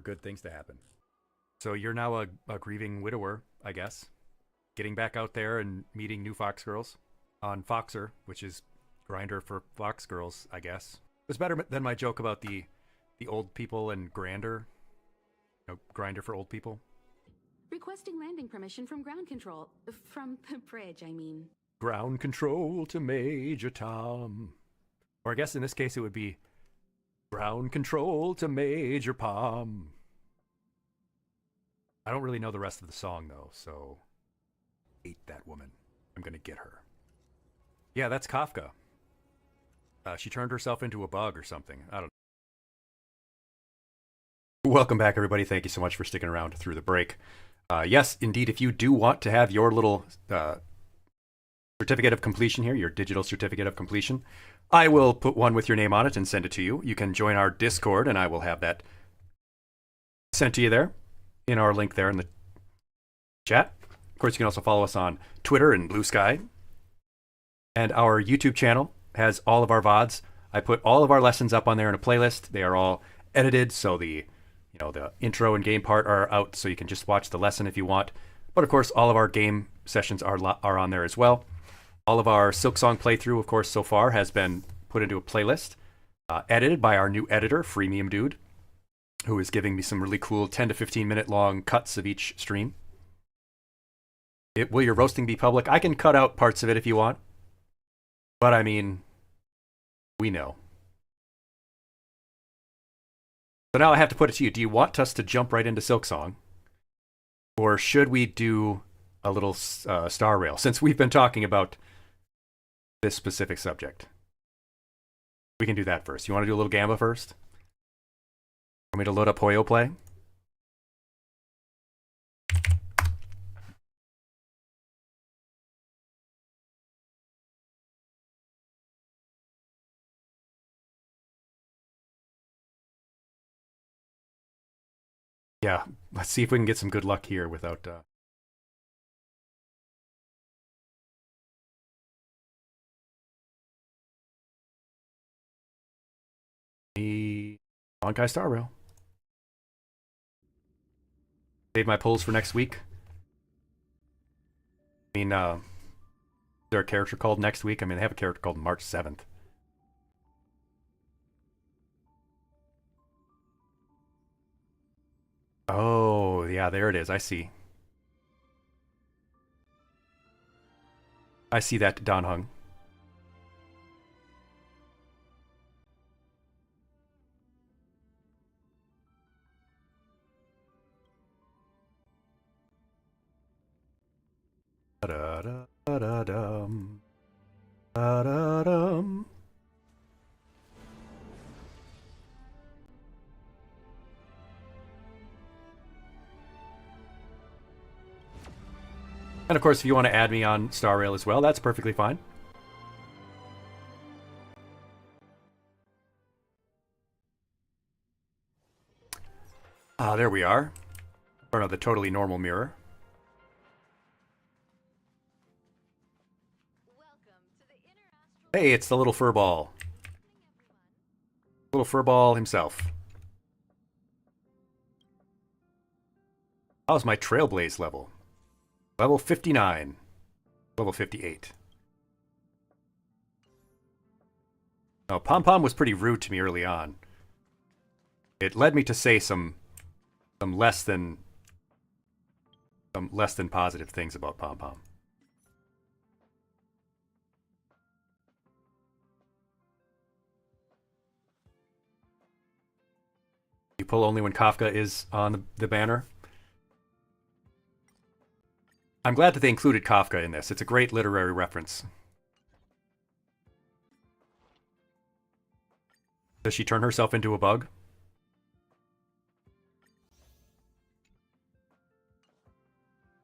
good things to happen. So you're now a grieving widower, I guess. Getting back out there and meeting new fox girls on Foxer, which is Grinder for fox girls, I guess. It was better than my joke about the old people and Grander. Grinder for old people. Requesting landing permission from ground control. From the bridge, I mean. Ground control to Major Tom. Or I guess in this case it would be ground control to Major Palm. I don't really know the rest of the song though, so hate that woman. I'm gonna get her. Yeah, that's Kafka. She turned herself into a bug or something. I don't know. Welcome back, everybody. Thank you so much for sticking around through the break. Yes, indeed, if you do want to have your little certificate of completion here, your digital certificate of completion, I will put one with your name on it and send it to you. You can join our Discord, and I will have that sent to you there in our link there in the chat. Of course, you can also follow us on Twitter and Blue Sky. And our YouTube channel has all of our VODs. I put all of our lessons up on there in a playlist. They are all edited, so the intro and game part are out, so you can just watch the lesson if you want. But of course, all of our game sessions are on there as well. All of our Silksong playthrough, of course, so far has been put into a playlist, edited by our new editor, Freemium Dude, who is giving me some really cool 10 to 15 minute long cuts of each stream. Will your roasting be public? I can cut out parts of it if you want. But I mean, we know. So now I have to put it to you. Do you want us to jump right into Silksong? Or should we do a little Star Rail, since we've been talking about this specific subject? We can do that first. You want to do a little Gamba first? Want me to load up Hoyo Play? Yeah, let's see if we can get some good luck here without... the Honkai Star Rail. Save my polls for next week. I mean, is there a character called next week? I mean, they have a character called March 7th. Oh, yeah, there it is. I see. I see that, Don Hung. Da-da-da-da-dum. Da-da-dum. And of course, if you want to add me on Star Rail as well, that's perfectly fine. Ah, there we are. Or no, the totally normal mirror. Hey, it's the little furball. Little furball himself. How's my Trailblaze level? Level 59. Level 58. Now, Pom Pom was pretty rude to me early on. It led me to say some less than positive things about Pom Pom. You pull only when Kafka is on the banner. I'm glad that they included Kafka in this. It's a great literary reference. Does she turn herself into a bug?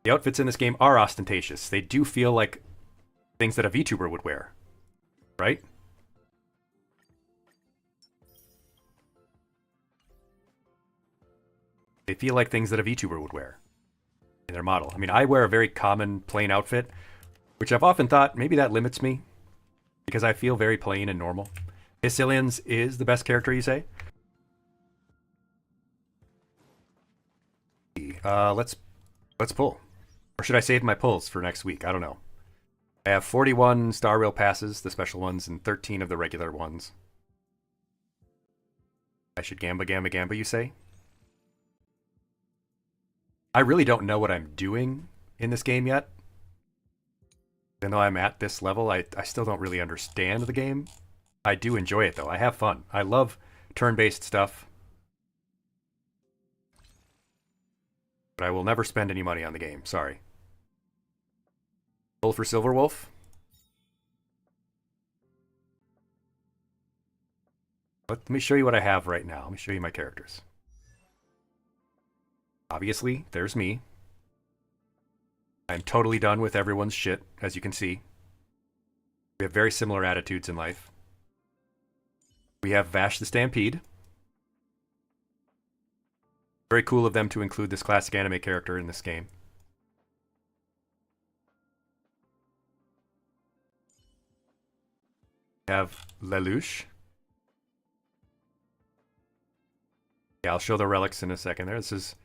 The outfits in this game are ostentatious. They do feel like things that a VTuber would wear, right? They feel like things that a VTuber would wear in their model. I mean, I wear a very common plain outfit, which I've often thought maybe that limits me because I feel very plain and normal. Hycilians is the best character, you say? Let's pull. Or should I save my pulls for next week? I don't know. I have 41 Star Rail passes, the special ones, and 13 of the regular ones. I should gamba, you say? I really don't know what I'm doing in this game yet. Even though I'm at this level, I still don't really understand the game. I do enjoy it, though. I have fun. I love turn-based stuff. But I will never spend any money on the game. Sorry. Pull for Silverwolf. Let me show you what I have right now. Let me show you my characters. Obviously, there's me. I'm totally done with everyone's shit, as you can see. We have very similar attitudes in life. We have Vash the Stampede. Very cool of them to include this classic anime character in this game. We have Lelouch. Yeah, I'll show the relics in a second there. This is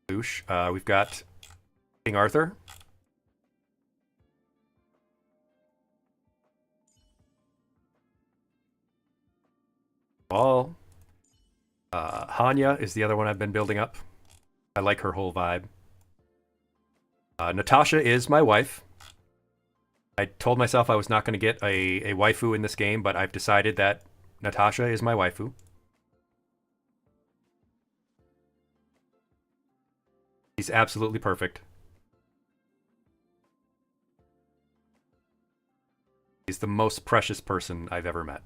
Lelouch. We've got King Arthur. All. Hanya is the other one I've been building up. I like her whole vibe. Natasha is my wife. I told myself I was not going to get a waifu in this game, but I've decided that Natasha is my waifu. She's absolutely perfect. She's the most precious person I've ever met.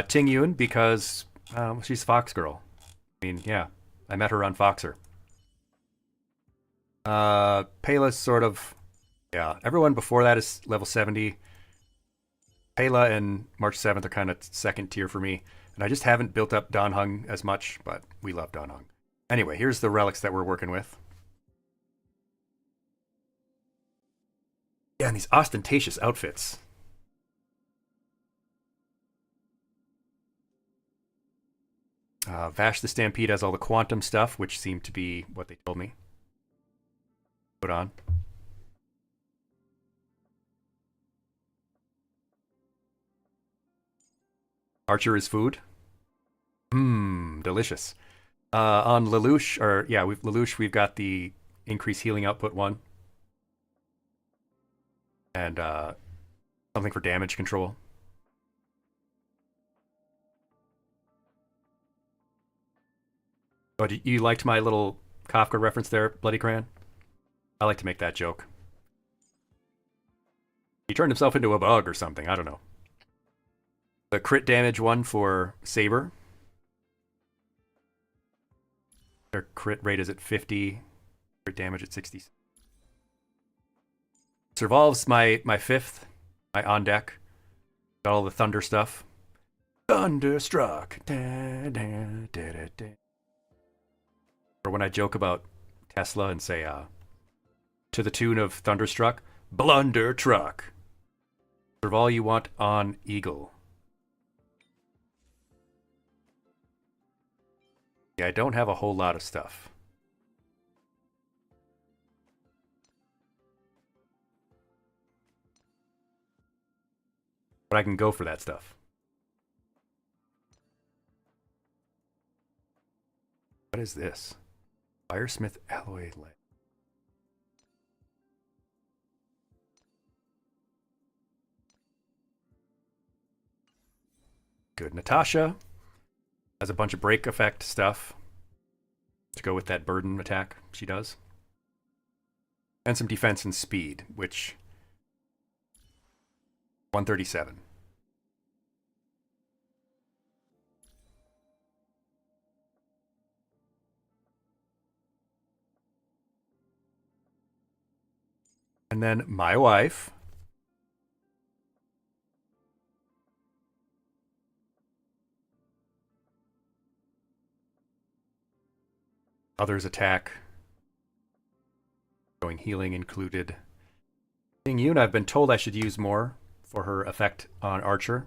Ting Yun, because she's Fox Girl. I mean, yeah, I met her on Foxer. Pela's sort of, yeah, everyone before that is level 70. Pela and March 7th are kind of second tier for me, and I just haven't built up Dan Heng as much, but we love Dan Heng. Anyway, here's the relics that we're working with. Yeah, and these ostentatious outfits. Vash the Stampede has all the quantum stuff, which seemed to be what they told me. Put on. Archer is food. Mmm, delicious. On Lelouch, Lelouch, we've got the increased healing output one. And something for damage control. Oh, you liked my little Kafka reference there, Bloody Cran? I like to make that joke. He turned himself into a bug or something, I don't know. The crit damage one for Saber. Their crit rate is at 50, crit damage at 60. Survolve's my fifth, my on deck. Got all the thunder stuff. Thunderstruck. Da, da, da, da, da. Or when I joke about Tesla and say, to the tune of Thunderstruck, Blunder Truck. Serve all you want on Eagle. Yeah, I don't have a whole lot of stuff. But I can go for that stuff. What is this? Firesmith alloy lead. Good. Natasha has a bunch of break effect stuff to go with that burden attack she does. And some defense and speed, which 137. And then my wife. Others attack. Going healing included. Ting Yun, I've been told I should use more for her effect on Archer.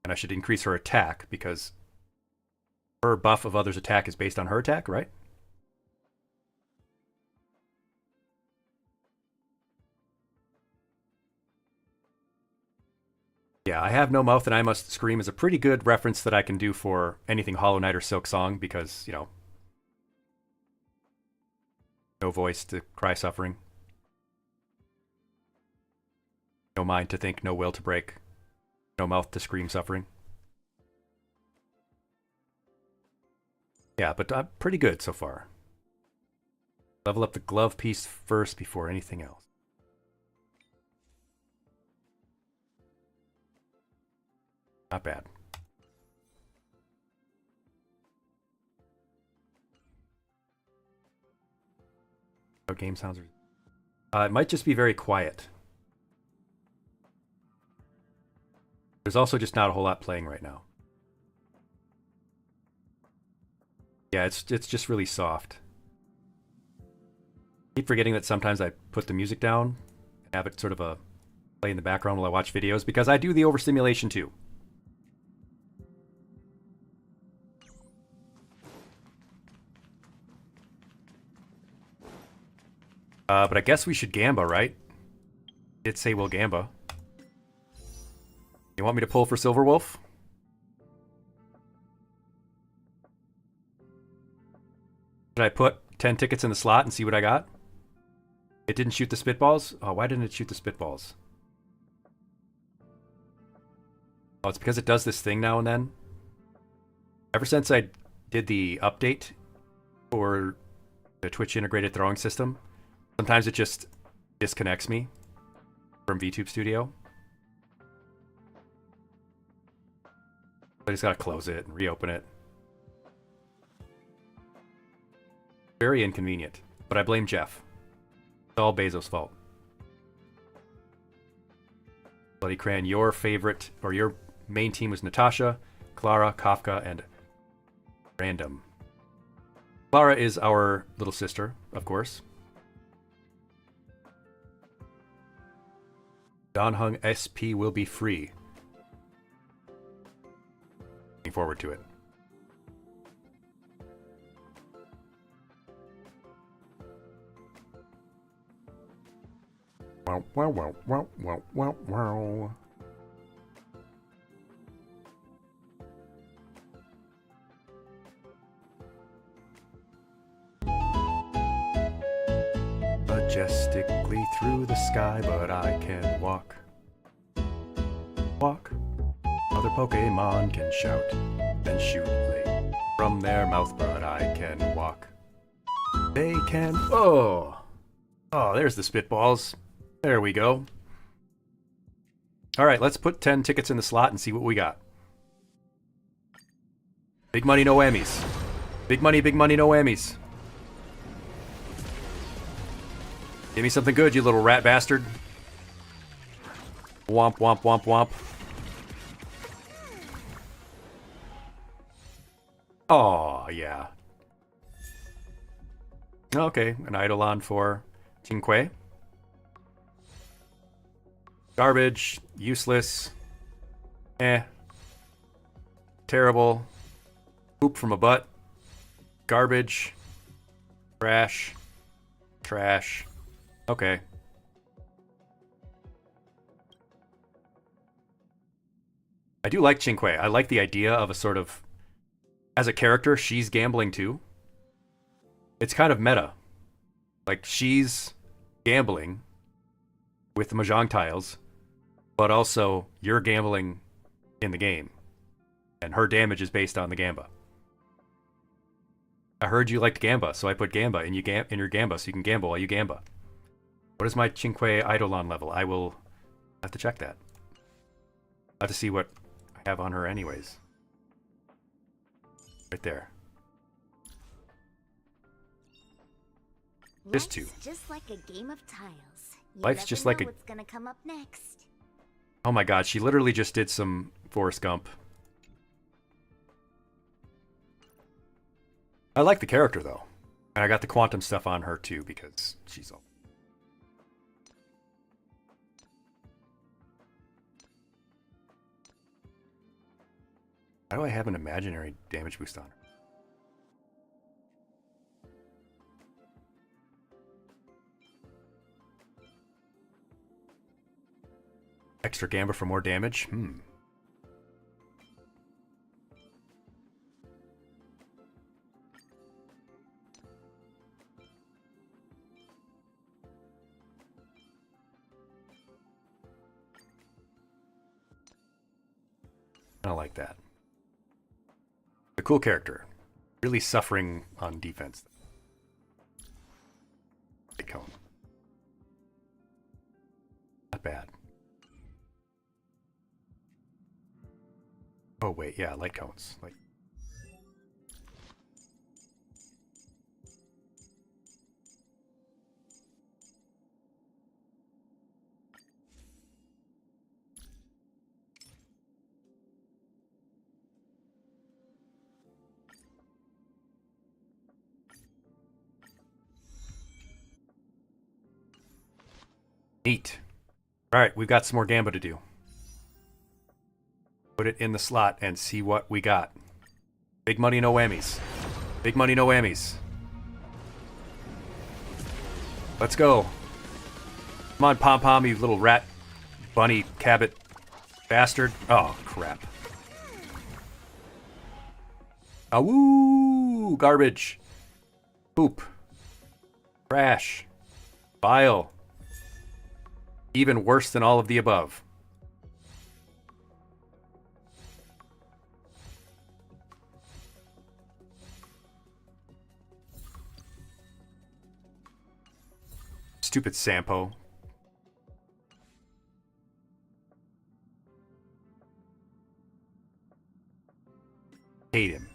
And I should increase her attack because her buff of others' attack is based on her attack, right? Yeah, I have no mouth and I must scream is a pretty good reference that I can do for anything Hollow Knight or Silk Song because, you know, no voice to cry suffering. No mind to think, no will to break. No mouth to scream suffering. Yeah, but I'm pretty good so far. Level up the glove piece first before anything else. Not bad. How game sounds are... it might just be very quiet. There's also just not a whole lot playing right now. Yeah, it's just really soft. I keep forgetting that sometimes I put the music down and have it sort of play in the background while I watch videos, because I do the overstimulation too. But I guess we should Gamba, right? Did say we'll Gamba. You want me to pull for Silverwolf? Should I put 10 tickets in the slot and see what I got? It didn't shoot the spitballs? Oh, why didn't it shoot the spitballs? Oh, it's because it does this thing now and then. Ever since I did the update for the Twitch integrated throwing system, sometimes it just disconnects me from VTube Studio. I just gotta close it and reopen it. Very inconvenient, but I blame Jeff. It's all Bezos' fault. Bloody Cran, your favorite, or your main team was Natasha, Clara, Kafka, and Random. Clara is our little sister, of course. Don Hung SP will be free. Looking forward to it. Wow, wow, wow, wow, wow, wow, wow. Majestically through the sky, but I can walk. Walk. Other Pokemon can shout and shoot from their mouth, but I can walk. They can. Oh! Oh, there's the spitballs. There we go. Alright, let's put 10 tickets in the slot and see what we got. Big money, no whammies. Big money, no whammies. Give me something good, you little rat bastard. Womp, womp, womp, womp. Oh, yeah. Okay, an Eidolon for Cinque. Garbage, useless. Terrible. Poop from a butt. Garbage. Trash. Trash. Okay. I do like Cinque. I like the idea of a sort of... As a character, she's gambling too. It's kind of meta. Like, she's gambling with the Mahjong tiles, but also you're gambling in the game. And her damage is based on the Gamba. I heard you liked Gamba, so I put Gamba in your Gamba so you can gamble while you Gamba. What is my Cinque Eidolon level? I will have to check that. I have to see what I have on her anyways. Right there. Just two. Just like a game of tiles. Life's just like what's gonna come up next. Oh my god, she literally just did some Forrest Gump. I like the character though. And I got the quantum stuff on her too because she's all... How do I have an imaginary damage boost on her? Extra Gamba for more damage? I don't like that. A cool character. Really suffering on defense. Big cone. Not bad. Oh wait, yeah, light cones. Like Alright, we've got some more Gamba to do. Put it in the slot and see what we got. Big money, no whammies. Big money, no whammies. Let's go. Come on, Pom Pom, you little rat, bunny, cabot, bastard. Oh, crap. Awoo! Garbage. Poop. Trash. Bile. Even worse than all of the above. Stupid Sampo. Hate him.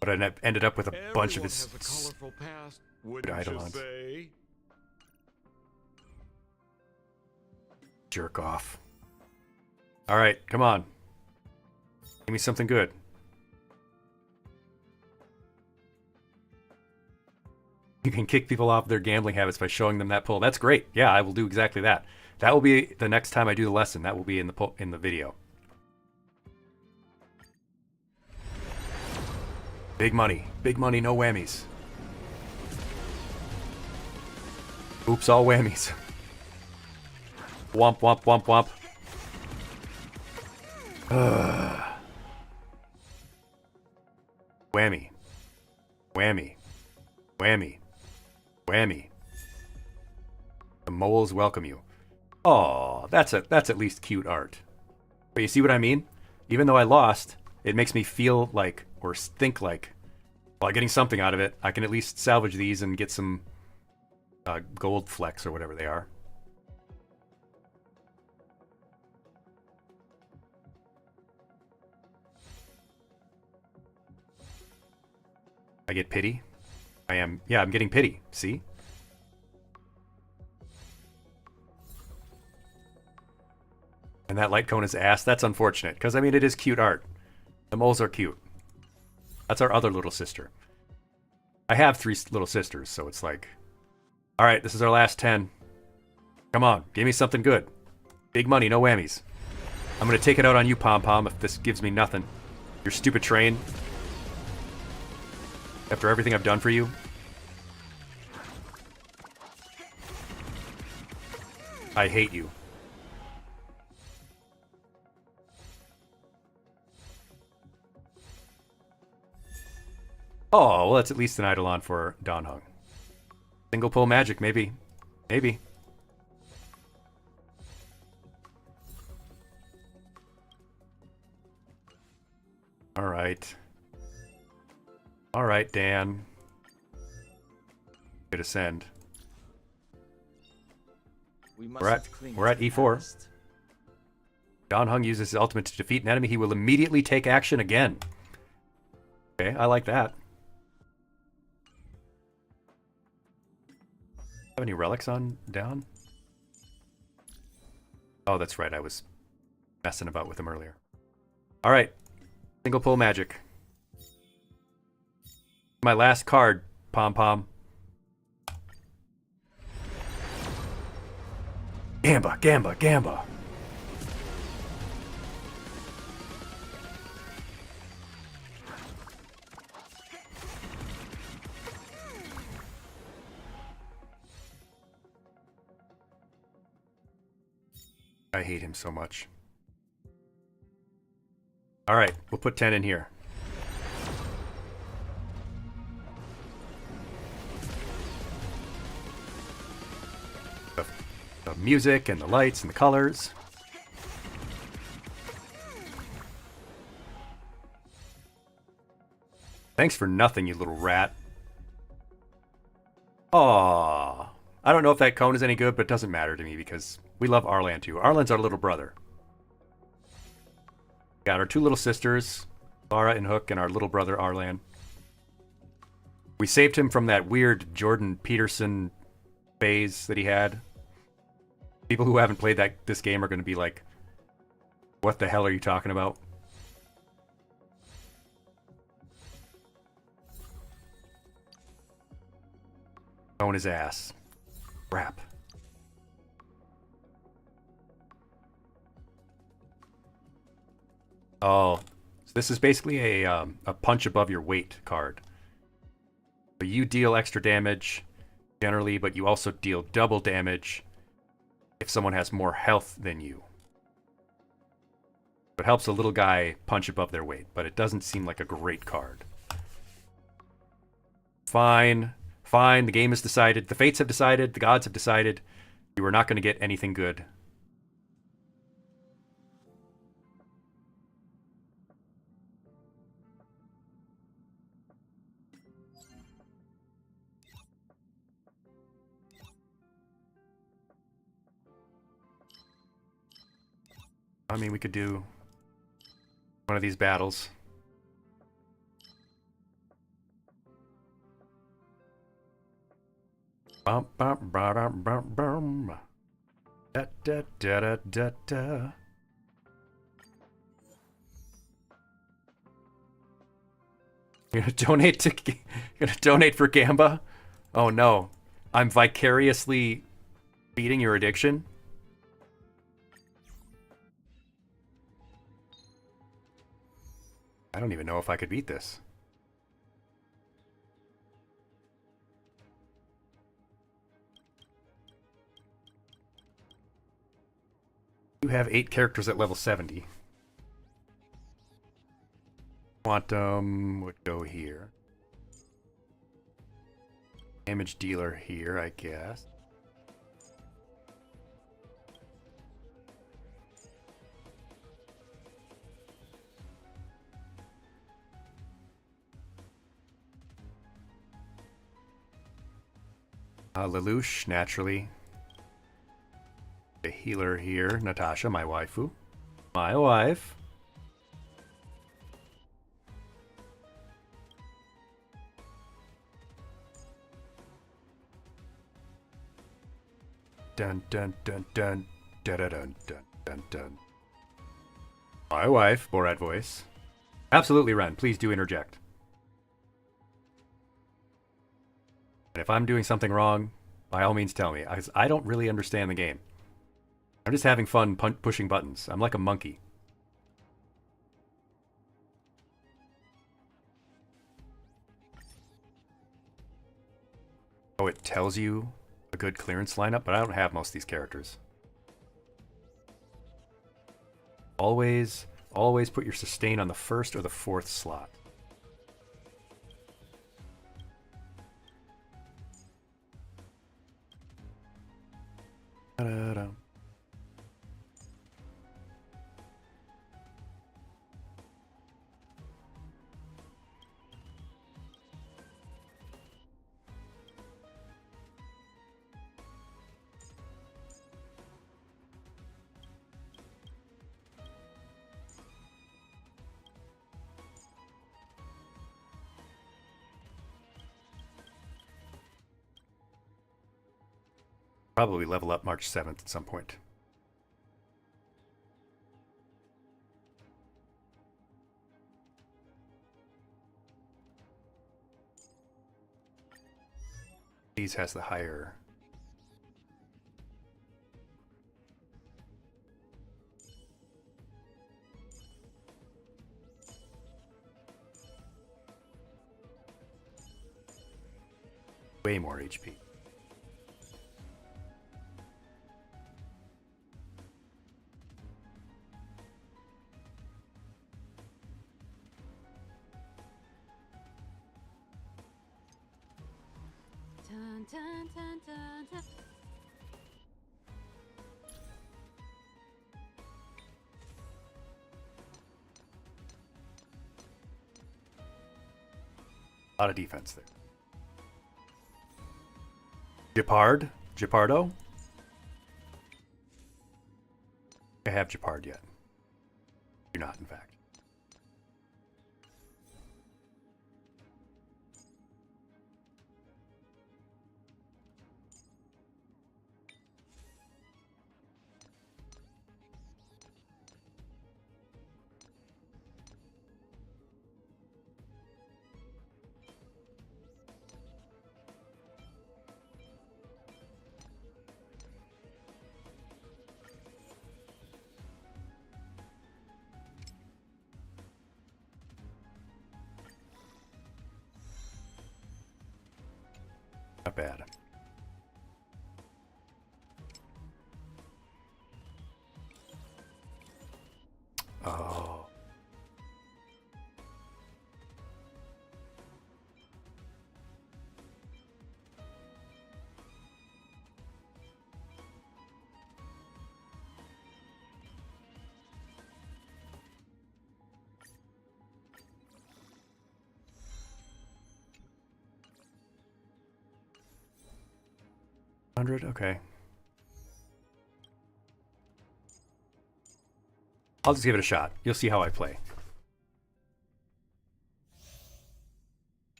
But I ended up with a bunch of his Eidolons. Jerk off. Alright, come on. Give me something good. You can kick people off their gambling habits by showing them that pull. That's great. Yeah, I will do exactly that. That will be the next time I do the lesson. That will be in the video. Big money, no whammies. Oops, all whammies. Womp, womp, womp, womp. Whammy. Whammy. Whammy. Whammy. The moles welcome you. Oh, that's at least cute art. But you see what I mean? Even though I lost, it makes me feel like, or think like, while getting something out of it, I can at least salvage these and get some gold flecks or whatever they are. I get pity. I'm getting pity. See? And that light cone is ass. That's unfortunate, because I mean it is cute art. The moles are cute. That's our other little sister. I have 3 little sisters, so it's like, all right, this is our last 10. Come on, give me something good. Big money, no whammies. I'm gonna take it out on you, Pom Pom, if this gives me nothing. Your stupid train. After everything I've done for you. I hate you. Oh, well, that's at least an Eidolon for Don Hung. Single pull magic, maybe. Maybe. Alright. Alright, Dan. Good ascend. We're at E4. Don Hung uses his ultimate to defeat an enemy. He will immediately take action again. Okay, I like that. Have any relics on down? Oh, that's right. I was messing about with them earlier. All right. Single pull magic. My last card, Pom Pom. Gamba, Gamba, Gamba. I hate him so much. All right, we'll put 10 in here. The music and the lights and the colors. Thanks for nothing, you little rat. Aww. I don't know if that cone is any good, but it doesn't matter to me because we love Arlan too. Arlan's our little brother. Got our 2 little sisters, Lara and Hook, and our little brother Arlan. We saved him from that weird Jordan Peterson phase that he had. People who haven't played this game are going to be like, what the hell are you talking about? Own his ass. Crap. Oh, so this is basically a punch above your weight card. So you deal extra damage generally, but you also deal double damage if someone has more health than you. It helps a little guy punch above their weight, but it doesn't seem like a great card. Fine. Fine. The game has decided. The fates have decided. The gods have decided. You are not going to get anything good. I mean, we could do one of these battles. Bum, bum, bum, bum, bum. Da, da, da, da, da, da. You're gonna donate for Gamba? Oh no. I'm vicariously beating your addiction? I don't even know if I could beat this. You have 8 characters at level 70. Quantum would go here. Damage dealer here, I guess. Lelouch, naturally. The healer here, Natasha, my waifu. My wife. Dun dun dun dun dun dun dun dun dun dun. My wife, Borat voice. Absolutely, Ren. Please do interject. And if I'm doing something wrong, by all means tell me. I don't really understand the game. I'm just having fun pushing buttons. I'm like a monkey. Oh, it tells you a good clearance lineup, but I don't have most of these characters. Always put your sustain on the 1st or the 4th slot. Da-da-da. Probably level up March 7th at some point. These has the higher. Way more HP. Dun, dun, dun, dun, dun. A lot of defense there. Gepardo? I have Gepard yet. Do not, in fact. Not bad. Oh. Okay. I'll just give it a shot. You'll see how I play.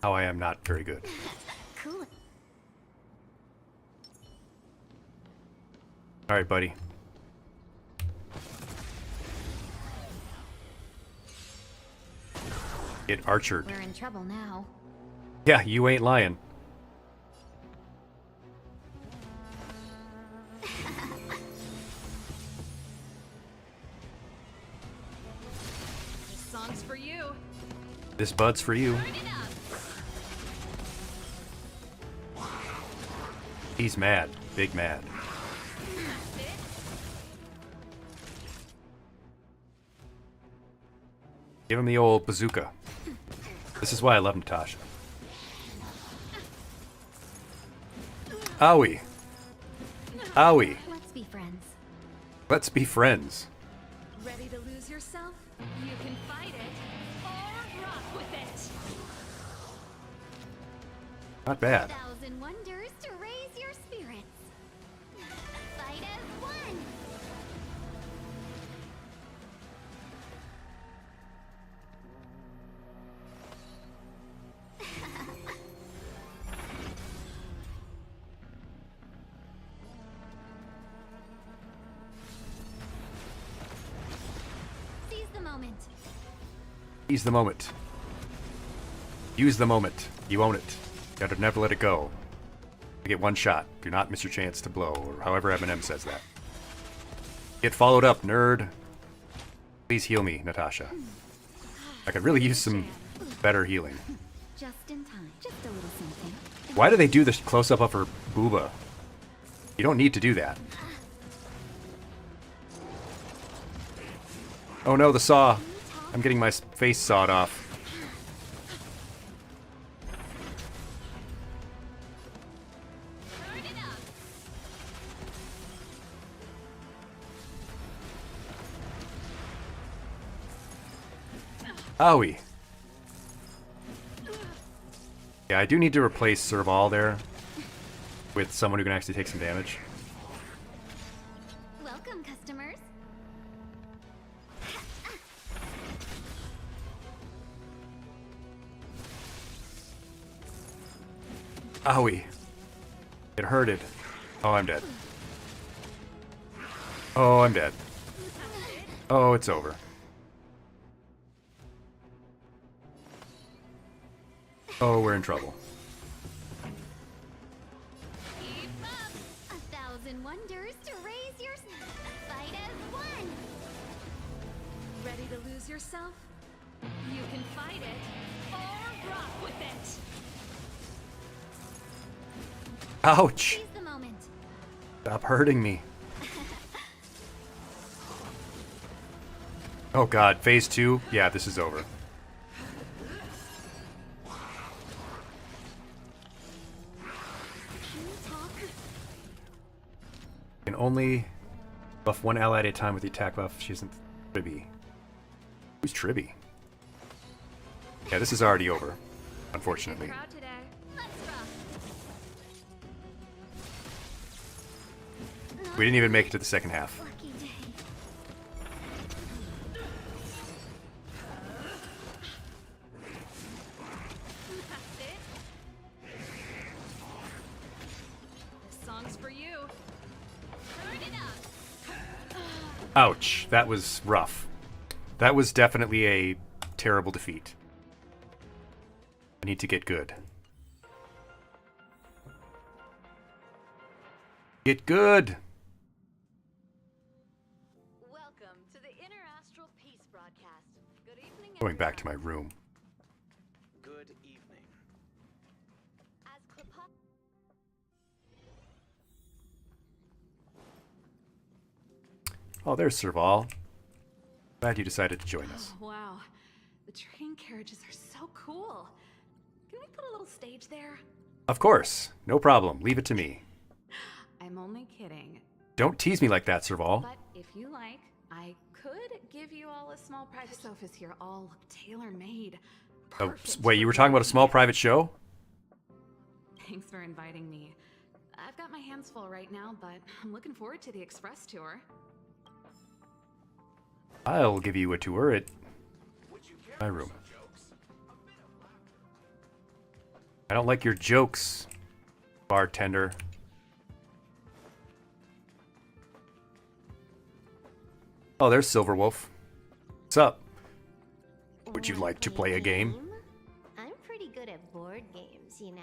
How I am not very good. Cool. Alright, buddy. Get archered. We're in trouble now. Yeah, you ain't lying. This song's for you. This bud's for you. Turn it up. He's mad. Big mad. Give him the old bazooka. This is why I love Natasha. Owie. Owie. Let's be friends. Let's be friends. Ready to lose yourself? You can fight it or rock with it. Not bad. 1,000 wonders to raise your spirits. Fight as one. Seize the moment. Seize the moment. Use the moment. You own it. Gotta never let it go. You get one shot. Do not miss your chance to blow, or however Eminem says that. Get followed up, nerd. Please heal me, Natasha. I could really use some better healing. Just in time. Just a little something. Why do they do this close-up of her booba? You don't need to do that. Oh no, the saw. I'm getting my face sawed off. Turn it up. Owie. Yeah, I do need to replace Serval there with someone who can actually take some damage. Welcome, customers. Owie. It hurted. Oh, I'm dead. Oh, I'm dead. Oh, it's over. Oh, we're in trouble. Keep up. 1,000 wonders to raise your fight as one. Ready to lose yourself? You can fight it or rock with it. Ouch! Seize the moment. Stop hurting me. Oh god, phase 2? Yeah, this is over. Can you talk? Can only buff one ally at a time with the attack buff. She isn't Tribby. Who's Tribby? Yeah, this is already over, unfortunately. Crowd today. Let's rock. We didn't even make it to the second half. Lucky day. That's it. This song's for you. Turn it up. Ouch, that was rough. That was definitely a terrible defeat. I need to get good. Get good! Welcome to the Inner Astral Peace broadcast. Good evening. Going back to my room. Oh, there's Serval. Glad you decided to join us. Oh, wow. The train carriages are so cool. Can we put a little stage there? Of course. No problem. Leave it to me. I'm only kidding. Don't tease me like that, Serval. But if you like, I could give you all a small private sofas here, all look tailor-made. Oh, Perfect wait, you for were talking about a small guests. private show? Thanks for inviting me. I've got my hands full right now, but I'm looking forward to the express tour. I'll give you a tour at my room. I don't like your jokes, bartender. Oh, there's Silverwolf. What's up? Would you like to play a game? I'm pretty good at board games, you know.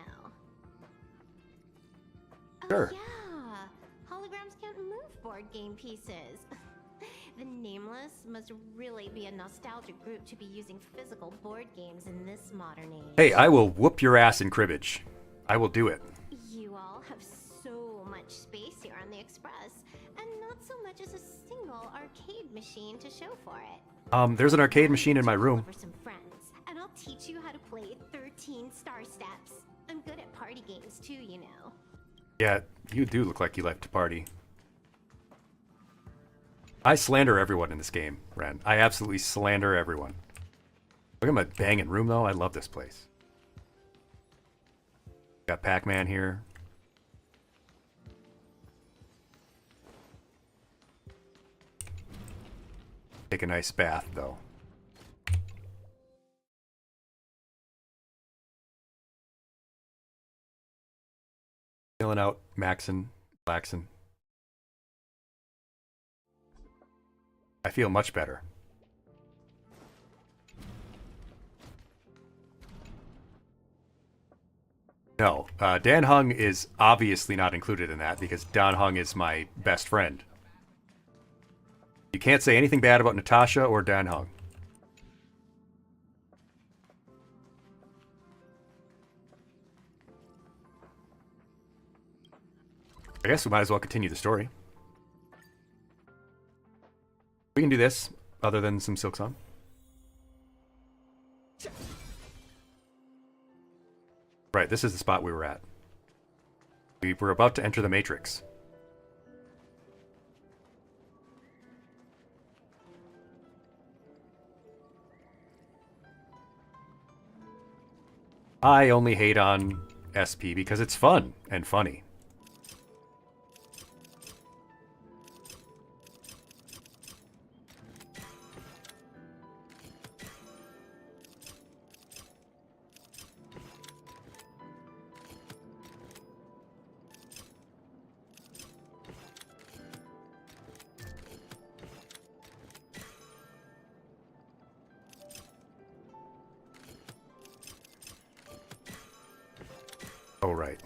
Sure. Oh, yeah. Holograms can't move board game pieces. The Nameless must really be a nostalgic group to be using physical board games in this modern age. Hey, I will whoop your ass in cribbage. I will do it. You all have so much space here on the Express, and not so much as a single arcade machine to show for it. There's an arcade machine in my room. For some friends, and I'll teach you how to play 13 star steps. I'm good at party games too, you know. Yeah, you do look like you like to party. I slander everyone in this game, Ren. I absolutely slander everyone. Look at my banging room, though. I love this place. Got Pac-Man here. Take a nice bath, though. Chilling out, maxing, relaxing. I feel much better. No, Dan Hung is obviously not included in that because Dan Hung is my best friend. You can't say anything bad about Natasha or Dan Hung. I guess we might as well continue the story. We can do this, other than some Silk Song. Right, this is the spot we were at. We were about to enter the Matrix. I only hate on SP because it's fun and funny. Oh, right.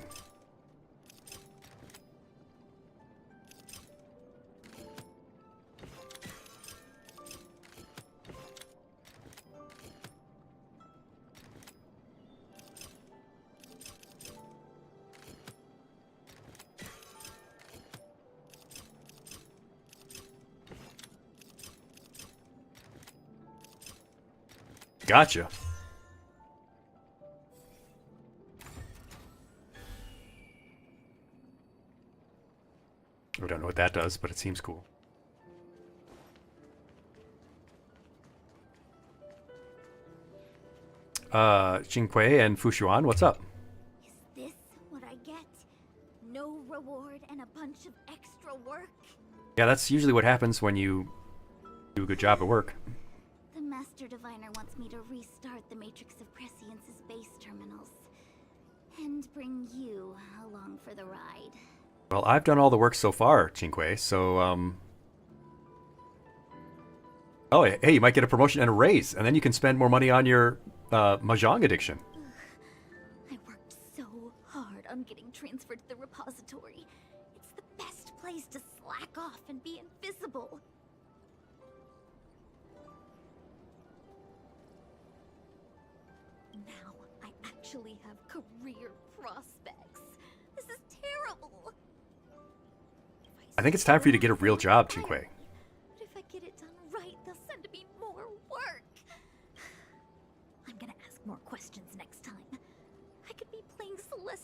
Gotcha. I don't know what that does, but it seems cool. Jingque and Fushuan, what's up? Is this what I get? No reward and a bunch of extra work? Yeah, that's usually what happens when you do a good job at work. The Master Diviner wants me to restart the Matrix of Prescience's base terminals. And bring you along for the ride. Well, I've done all the work so far, Jingque, so, Oh, hey, you might get a promotion and a raise, and then you can spend more money on your, Mahjong addiction. I worked so hard on getting transferred to the repository. It's the best place to slack off and be invisible. Now I actually have career prospects. This is terrible. I think it's time for you to get a real job, Jingque.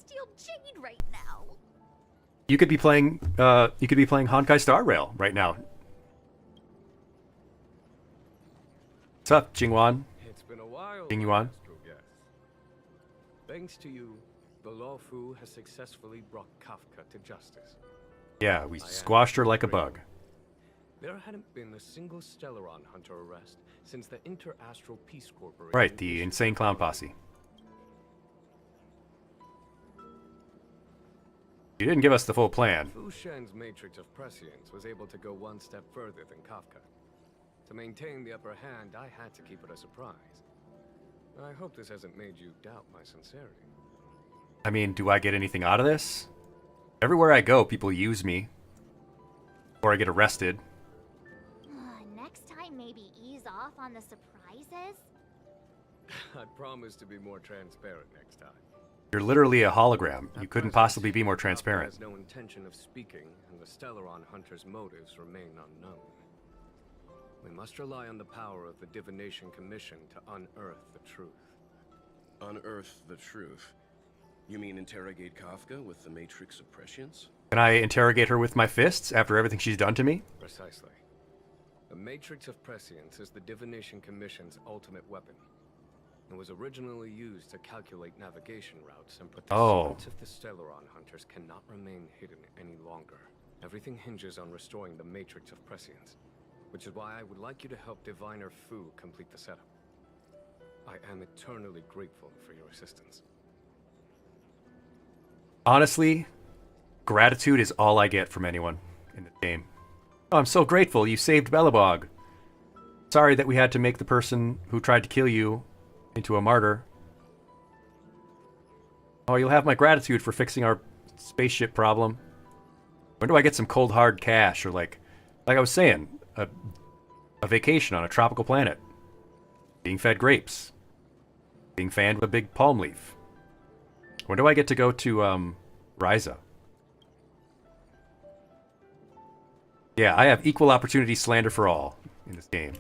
celestial jade right now. You could be playing Honkai Star Rail right now. What's up, Jingwan? It's been a while. Jingyuan? Astral guest. Thanks to you, the Lawfu has successfully brought Kafka to justice. Yeah, we I am squashed her like a grateful. bug. There hadn't been a single Stellaron hunter arrest since the Inter-Astral Peace Corporation. Right, the insane clown posse. You didn't give us the full plan. Fu Shen's matrix of prescience was able to go one step further than Kafka. To maintain the upper hand, I had to keep it a surprise. I hope this hasn't made you doubt my sincerity. I mean, do I get anything out of this? Everywhere I go, people use me. Or I get arrested. Next time, maybe ease off on the surprises? I promise to be more transparent next time. You're literally a hologram. You At couldn't present, possibly be more Kafka transparent. has no intention of speaking, and the Stellaron hunter's motives remain unknown. We must rely on the power of the Divination Commission to unearth the truth. Unearth the truth? You mean interrogate Kafka with the Matrix of Prescience? Can I interrogate her with my fists after everything she's done to me? Precisely. The Matrix of Prescience is the Divination Commission's ultimate weapon. It was originally used to calculate navigation routes and put the secrets of the Stellaron hunters cannot remain hidden any longer. Everything hinges on restoring the Matrix of Prescience, which is why I would like you to help Diviner Fu complete the setup. I am eternally grateful for your assistance. Honestly, gratitude is all I get from anyone in the game. Oh, I'm so grateful you saved Belobog. Sorry that we had to make the person who tried to kill you into a martyr. Oh, you'll have my gratitude for fixing our spaceship problem. When do I get some cold hard cash, or like I was saying, a vacation on a tropical planet, being fed grapes, being fanned with a big palm leaf? When do I get to go to Ryza? Yeah, I have equal opportunity slander for all in this game.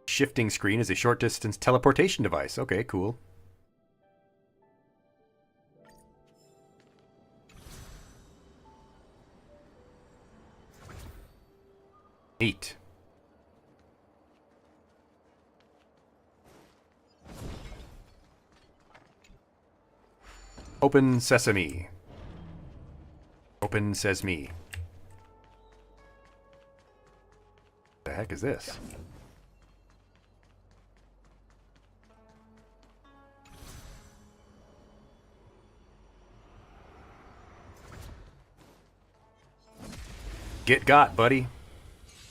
Shifting screen is a short distance teleportation device. Okay, cool. Neat. Open sesame. Open sesame. The heck is this? Get got, buddy.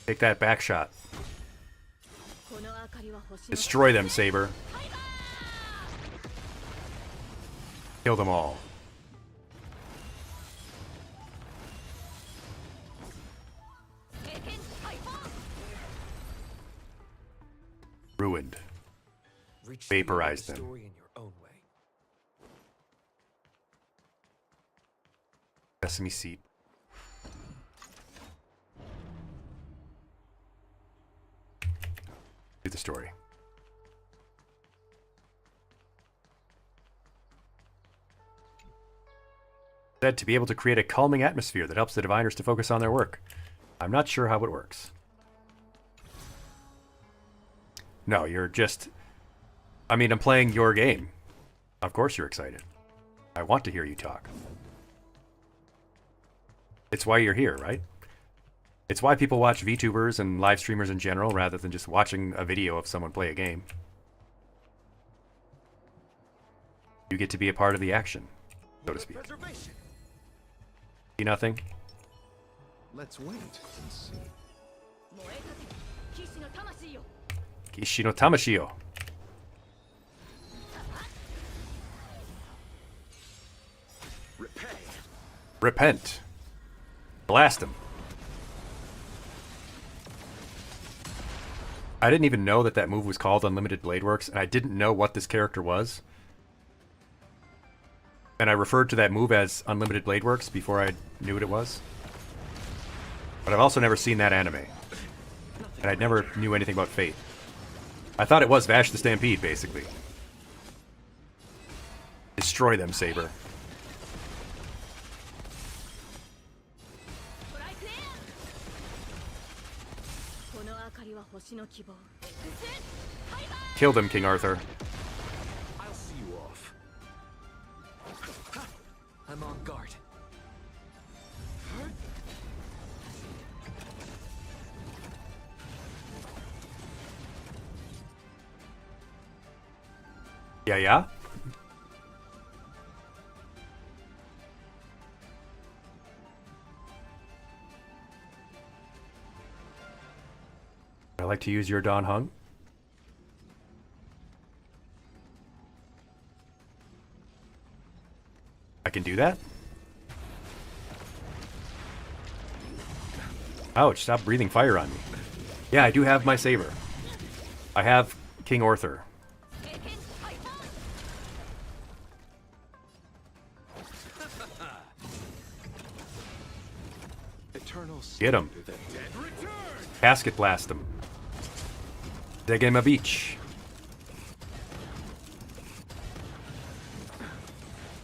Take that back shot. Destroy them, Saber. Kill them all. Ruined. Vaporize them. Story in your own way. Sesame seed. Do the story. Said to be able to create a calming atmosphere that helps the diviners to focus on their work. I'm not sure how it works. No, you're just... I mean, I'm playing your game. Of course you're excited. I want to hear you talk. It's why you're here, right? It's why people watch VTubers and live streamers in general rather than just watching a video of someone play a game. You get to be a part of the action, so to speak. See nothing? Let's wait and see. Kishi no Tamashio. Repent. Blast him. I didn't even know that that move was called Unlimited Blade Works, and I didn't know what this character was. And I referred to that move as Unlimited Blade Works before I knew what it was. But I've also never seen that anime. And I never knew anything about Fate. I thought it was Vash the Stampede, basically. Destroy them, Saber. Kill them, King Arthur. I'll see you off. I'm on guard. Yeah, yeah? I like to use your Don Hung. I can do that? Ouch, stop breathing fire on me. Yeah, I do have my saber. I have King Arthur. Get him. Casket blast him. Degema Beach.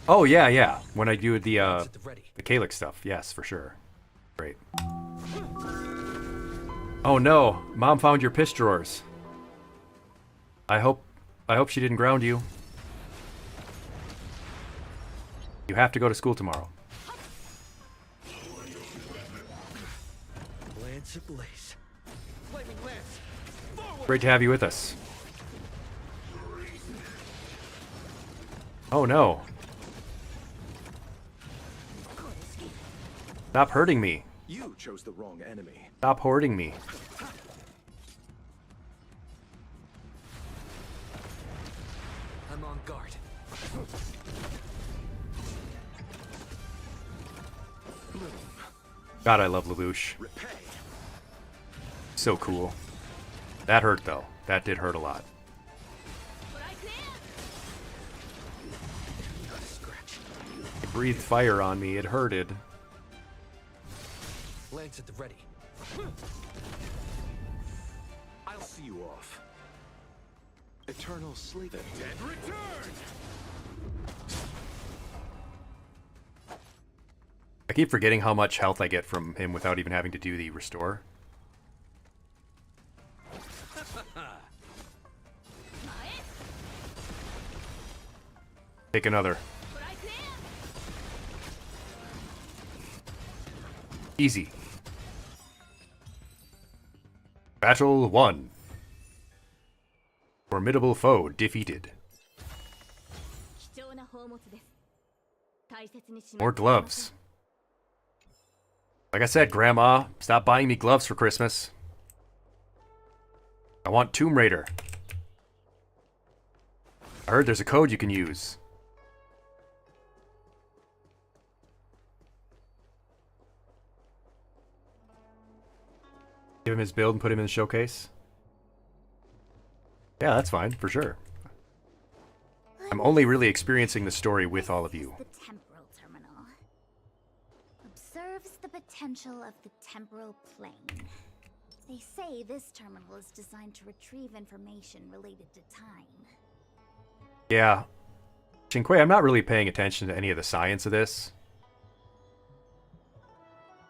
Oh yeah, yeah. When I do the Kalik stuff, yes, for sure. Great. Oh no, Mom found your piss drawers. I hope she didn't ground you. You have to go to school tomorrow. Lance ablaze. Flaming lance. Great to have you with us. Oh no. Stop hurting me. You chose the wrong enemy. Stop hoarding me. I'm on guard. God, I love Lelouch. So cool. That hurt though. That did hurt a lot. It breathed fire on me. It hurted. Lance at the ready. I'll see you off. Eternal sleep. The dead return! I keep forgetting how much health I get from him without even having to do the restore. Take another. Easy. Battle 1. Formidable foe defeated. More gloves. Like I said, Grandma, stop buying me gloves for Christmas. I want Tomb Raider. I heard there's a code you can use. Give him his build and put him in the showcase. Yeah, that's fine, for sure. I'm only really experiencing the story with all of you. The temporal terminal observes the potential of the temporal plane. They say this terminal is designed to retrieve information related to time. Yeah. Cinque, I'm not really paying attention to any of the science of this.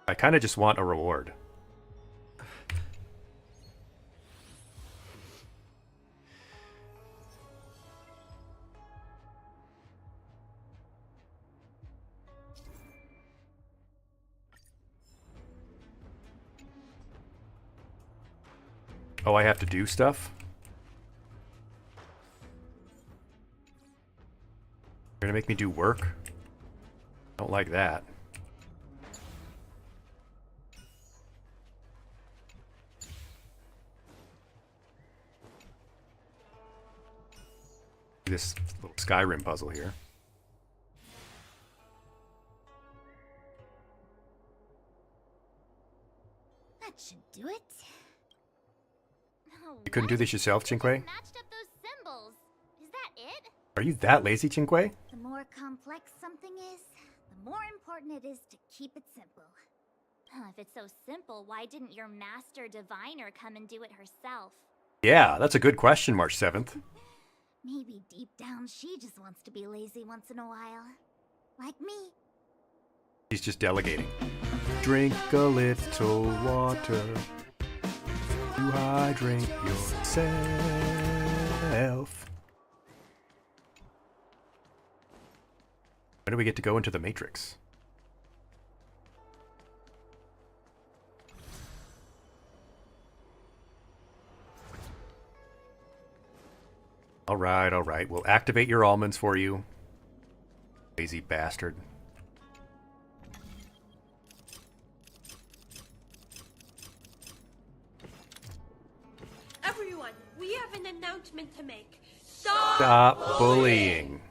I kind of just want a reward. Oh, I have to do stuff? You're gonna make me do work? Don't like that. This little Skyrim puzzle here. That should do it. You couldn't do this yourself, Cinque? Matched up those symbols. Is that it? Are you that lazy, Cinque? The more complex something is, the more important it is to keep it simple. If it's so simple, why didn't your master diviner come and do it herself? Yeah, that's a good question, March 7th. Maybe deep down she just wants to be lazy once in a while. Like me. She's just delegating. Drink a little water to hydrate yourself. When do we get to go into the Matrix? All right. We'll activate your almonds for you. Lazy bastard. Everyone, we have an announcement to make. Stop bullying.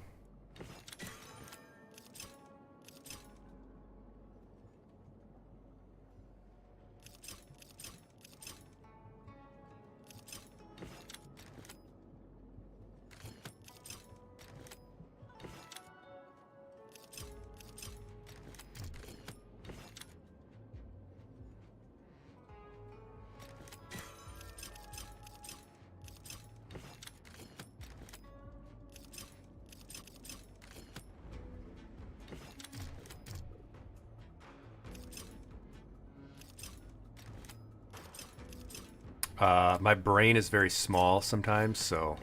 My brain is very small sometimes, so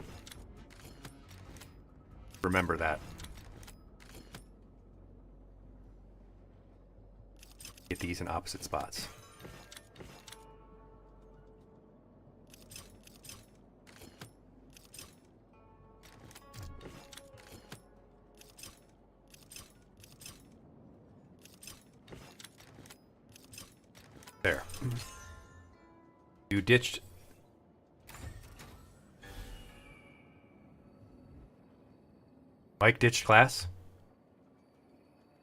remember that. Get these in opposite spots. There. You ditched... Mike ditched class?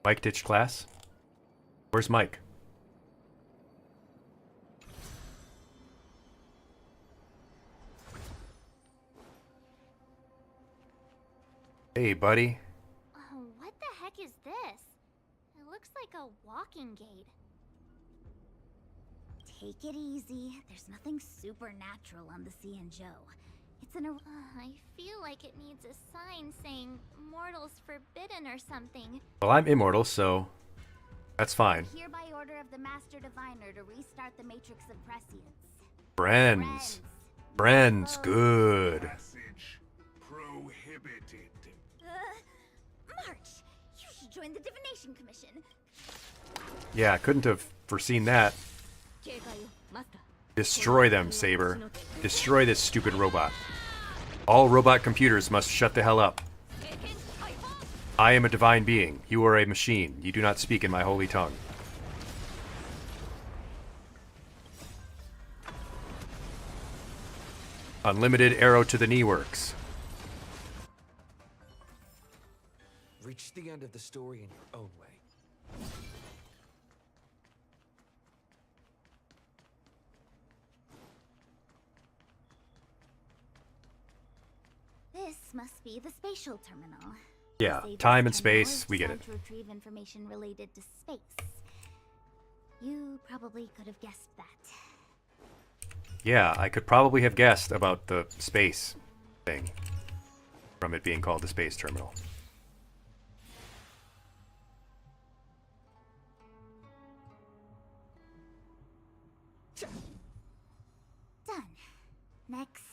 Mike ditched class? Where's Mike? Hey, buddy. What the heck is this? It looks like a walking gate. Take it easy. There's nothing supernatural on the Sea and Joe. It's an... I feel like it needs a sign saying mortals forbidden or something. Well, I'm immortal, so that's fine. Hereby order of the Master Diviner to restart the Matrix of Prescience. Friends. Friends, good. Passage prohibited. March, you should join the Divination Commission. Yeah, I couldn't have foreseen that. Destroy them, Saber. Destroy this stupid robot. All robot computers must shut the hell up. I am a divine being. You are a machine. You do not speak in my holy tongue. Unlimited arrow to the knee works. Reach the end of the story in your own way. This must be the spatial terminal. Yeah, Say this time and terminal space, is we get designed it. to retrieve information related to space. You probably could have guessed that. Yeah, I could probably have guessed about the space thing from it being called the space terminal. Done. Next.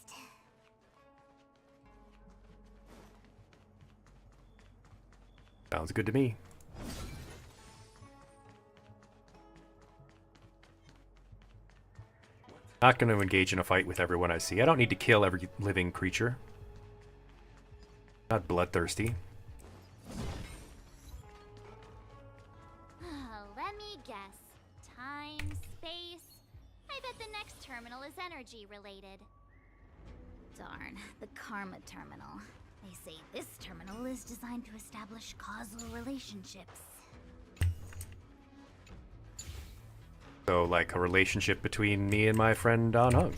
Sounds good to me. Not going to engage in a fight with everyone I see. I don't need to kill every living creature. Not bloodthirsty. Let me guess. Time, space. I bet the next terminal is energy related. Darn, the Karma terminal. They say this terminal is designed to establish causal relationships. So, like a relationship between me and my friend Don Hung.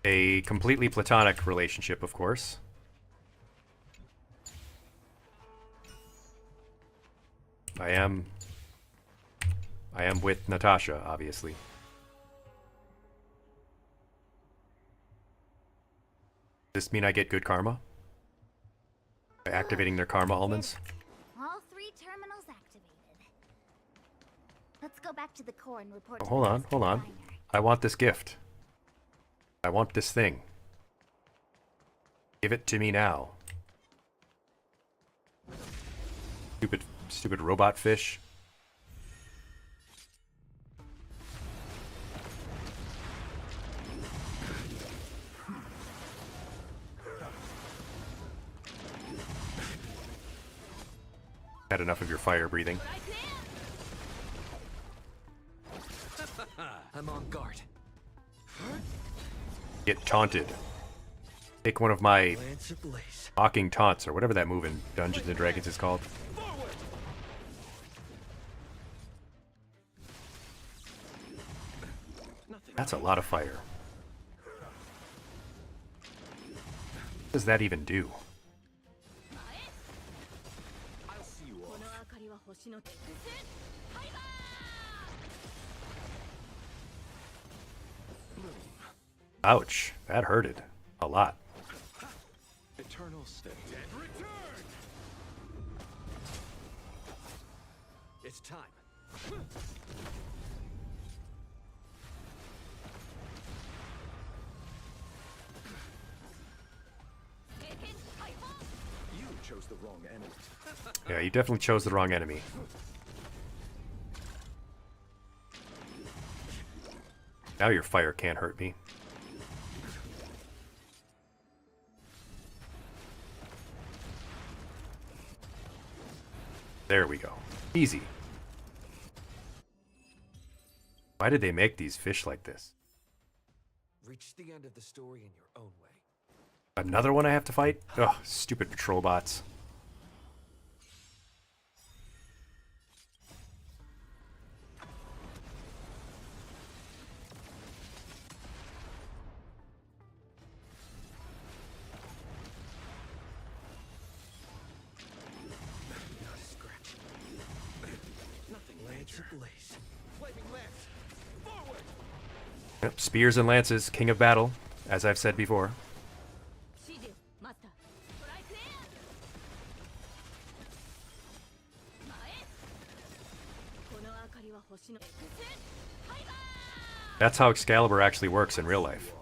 A completely platonic relationship, of course. I am I am with Natasha, obviously. Does this mean I get good karma? By activating their karma almonds? All 3 terminals activated. Let's go back to the core and report Oh, to hold the on, master hold on. designer. I want this gift. I want this thing. Give it to me now. Stupid robot fish. Had enough of your fire breathing. I'm on guard. Get taunted. Take one of my Lance ablaze. mocking taunts, or whatever that move in Dungeons and Dragons is called. That's a lot of fire. What does that even do? I'll see you off. Ouch, that hurted. A lot. Eternal state. It's time. You chose the wrong enemy. Yeah, you definitely chose the wrong enemy. Now your fire can't hurt me. There we go. Easy. Why did they make these fish like this? Reach the end of the story in your own way. Another one I have to fight? Ugh, stupid patrol bots. Not a scratch. Nothing. Lance ablaze. Flaming lance. Forward. Yep, spears and lances, king of battle, as I've said before. That's how Excalibur actually works in real life.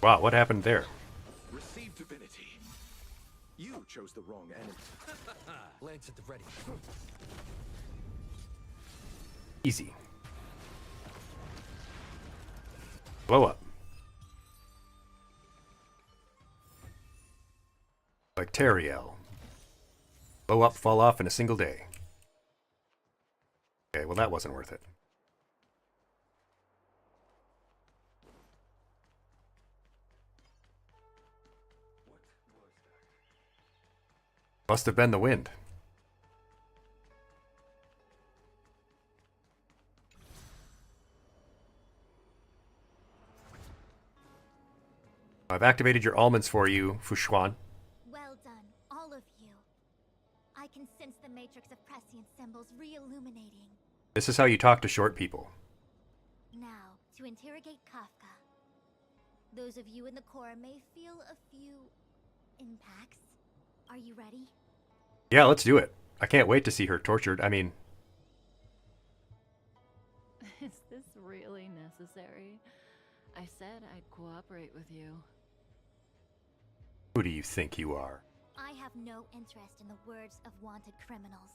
Wow, what happened there? Receive divinity. You chose the wrong enemy. Lance at the ready. Easy. Blow up. Like Teriel. Blow up, fall off in a single day. Okay, well that wasn't worth it. Must have been the wind. I've activated your almonds for you, Fushuan. Well done, all of you. I can sense the matrix of prescient symbols re-illuminating. This is how you talk to short people. Now, to interrogate Kafka. Those of you in the core may feel a few impacts. Are you ready? Yeah, let's do it. I can't wait to see her tortured. I mean... Is this really necessary? I said I'd cooperate with you. Who do you think you are? I have no interest in the words of wanted criminals,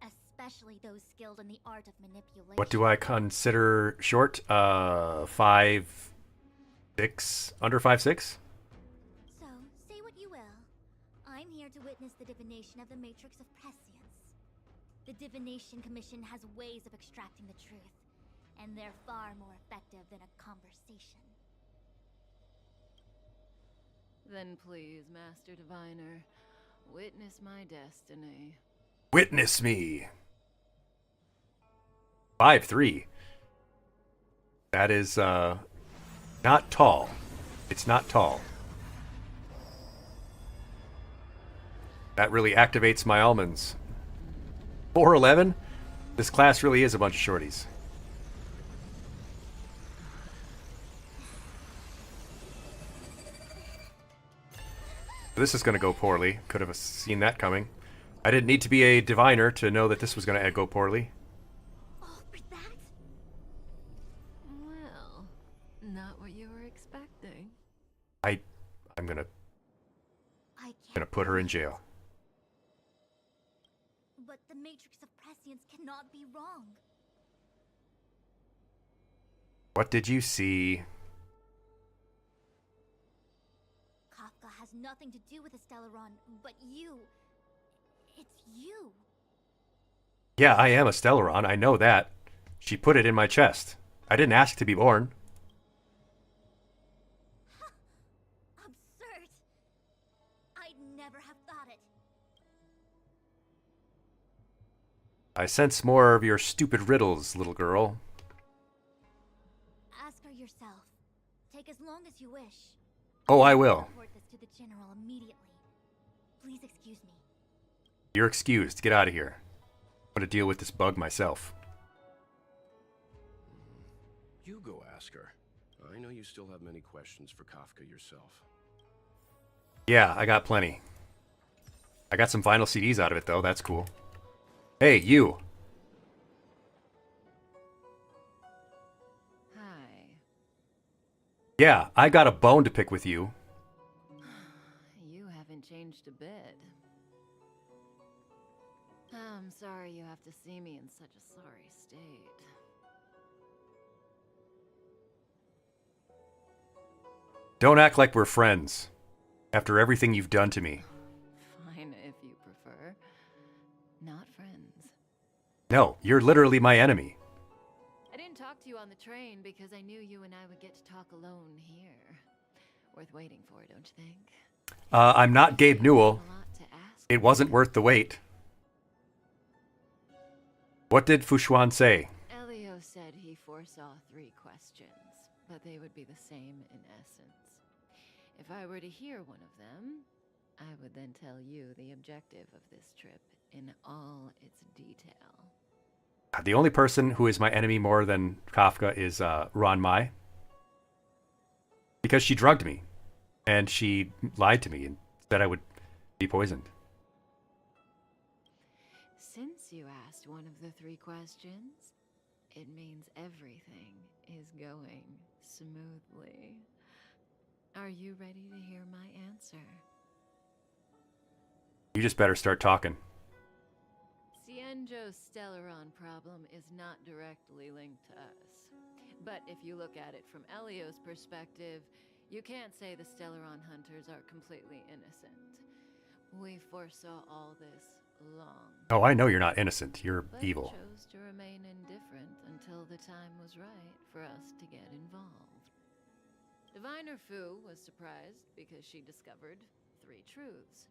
especially those skilled in the art of manipulation. What do I consider short? 5'6"? Under 5'6"? So, say what you will. I'm here to witness the divination of the matrix of prescience. The Divination Commission has ways of extracting the truth, and they're far more effective than a conversation. Then please, Master Diviner, witness my destiny. Witness me! 5'3". That is not tall. It's not tall. That really activates my almonds. 4'11"? This class really is a bunch of shorties. This is going to go poorly. Could have seen that coming. I didn't need to be a diviner to know that this was going to go poorly. All for that? Well, not what you were expecting. I'm gonna put her in jail. But the Matrix of Prescience cannot be wrong. What did you see? Kafka has nothing to do with the Stellaron, but you. It's you. Yeah, I am a Stellaron. I know that. She put it in my chest. I didn't ask to be born. Absurd. I'd never have thought it. I sense more of your stupid riddles, little girl. Ask her yourself. Take as long as you wish. Oh, I will. Report this to the General immediately. Please excuse me. You're excused. Get out of here. I'm gonna deal with this bug myself. You go ask her. I know you still have many questions for Kafka yourself. Yeah, I got plenty. I got some vinyl CDs out of it, though. That's cool. Hey, you. Hi. Yeah, I got a bone to pick with you. You haven't changed a bit. I'm sorry you have to see me in such a sorry state. Don't act like we're friends. After everything you've done to me. Fine, if you prefer. Not friends. No, you're literally my enemy. I didn't talk to you on the train because I knew you and I would get to talk alone here. Worth waiting for, don't you think? I'm not Gabe Newell. A lot to ask. It wasn't worth the wait. What did Fushuan say? Elio said he foresaw 3 questions, but they would be the same in essence. If I were to hear one of them, I would then tell you the objective of this trip in all its detail. The only person who is my enemy more than Kafka is Ron Mai. Because she drugged me. And she lied to me and said I would be poisoned. Since you asked one of the 3 questions, it means everything is going smoothly. Are you ready to hear my answer? You just better start talking. Cienjo's Stellaron problem is not directly linked to us. But if you look at it from Elio's perspective, you can't say the Stellaron hunters are completely innocent. We foresaw all this long. Oh, I know you're not innocent. You're but evil. Chose to remain indifferent until the time was right for us to get involved. Diviner Fu was surprised because she discovered 3 truths.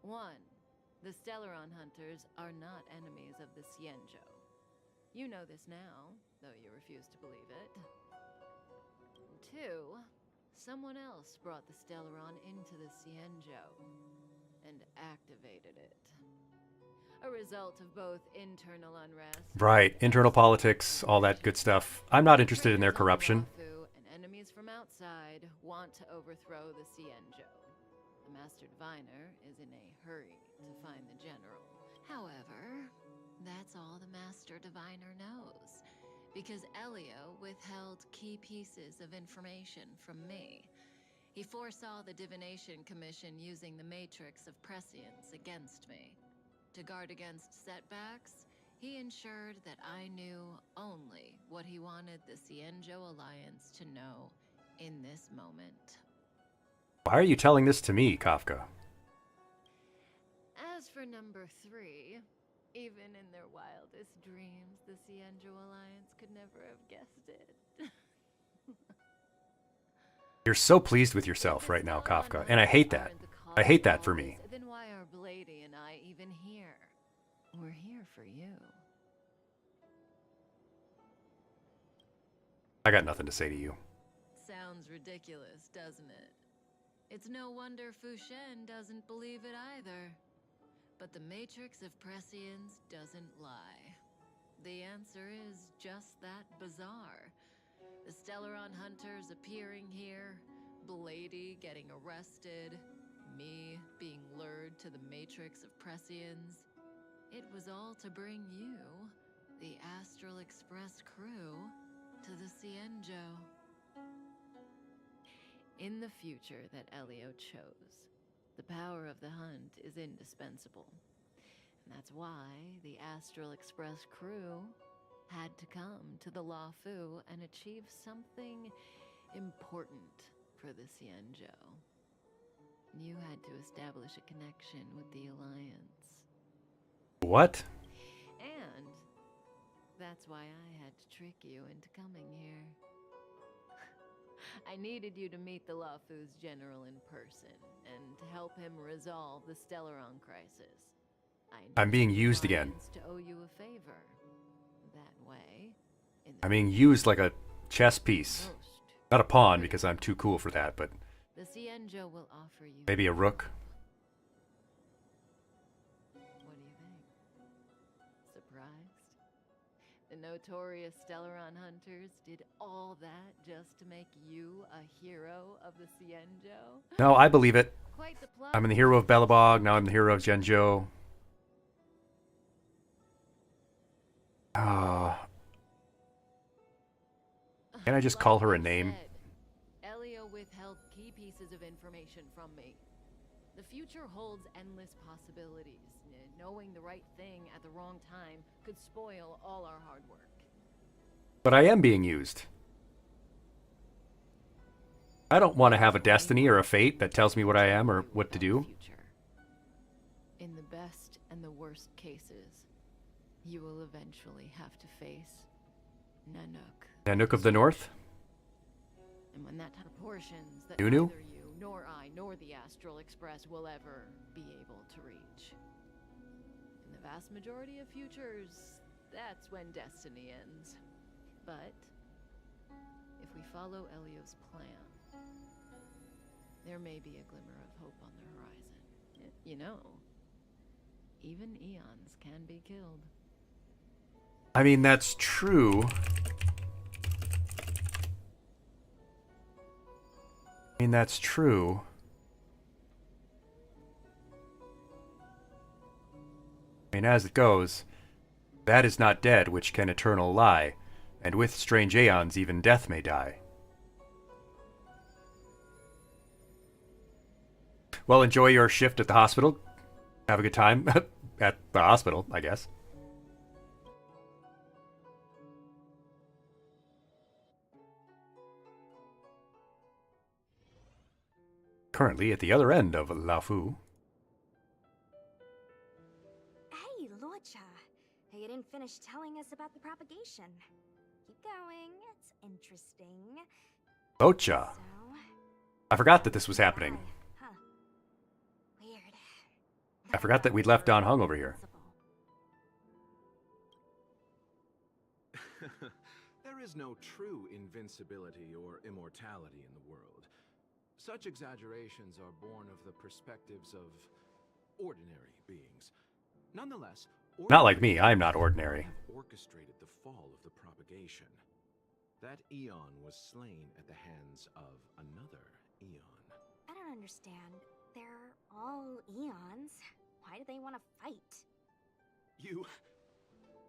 1. The Stellaron hunters are not enemies of the Cienjo. You know this now, though you refuse to believe it. 2. Someone else brought the Stellaron into the Cienjo and activated it. A result of both internal unrest... Right, internal politics, all that good stuff. I'm not interested in their corruption. And enemies from outside want to overthrow the Cienjo. The Master Diviner is in a hurry to find the General. However, that's all the Master Diviner knows, because Elio withheld key pieces of information from me. He foresaw the Divination Commission using the Matrix of Prescience against me. To guard against setbacks, he ensured that I knew only what he wanted the Cienjo Alliance to know in this moment. Why are you telling this to me, Kafka? As for number 3, even in their wildest dreams, the Cienjo Alliance could never have guessed it. You're so pleased with yourself right now, Kafka, and I hate that. I hate that for me. Then why are Blady and I even here? We're here for you. I got nothing to say to you. Sounds ridiculous, doesn't it? It's no wonder Fushen doesn't believe it either. But the Matrix of Prescience doesn't lie. The answer is just that bizarre. The Stellaron hunters appearing here, Blady getting arrested, me being lured to the Matrix of Prescience. It was all to bring you, the Astral Express crew, to the Cienjo. In the future that Elio chose, the power of the hunt is indispensable. And that's why the Astral Express crew had to come to the Lafu and achieve something important for the Cienjo. You had to establish a connection with the Alliance. What? And that's why I had to trick you into coming here. I needed you to meet the Lafu's general in person and to help him resolve the Stellaron crisis. I'm being used again. To owe you a favor. That way, I'm being used like a chess piece. Not a pawn because I'm too cool for that, but the Cienjo will offer you maybe a rook. What do you think? Surprised? The notorious Stellaron hunters did all that just to make you a hero of the Cienjo? No, I believe it. Quite the plot. I'm the hero of Belobog, now I'm the hero of Genjo. Can I just call her a name? Elio withheld key pieces of information from me. The future holds endless possibilities. Knowing the right thing at the wrong time could spoil all our hard work. But I am being used. I don't want to have a destiny or a fate that tells me what I am or what to do. In the best and the worst cases, you will eventually have to face Nanook. Nanook of the North? And when that proportions that Nunu? neither you, nor I, nor the Astral Express will ever be able to reach. In the vast majority of futures, that's when destiny ends. But if we follow Elio's plan, there may be a glimmer of hope on the horizon. You know, even eons can be killed. I mean, that's true. As it goes, that is not dead which can eternal lie, and with strange aeons even death may die. Well, enjoy your shift at the hospital. Have a good time at the hospital, I guess. Currently at the other end of Lafu. Hey, Lorcha. You didn't finish telling us about the propagation. Keep going. It's interesting. Ocha. I forgot that this was happening. Huh. Weird. I forgot that we'd left Don Hung over here. There is no true invincibility or immortality in the world. Such exaggerations are born of the perspectives of ordinary beings. Nonetheless, Not like me, I'm not ordinary. orchestrated the fall of the propagation. That eon was slain at the hands of another eon. I don't understand. They're all eons. Why do they want to fight?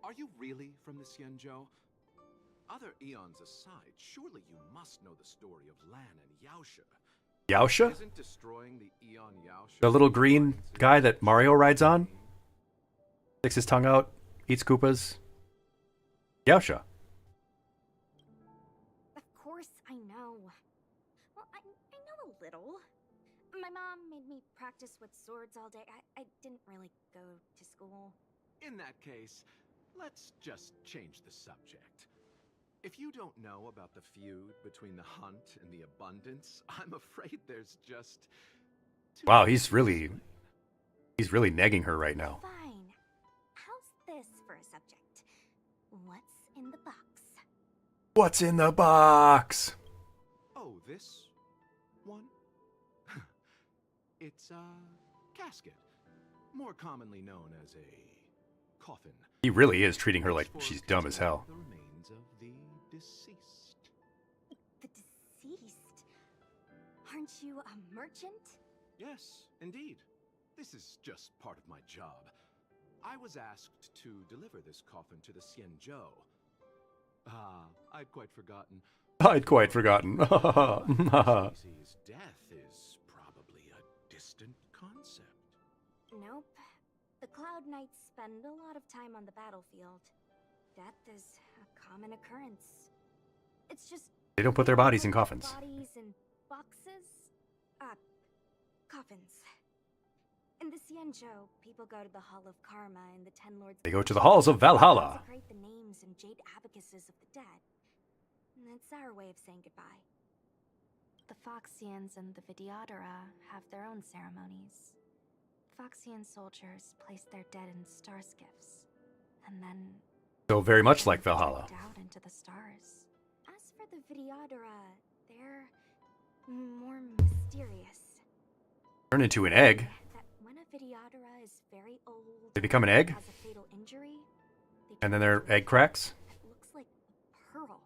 Are you really from the Cienjo? Other eons aside, surely you must know the story of Lan and Yaosha. Yaosha? Isn't destroying the Eon Yaosha The little green guy that Mario rides on? Sticks his tongue out, eats Koopas. Yaosha. Of course I know. Well, I know a little. My mom made me practice with swords all day. I didn't really go to school. In that case, let's just change the subject. If you don't know about the feud between the hunt and the abundance, I'm afraid there's just... Wow, he's really negging her right now. Fine. How's this for a subject? What's in the box? What's in the box? Oh, this one? It's a casket, more commonly known as a coffin. He really is treating her like she's dumb as hell. The remains of the deceased. The deceased? Aren't you a merchant? Yes, indeed. This is just part of my job. I was asked to deliver this coffin to the Xianzhou. I'd quite forgotten. His death is probably a distant concept. Nope. The Cloud Knights spend a lot of time on the battlefield. Death is a common occurrence. It's just... They don't put their bodies in coffins. Bodies in boxes? Coffins. In the Xianzhou, people go to the Hall of Karma and the Ten Lords... They go to the halls of Valhalla. ...consecrate the names and jade abacuses of the dead. And it's our way of saying goodbye. The Foxians and the Vidyadhara have their own ceremonies. Foxian soldiers place their dead in star skiffs, and then... So very much like Valhalla. ...out into the stars. As for the Vidyadhara, they're more mysterious. Turn into an egg. That when a Vidyadhara is very old, They become an egg, has a fatal injury, and then their egg cracks. it looks like a pearl.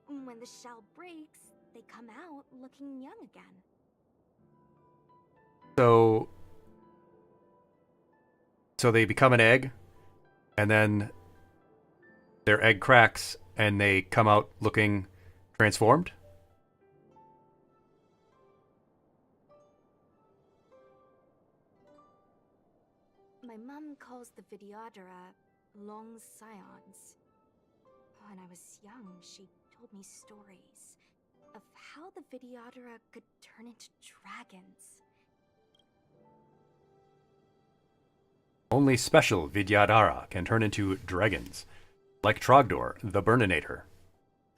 When the shell breaks, they come out looking young again. So they become an egg, and then their egg cracks, and they come out looking transformed? My mom calls the Vidyadhara long scions. When I was young, she told me stories of how the Vidyadhara could turn into dragons. Only special Vidyadhara can turn into dragons, like Trogdor, the Burninator,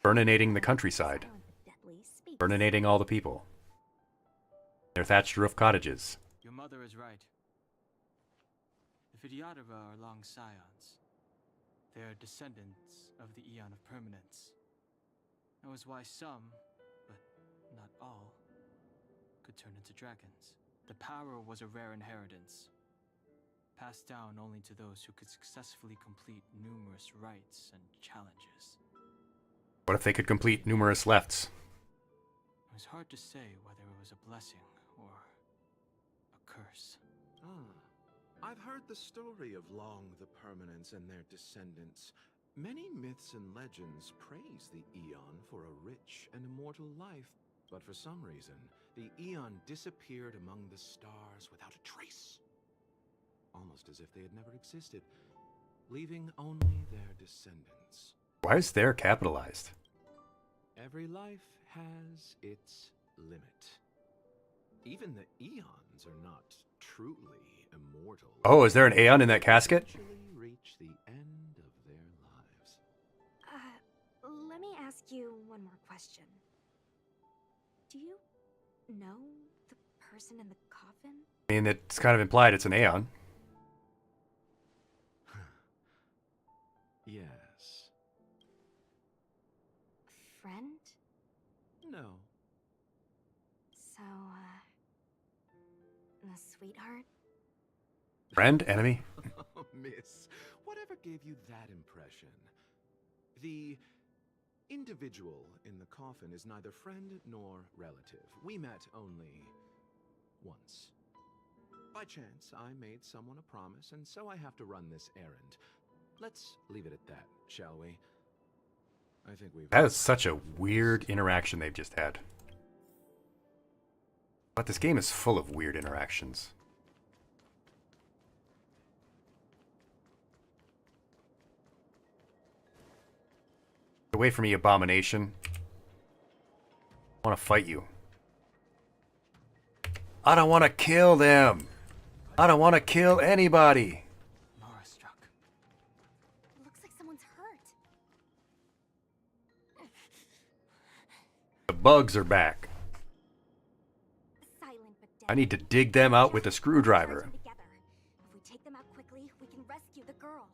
burninating the countryside, burninating all the people. Their thatched roof cottages. Your mother is right. The Vidyadhara are long scions. They are descendants of the Aeon of Permanence. That was why some, but not all, could turn into dragons. The power was a rare inheritance, passed down only to those who could successfully complete numerous rites and challenges. What if they could complete numerous lefts? It was hard to say whether it was a blessing or a curse. I've heard the story of Long the Permanence and their descendants. Many myths and legends praise the Aeon for a rich and immortal life, but for some reason, the Aeon disappeared among the stars without a trace. Almost as if they had never existed, leaving only their descendants. Why is there capitalized? Every life has its limit. Even the Aeons are not truly immortal. Oh, is there an Aeon in that casket? Reach the end of their lives. Let me ask you one more question. Do you know the person in the coffin? I mean, it's kind of implied it's an Aeon. Yes. A friend? No. So, a sweetheart? Friend? Enemy? Oh, miss, whatever gave you that impression? The individual in the coffin is neither friend nor relative. We met only once. By chance, I made someone a promise, and so I have to run this errand. Let's leave it at that, shall we? I think we've... That is such a weird interaction they've just had. But this game is full of weird interactions. Get away from me, abomination. I want to fight you. I don't want to kill them. I don't want to kill anybody. Looks like someone's hurt. The bugs are back. Silent but deadly. I need to dig them out with a screwdriver. Together. If we take them out quickly, we can rescue the girl.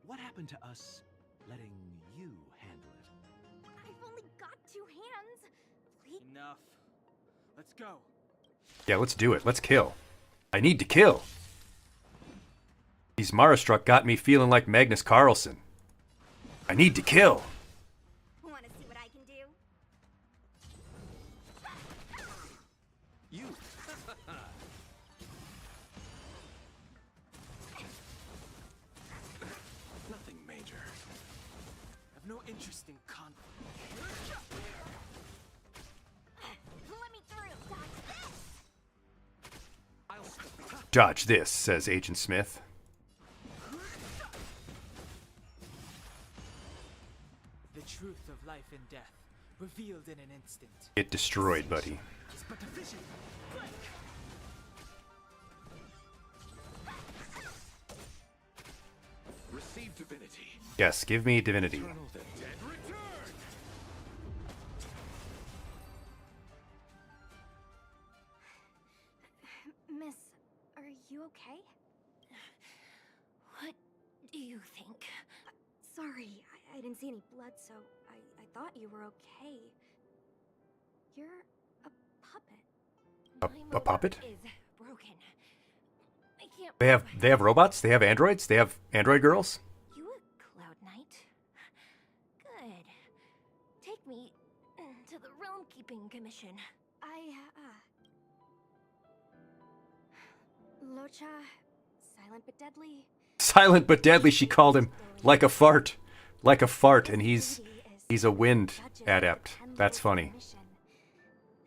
What happened to us letting you complete? Enough. Let's go. Yeah, let's do it. Let's kill. I need to kill. These Marastruck got me feeling like Magnus Carlsen. I need to kill. Want to see what I can do? You. Nothing major. I've no interest in conflict. Let me through. Dodge this. Dodge this, says Agent Smith. The truth of life and death, revealed in an instant. Get destroyed, buddy. It's but a vision. Break. Receive divinity. Yes, give me divinity. Eternal the dead return. Miss, are you okay? What do you think? Sorry, I didn't see any blood, so I thought you were okay. You're a puppet. A puppet? Is broken. I can't. They have robots? They have androids? They have android girls? You a Cloud Knight? Good. Take me to the Realm Keeping Commission. Locha, silent but deadly. Silent but deadly, she called him. Like a fart. Like a fart, and he's a wind adept. That's funny.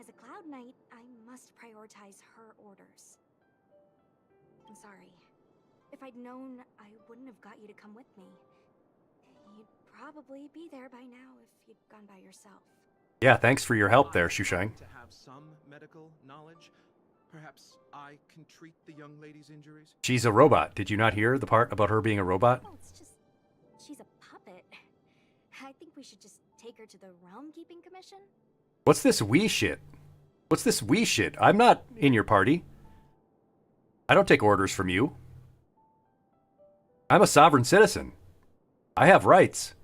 As a Cloud Knight, I must prioritize her orders. I'm sorry. If I'd known, I wouldn't have got you to come with me. You'd probably be there by now if you'd gone by yourself. Yeah, thanks for your help there, Shushang. To have some medical knowledge, perhaps I can treat the young lady's injuries. She's a robot. Did you not hear the part about her being a robot? Oh, it's just... she's a puppet. I think we should just take her to the Realm Keeping Commission. What's this we shit? What's this we shit? I'm not in your party. I don't take orders from you. I'm a sovereign citizen. I have rights.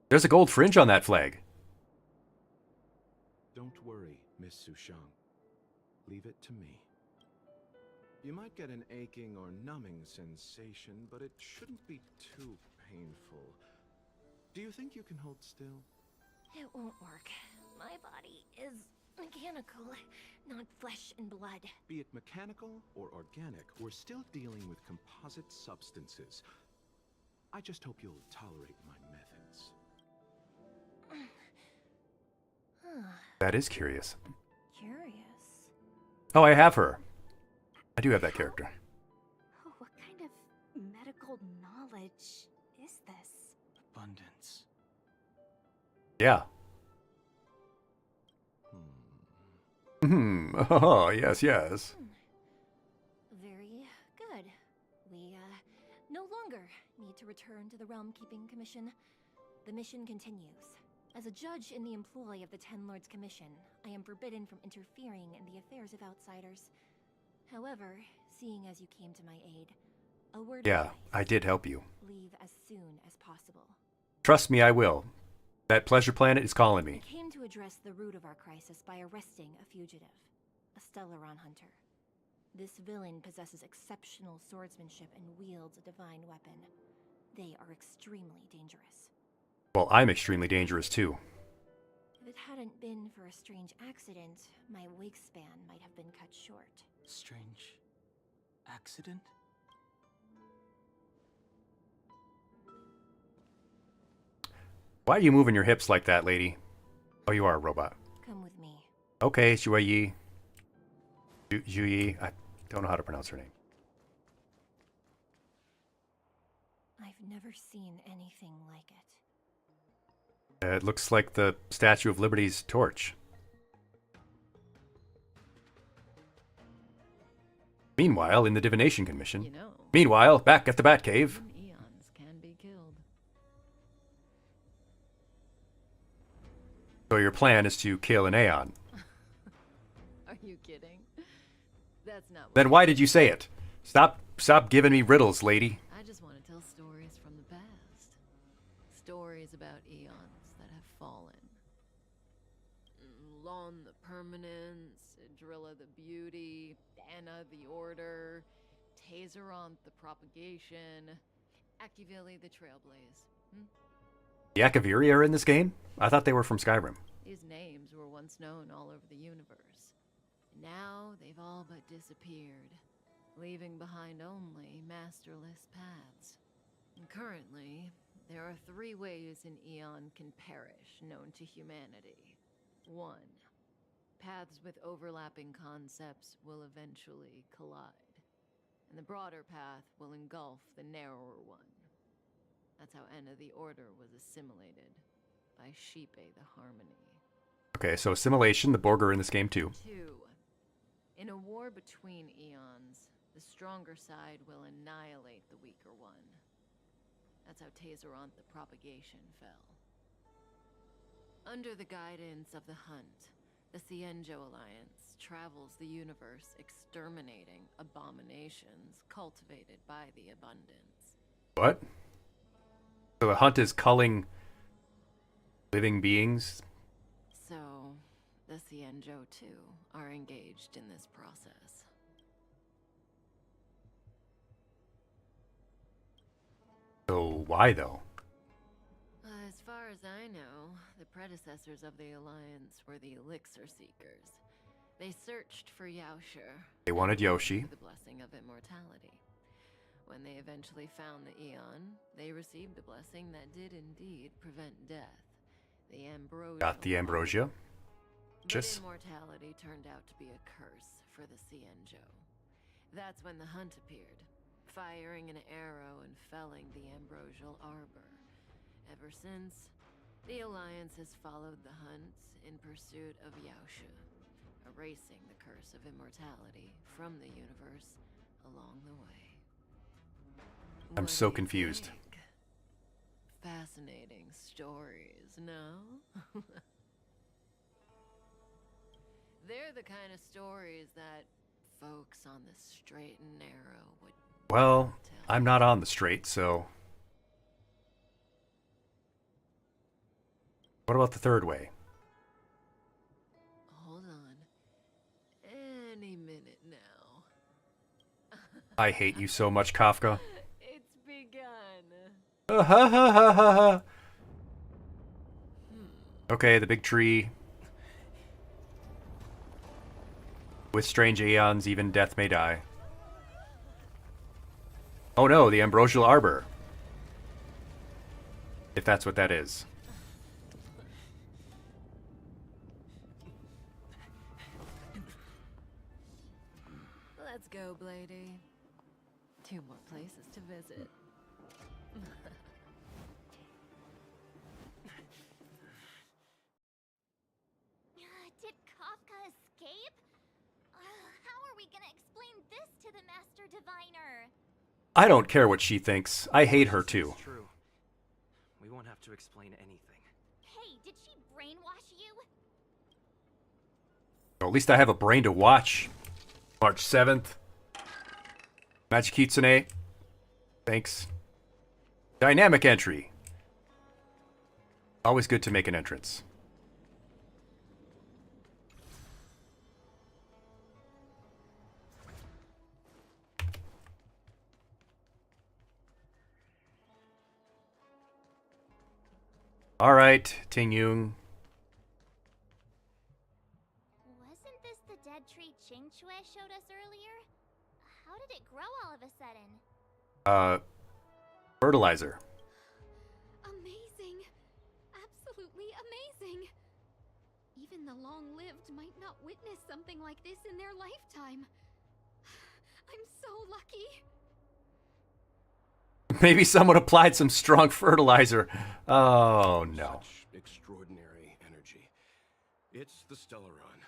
There's a gold fringe on that flag. Don't worry, Miss Sushang. Leave it to me. You might get an aching or numbing sensation, but it shouldn't be too painful. Do you think you can hold still? It won't work. My body is mechanical, not flesh and blood. Be it mechanical or organic, we're still dealing with composite substances. I just hope you'll tolerate my methods. That is curious. Curious. Oh, I have her. I do have that character. Oh, what kind of medical knowledge is this? Abundance. Yeah. Oh, yes, yes. Very good. We, no longer need to return to the Realm Keeping Commission. The mission continues. As a judge in the employ of the Ten Lords Commission, I am forbidden from interfering in the affairs of outsiders. However, seeing as you came to my aid, a word Yeah, I did help you. leave as soon as possible. Trust me, I will. That pleasure planet is calling me. I came to address the root of our crisis by arresting a fugitive, a Stellaron hunter. This villain possesses exceptional swordsmanship and wields a divine weapon. They are extremely dangerous. Well, I'm extremely dangerous too. If it hadn't been for a strange accident, my wingspan might have been cut short. Strange accident? Why are you moving your hips like that, lady? Oh, you are a robot. Come with me. Okay, Shuyi. Juyi. I don't know how to pronounce her name. I've never seen anything like it. It looks like the Statue of Liberty's torch. Meanwhile, in the Divination Commission. You know, Meanwhile, back at the Batcave. eons can be killed. So your plan is to kill an Aeon. Are you kidding? That's not what Then why did you say it? Stop giving me riddles, lady. I just want to tell stories from the past. Stories about eons that have fallen. Lon the Permanence, Drilla the Beauty, Anna the Order, Tazeronth the Propagation, Akivili the Trailblaze. The Akaviri are in this game? I thought they were from Skyrim. These names were once known all over the universe. Now they've all but disappeared, leaving behind only masterless paths. And currently, there are 3 ways an Eon can perish known to humanity. 1. Paths with overlapping concepts will eventually collide, and the broader path will engulf the narrower one. That's how Enna the Order was assimilated by Shipe the Harmony. Okay, so assimilation, the Borg are in this game too. 2. In a war between eons, the stronger side will annihilate the weaker one. That's how Tazeronth the Propagation fell. Under the guidance of the Hunt, the Cienjo Alliance travels the universe exterminating abominations cultivated by the Abundance. What? So the Hunt is culling living beings? So, the Cienjo too are engaged in this process. So why though? As far as I know, the predecessors of the Alliance were the Elixir Seekers. They searched for Yaoshi. They wanted Yoshi. For the blessing of immortality. When they eventually found the Eon, they received a blessing that did indeed prevent death. The Ambrosia. Got the Ambrosia. But immortality turned out to be a curse for the Cienjo. That's when the Hunt appeared, firing an arrow and felling the Ambrosial Arbor. Ever since, the Alliance has followed the Hunt in pursuit of Yaoshi, erasing the curse of immortality from the universe along the way. I'm so confused. Fascinating stories, no? They're the kind of stories that folks on the straight and narrow would... Well, I'm not on the straight, so... What about the third way? Hold on. Any minute now. I hate you so much, Kafka. It's begun. Okay, the big tree. With strange aeons, even death may die. Oh no, the Ambrosial Arbor. If that's what that is. Let's go, Blady. 2 more places to visit. Did Kafka escape? How are we gonna explain this to the Master Diviner? I don't care what she thinks. I hate her too. It's true. We won't have to explain anything. Hey, did she brainwash you? Well, at least I have a brain to watch. March 7th. Magic Kitsune. Thanks. Dynamic entry. Always good to make an entrance. Alright, Ting Yung. Wasn't this the dead tree Qingque showed us earlier? How did it grow all of a sudden? Fertilizer. Amazing. Absolutely amazing. Even the long-lived might not witness something like this in their lifetime. I'm so lucky. Maybe someone applied some strong fertilizer. Oh, no. Such extraordinary energy. It's the Stellaron.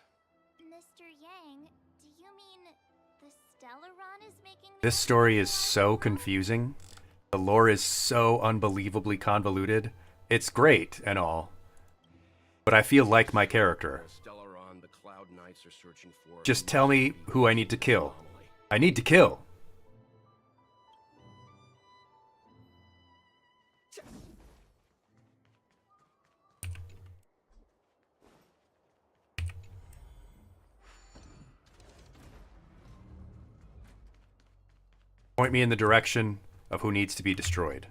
Mr. Yang, do you mean the Stellaron is making This story is so confusing. The lore is so unbelievably convoluted. It's great and all. But I feel like my character. Stellaron, the Cloud Knights are searching for. Just tell me who I need to kill. I need to kill. Point me in the direction of who needs to be destroyed.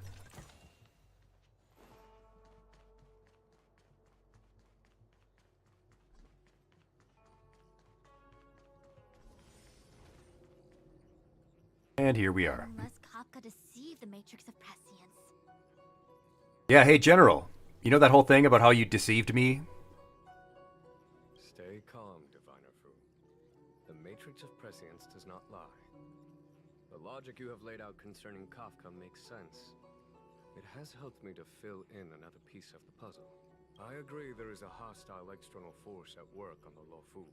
And here we are. Unless Kafka deceived the Matrix of Prescience. Yeah, hey, General. You know that whole thing about how you deceived me? Stay calm, Diviner Fu. The Matrix of Prescience does not lie. The logic you have laid out concerning Kafka makes sense. It has helped me to fill in another piece of the puzzle. I agree there is a hostile external force at work on the Luofu.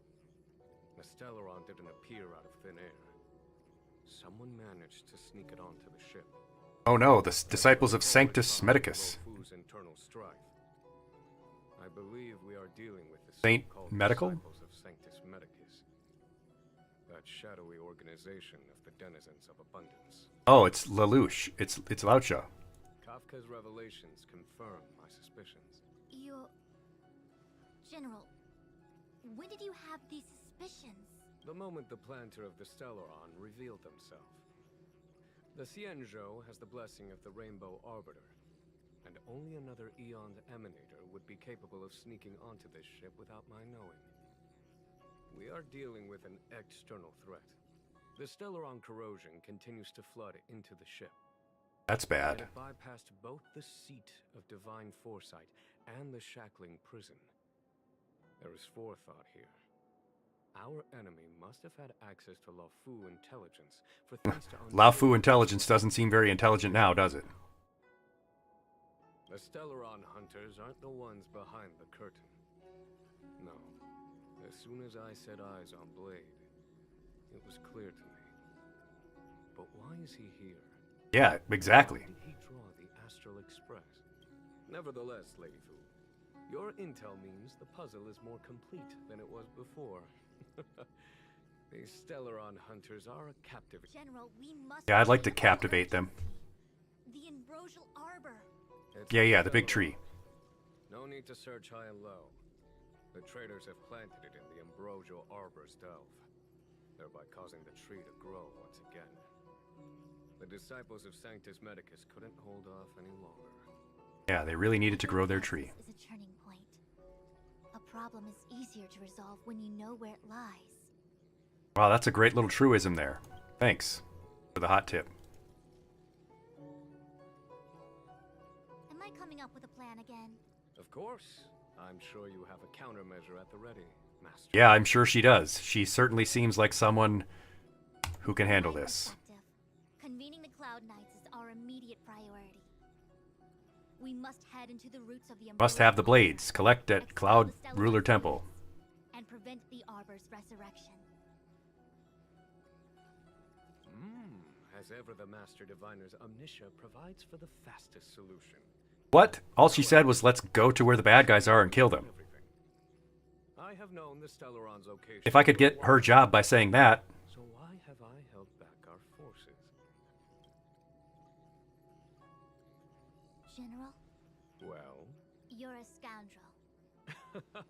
The Stellaron didn't appear out of thin air. Someone managed to sneak it onto the ship. Oh no, the disciples of Sanctus Medicus. Luofu's internal strife. I believe we are dealing with the Saint so-called Medical? disciples of Sanctus Medicus. That shadowy organization of the denizens of abundance. Oh, it's Lelouch. It's Laucha. Kafka's revelations confirm my suspicions. General, when did you have these suspicions? The moment the planter of the Stellaron revealed himself. The Xianzhou has the blessing of the Rainbow Arbiter, and only another Eon's Emanator would be capable of sneaking onto this ship without my knowing. We are dealing with an external threat. The Stellaron corrosion continues to flood into the ship. That's bad. It bypassed both the seat of divine foresight and the shackling prison. There is forethought here. Our enemy must have had access to Luofu intelligence for things to Luofu intelligence doesn't seem very intelligent now, does it? The Stellaron hunters aren't the ones behind the curtain. No. As soon as I set eyes on Blade, it was clear to me. But why is he here? Yeah, exactly. Why did he draw the Astral Express? Nevertheless, Lady Fu, your intel means the puzzle is more complete than it was before. These Stellaron hunters are a captive. General, we must. Yeah, I'd like to captivate them. The Ambrosial Arbor. Yeah, the big tree. No need to search high and low. The traders have planted it in the Ambrosial Arbor's delve, thereby causing the tree to grow once again. The disciples of Sanctus Medicus couldn't hold off any longer. Yeah, they really needed to grow their tree. Is a turning point. A problem is easier to resolve when you know where it lies. Wow, that's a great little truism there. Thanks for the hot tip. Am I coming up with a plan again? Of course. I'm sure you have a countermeasure at the ready, Master. Yeah, I'm sure she does. She certainly seems like someone who can handle this. Convening the Cloud Knights is our immediate priority. We must head into the roots of the Must have the blades. Collect at Cloud Ruler Temple. And prevent the Arbor's resurrection. As ever, the Master Diviner's omniscia provides for the fastest solution. What? All she said was, let's go to where the bad guys are and kill them. I have known the Stellaron's location. If I could get her job by saying that. So why have I held back our forces? General? Well? You're a scoundrel.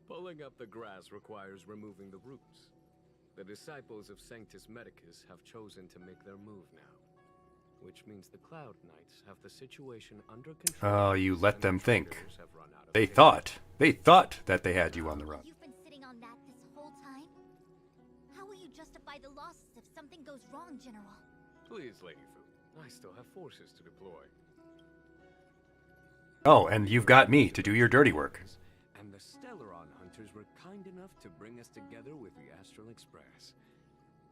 Pulling up the grass requires removing the roots. The disciples of Sanctus Medicus have chosen to make their move now. Which means the Cloud Knights have the situation under control. Oh, you let them think. They thought that they had you on the run. You've been sitting on that this whole time? How will you justify the losses if something goes wrong, General? Please, Lady Fu. I still have forces to deploy. Oh, and you've got me to do your dirty work. And the Stellaron hunters were kind enough to bring us together with the Astral Express.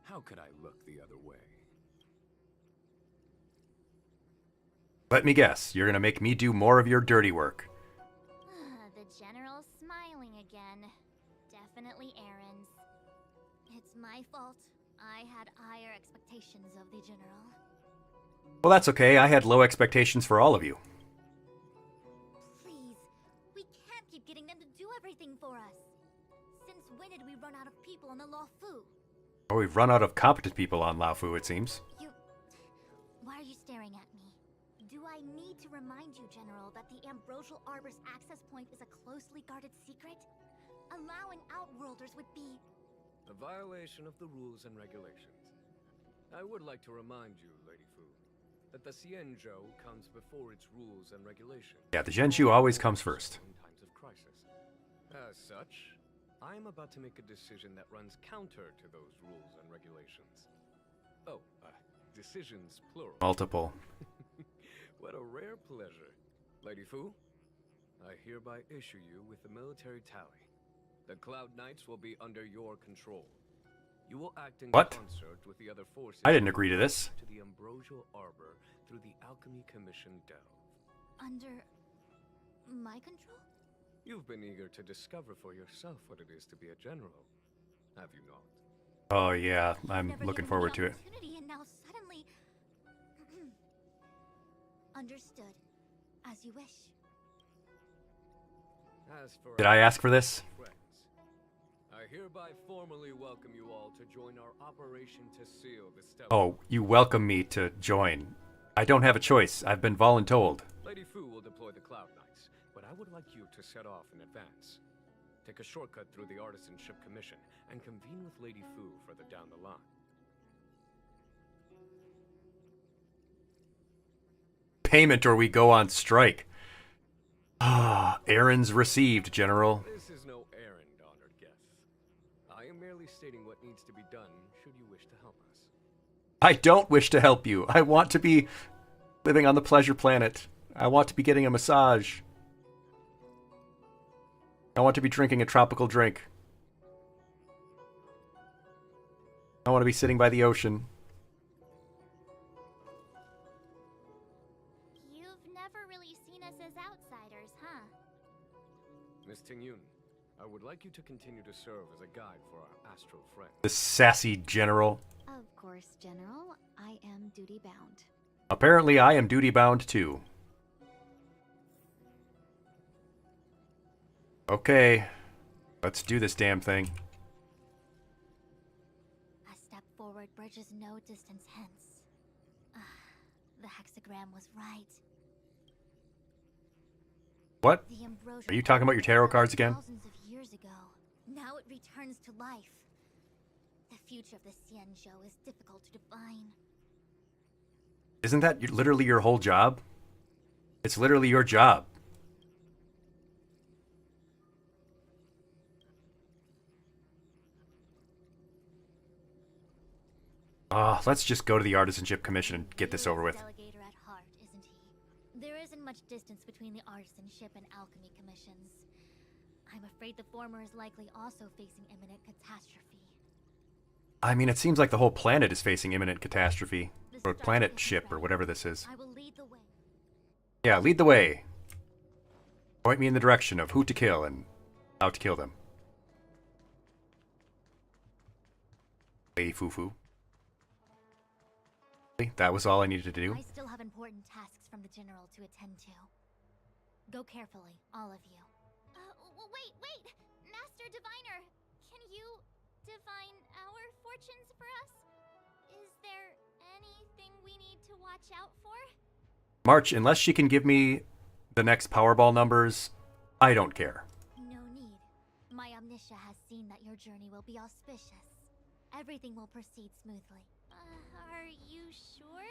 How could I look the other way? Let me guess, you're gonna make me do more of your dirty work. The General's smiling again. Definitely Aaron's. It's my fault. I had higher expectations of the General. Well, that's okay. I had low expectations for all of you. Please, we can't keep getting them to do everything for us. Since when did we run out of people on the Luofu? Well, we've run out of competent people on Luofu, it seems. Why are you staring at me? Do I need to remind you, General, that the Ambrosial Arbor's access point is a closely guarded secret? Allowing Outworlders would be... A violation of the rules and regulations. I would like to remind you, Lady Fu, that the Xianzhou comes before its rules and regulations. Yeah, the Zhenshu always comes first. In times of crisis. As such, I am about to make a decision that runs counter to those rules and regulations. Oh, decisions plural. Multiple. What a rare pleasure. Lady Fu, I hereby issue you with the military tally. The Cloud Knights will be under your control. You will act in concert with the other forces. I didn't agree to this. To the Ambrosial Arbor through the Alchemy Commission delve. Under my control? You've been eager to discover for yourself what it is to be a general, have you not? Oh yeah, I'm looking forward to it. And now suddenly... Understood. As you wish. As for Did I ask for this? Friends, I hereby formally welcome you all to join our operation to seal the Stellar. Oh, you welcome me to join. I don't have a choice. I've been voluntold. Lady Fu will deploy the Cloud Knights, but I would like you to set off in advance. Take a shortcut through the Artisanship Commission and convene with Lady Fu further down the line. Payment or we go on strike. Ah, errands received, General. This is no errand, honored guest. I am merely stating what needs to be done should you wish to help us. I don't wish to help you. I want to be living on the pleasure planet. I want to be getting a massage. I want to be drinking a tropical drink. I want to be sitting by the ocean. You've never really seen us as outsiders, huh? Miss Tingyun, I would like you to continue to serve as a guide for our astral friend. The sassy general. Of course, General. I am duty-bound. Apparently I am duty-bound too. Okay, let's do this damn thing. A step forward bridges no distance hence. The hexagram was right. What? The Ambrosial Are you talking about your tarot cards again? Thousands of years ago. Now it returns to life. The future of the Xianzhou is difficult to define. Isn't that literally your whole job? It's literally your job. Let's just go to the Artisanship Commission and get this over with. Delegator at heart, isn't he? There isn't much distance between the Artisanship and Alchemy Commissions. I'm afraid the former is likely also facing imminent catastrophe. I mean, it seems like the whole planet is facing imminent catastrophe. Or planet ship, or whatever this is. I will lead the way. Yeah, lead the way. Point me in the direction of who to kill and how to kill them. Lady Fufu. That was all I needed to do. I still have important tasks from the General to attend to. Go carefully, all of you. Wait! Master Diviner! Can you divine our fortunes for us? Is there anything we need to watch out for? March, unless she can give me the next Powerball numbers, I don't care. No need. My Omniscia has seen that your journey will be auspicious. Everything will proceed smoothly. Are you sure?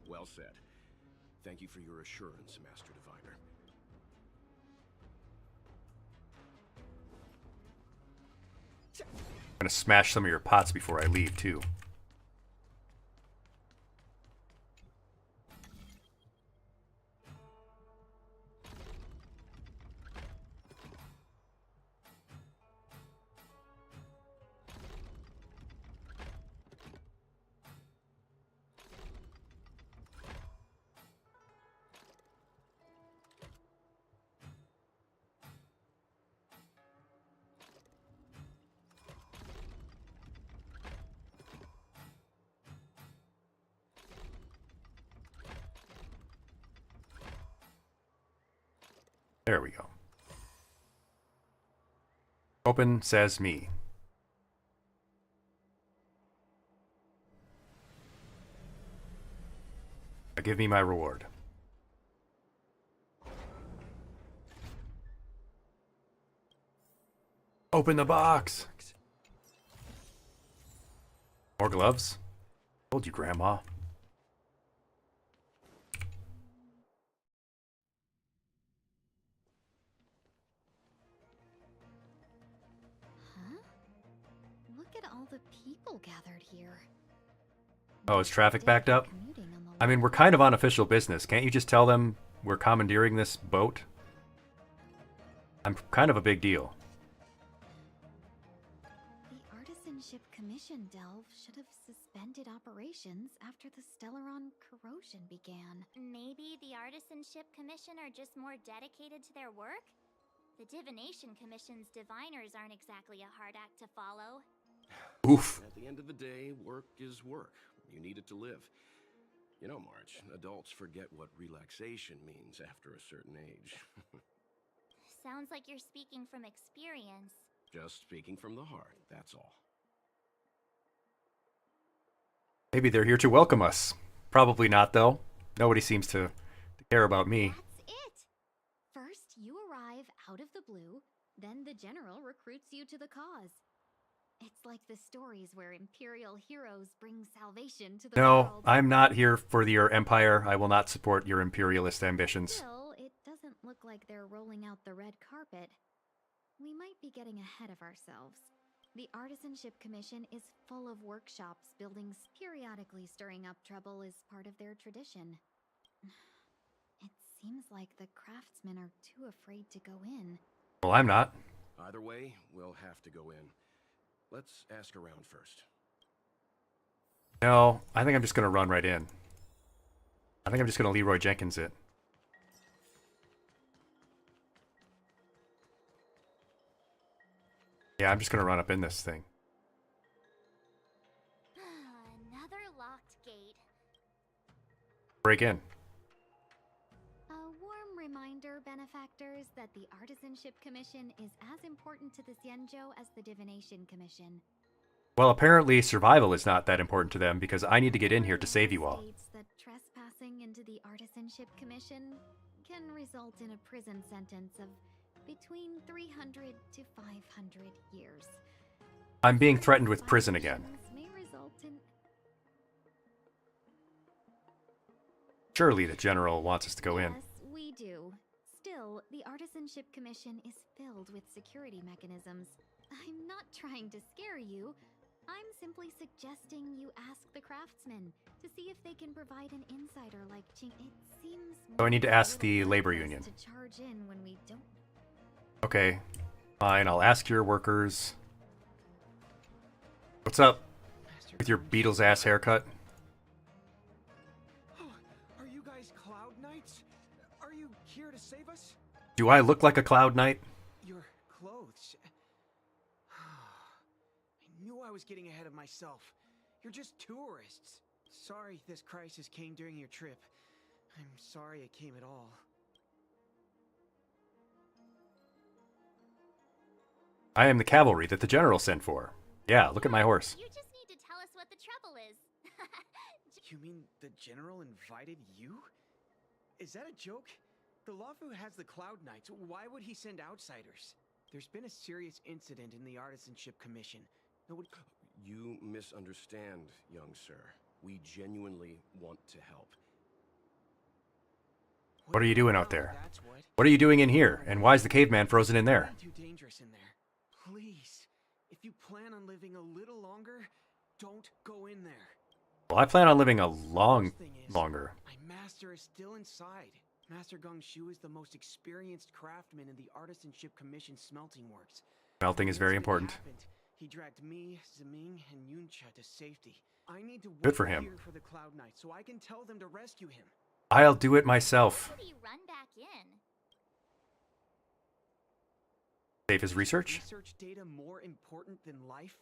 Well said. Thank you for your assurance, Master Diviner. I'm gonna smash some of your pots before I leave, too. There we go. Open says me. Give me my reward. Open the box. More gloves? Told you, Grandma. Huh? Look at all the people gathered here. Oh, is traffic backed up? I mean, we're kind of on official business. Can't you just tell them we're commandeering this boat? I'm kind of a big deal. The Artisanship Commission, Delve, should have suspended operations after the Stellaron corrosion began. Maybe the Artisanship Commission are just more dedicated to their work? The Divination Commission's diviners aren't exactly a hard act to follow. Oof. At the end of the day, work is work. You need it to live. You know, Marge, adults forget what relaxation means after a certain age. Sounds like you're speaking from experience. Just speaking from the heart, that's all. Maybe they're here to welcome us. Probably not, though. Nobody seems to care about me. That's it! First, you arrive out of the blue, then the general recruits you to the cause. It's like the stories where Imperial heroes bring salvation to the No, world. I'm not here for your empire. I will not support your imperialist ambitions. Still, it doesn't look like they're rolling out the red carpet. We might be getting ahead of ourselves. The Artisanship Commission is full of workshops, buildings, periodically stirring up trouble is part of their tradition. It seems like the craftsmen are too afraid to go in. Well, I'm not. Either way, we'll have to go in. Let's ask around first. No, I think I'm just going to run right in. I think I'm just going to Leroy Jenkins it. Yeah, I'm just going to run up in this thing. Another locked gate. Break in. A warm reminder, benefactors, that the Artisanship Commission is as important to the Xianzhou as the Divination Commission. Well, apparently survival is not that important to them because I need to get in here to save you all. States that trespassing into the Artisanship Commission can result in a prison sentence of between 300 to 500 years. I'm being threatened with prison again. May result in... Surely the general wants us to go in. Yes, we do. Still, the Artisanship Commission is filled with security mechanisms. I'm not trying to scare you. I'm simply suggesting you ask the craftsmen to see if they can provide an insider like Ching. It seems So I need to ask the little labor reckless union. to charge in when we don't. Okay, fine, I'll ask your workers. What's up with your Beatles ass haircut? Are you guys Cloud Knights? Are you here to save us? Do I look like a Cloud Knight? Your clothes. I knew I was getting ahead of myself. You're just tourists. Sorry this crisis came during your trip. I'm sorry it came at all. I am the cavalry that the general sent for. Yeah, look at my horse. You just need to tell us what the trouble is. You mean the general invited you? Is that a joke? The Lafu has the Cloud Knights. Why would he send outsiders? There's been a serious incident in the Artisanship Commission. Nobody... You misunderstand, young sir. We genuinely want to help. What are you doing out there? What are you doing in here? And why is the caveman frozen in there? Too dangerous in there. Please, if you plan on living a little longer, don't go in there. Well, I plan on living a longer. My master is still inside. Master Gong Shu is the most experienced craftsman in the Artisanship Commission smelting works. Smelting is very important. He dragged me, Zeming, and Yuncha to safety. I need to Good for wait him. here for the Cloud Knight so I can tell them to rescue him. I'll do it myself. How did he run back in? Save his research? Research data more important than life?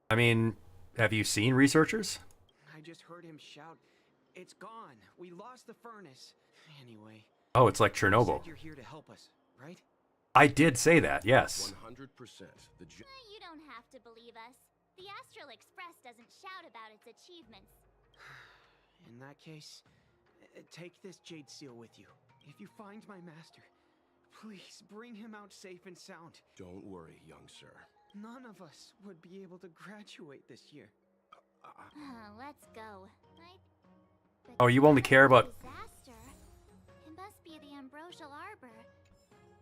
I mean, have you seen researchers? I just heard him shout, "It's gone. We lost the furnace." Anyway. Oh, it's like You Chernobyl. said you're here to help us, right? I did say that, yes. 100%. You don't have to believe us. The Astral Express doesn't shout about its achievements. In that case, take this jade seal with you. If you find my master, please bring him out safe and sound. Don't worry, young sir. None of us would be able to graduate this year. Let's go. Oh, you only care about... Disaster. It must be the ambrosial arbor.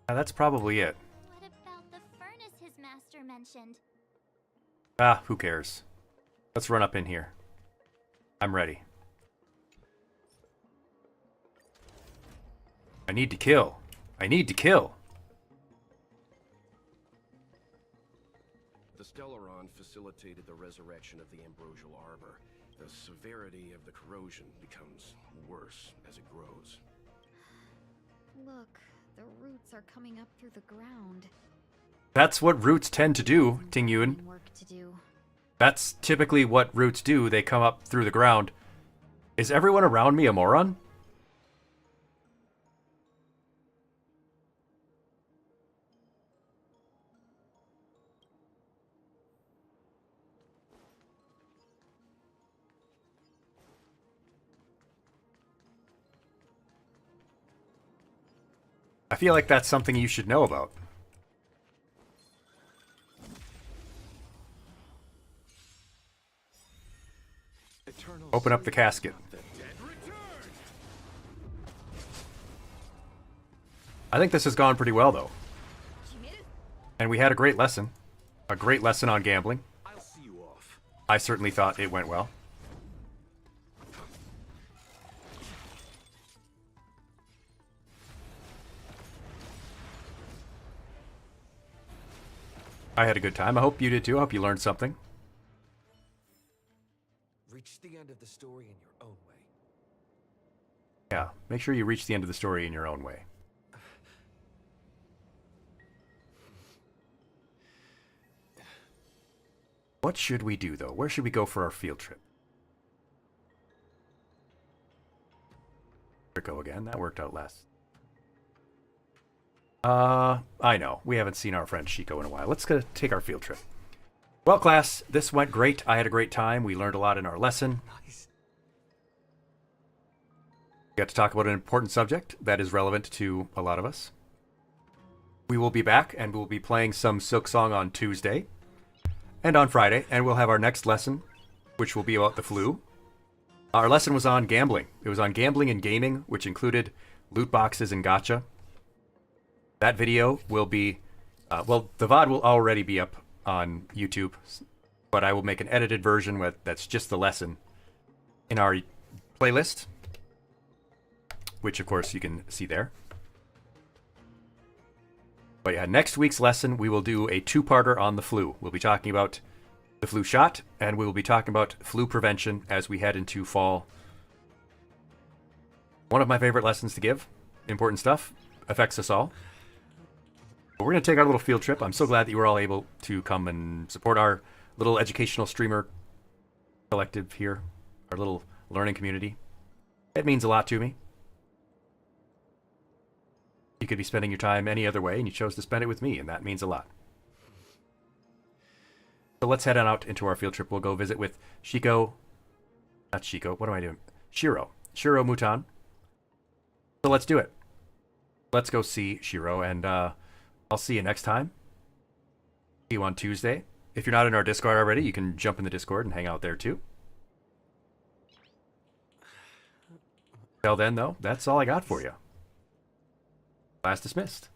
That's probably it. What about the furnace his master mentioned? Ah, who cares? Let's run up in here. I'm ready. I need to kill. I need to kill. The Stellaron facilitated the resurrection of the ambrosial arbor. The severity of the corrosion becomes worse as it grows. Look, the roots are coming up through the ground. That's what roots tend to do, Tingyun. Work to do. That's typically what roots do. They come up through the ground. Is everyone around me a moron? I feel like that's something you should know about. Open up the casket. I think this has gone pretty well, though. And we had a great lesson. A great lesson on gambling. I certainly thought it went well. I had a good time. I hope you did too. I hope you learned something. Reach the end of the story in your own way. Yeah, make sure you reach the end of the story in your own way. What should we do, though? Where should we go for our field trip? There we go again. That worked out less. I know. We haven't seen our friend Shiko in a while. Let's go take our field trip. Well, class, this went great. I had a great time. We learned a lot in our lesson. Nice. We got to talk about an important subject that is relevant to a lot of us. We will be back, and we'll be playing some Silksong on Tuesday and on Friday, and we'll have our next lesson, which will be about the flu. Our lesson was on gambling. It was on gambling and gaming, which included loot boxes and gacha. That video will be, well, the VOD will already be up on YouTube, but I will make an edited version that's just the lesson in our playlist, which of course you can see there. But yeah, next week's lesson we will do a two-parter on the flu. We'll be talking about the flu shot, and we will be talking about flu prevention as we head into fall. One of my favorite lessons to give. Important stuff. Affects us all. But we're going to take our little field trip. I'm so glad that you were all able to come and support our little educational streamer collective here, our little learning community. It means a lot to me. You could be spending your time any other way, and you chose to spend it with me, and that means a lot. So let's head on out into our field trip. We'll go visit with Shiko. Not Shiko. What am I doing? Shiro. Shiro Mutan. So let's do it. Let's go see Shiro, and I'll see you next time. See you on Tuesday. If you're not in our Discord already, you can jump in the Discord and hang out there too. Till then, though, that's all I got for you. Class dismissed.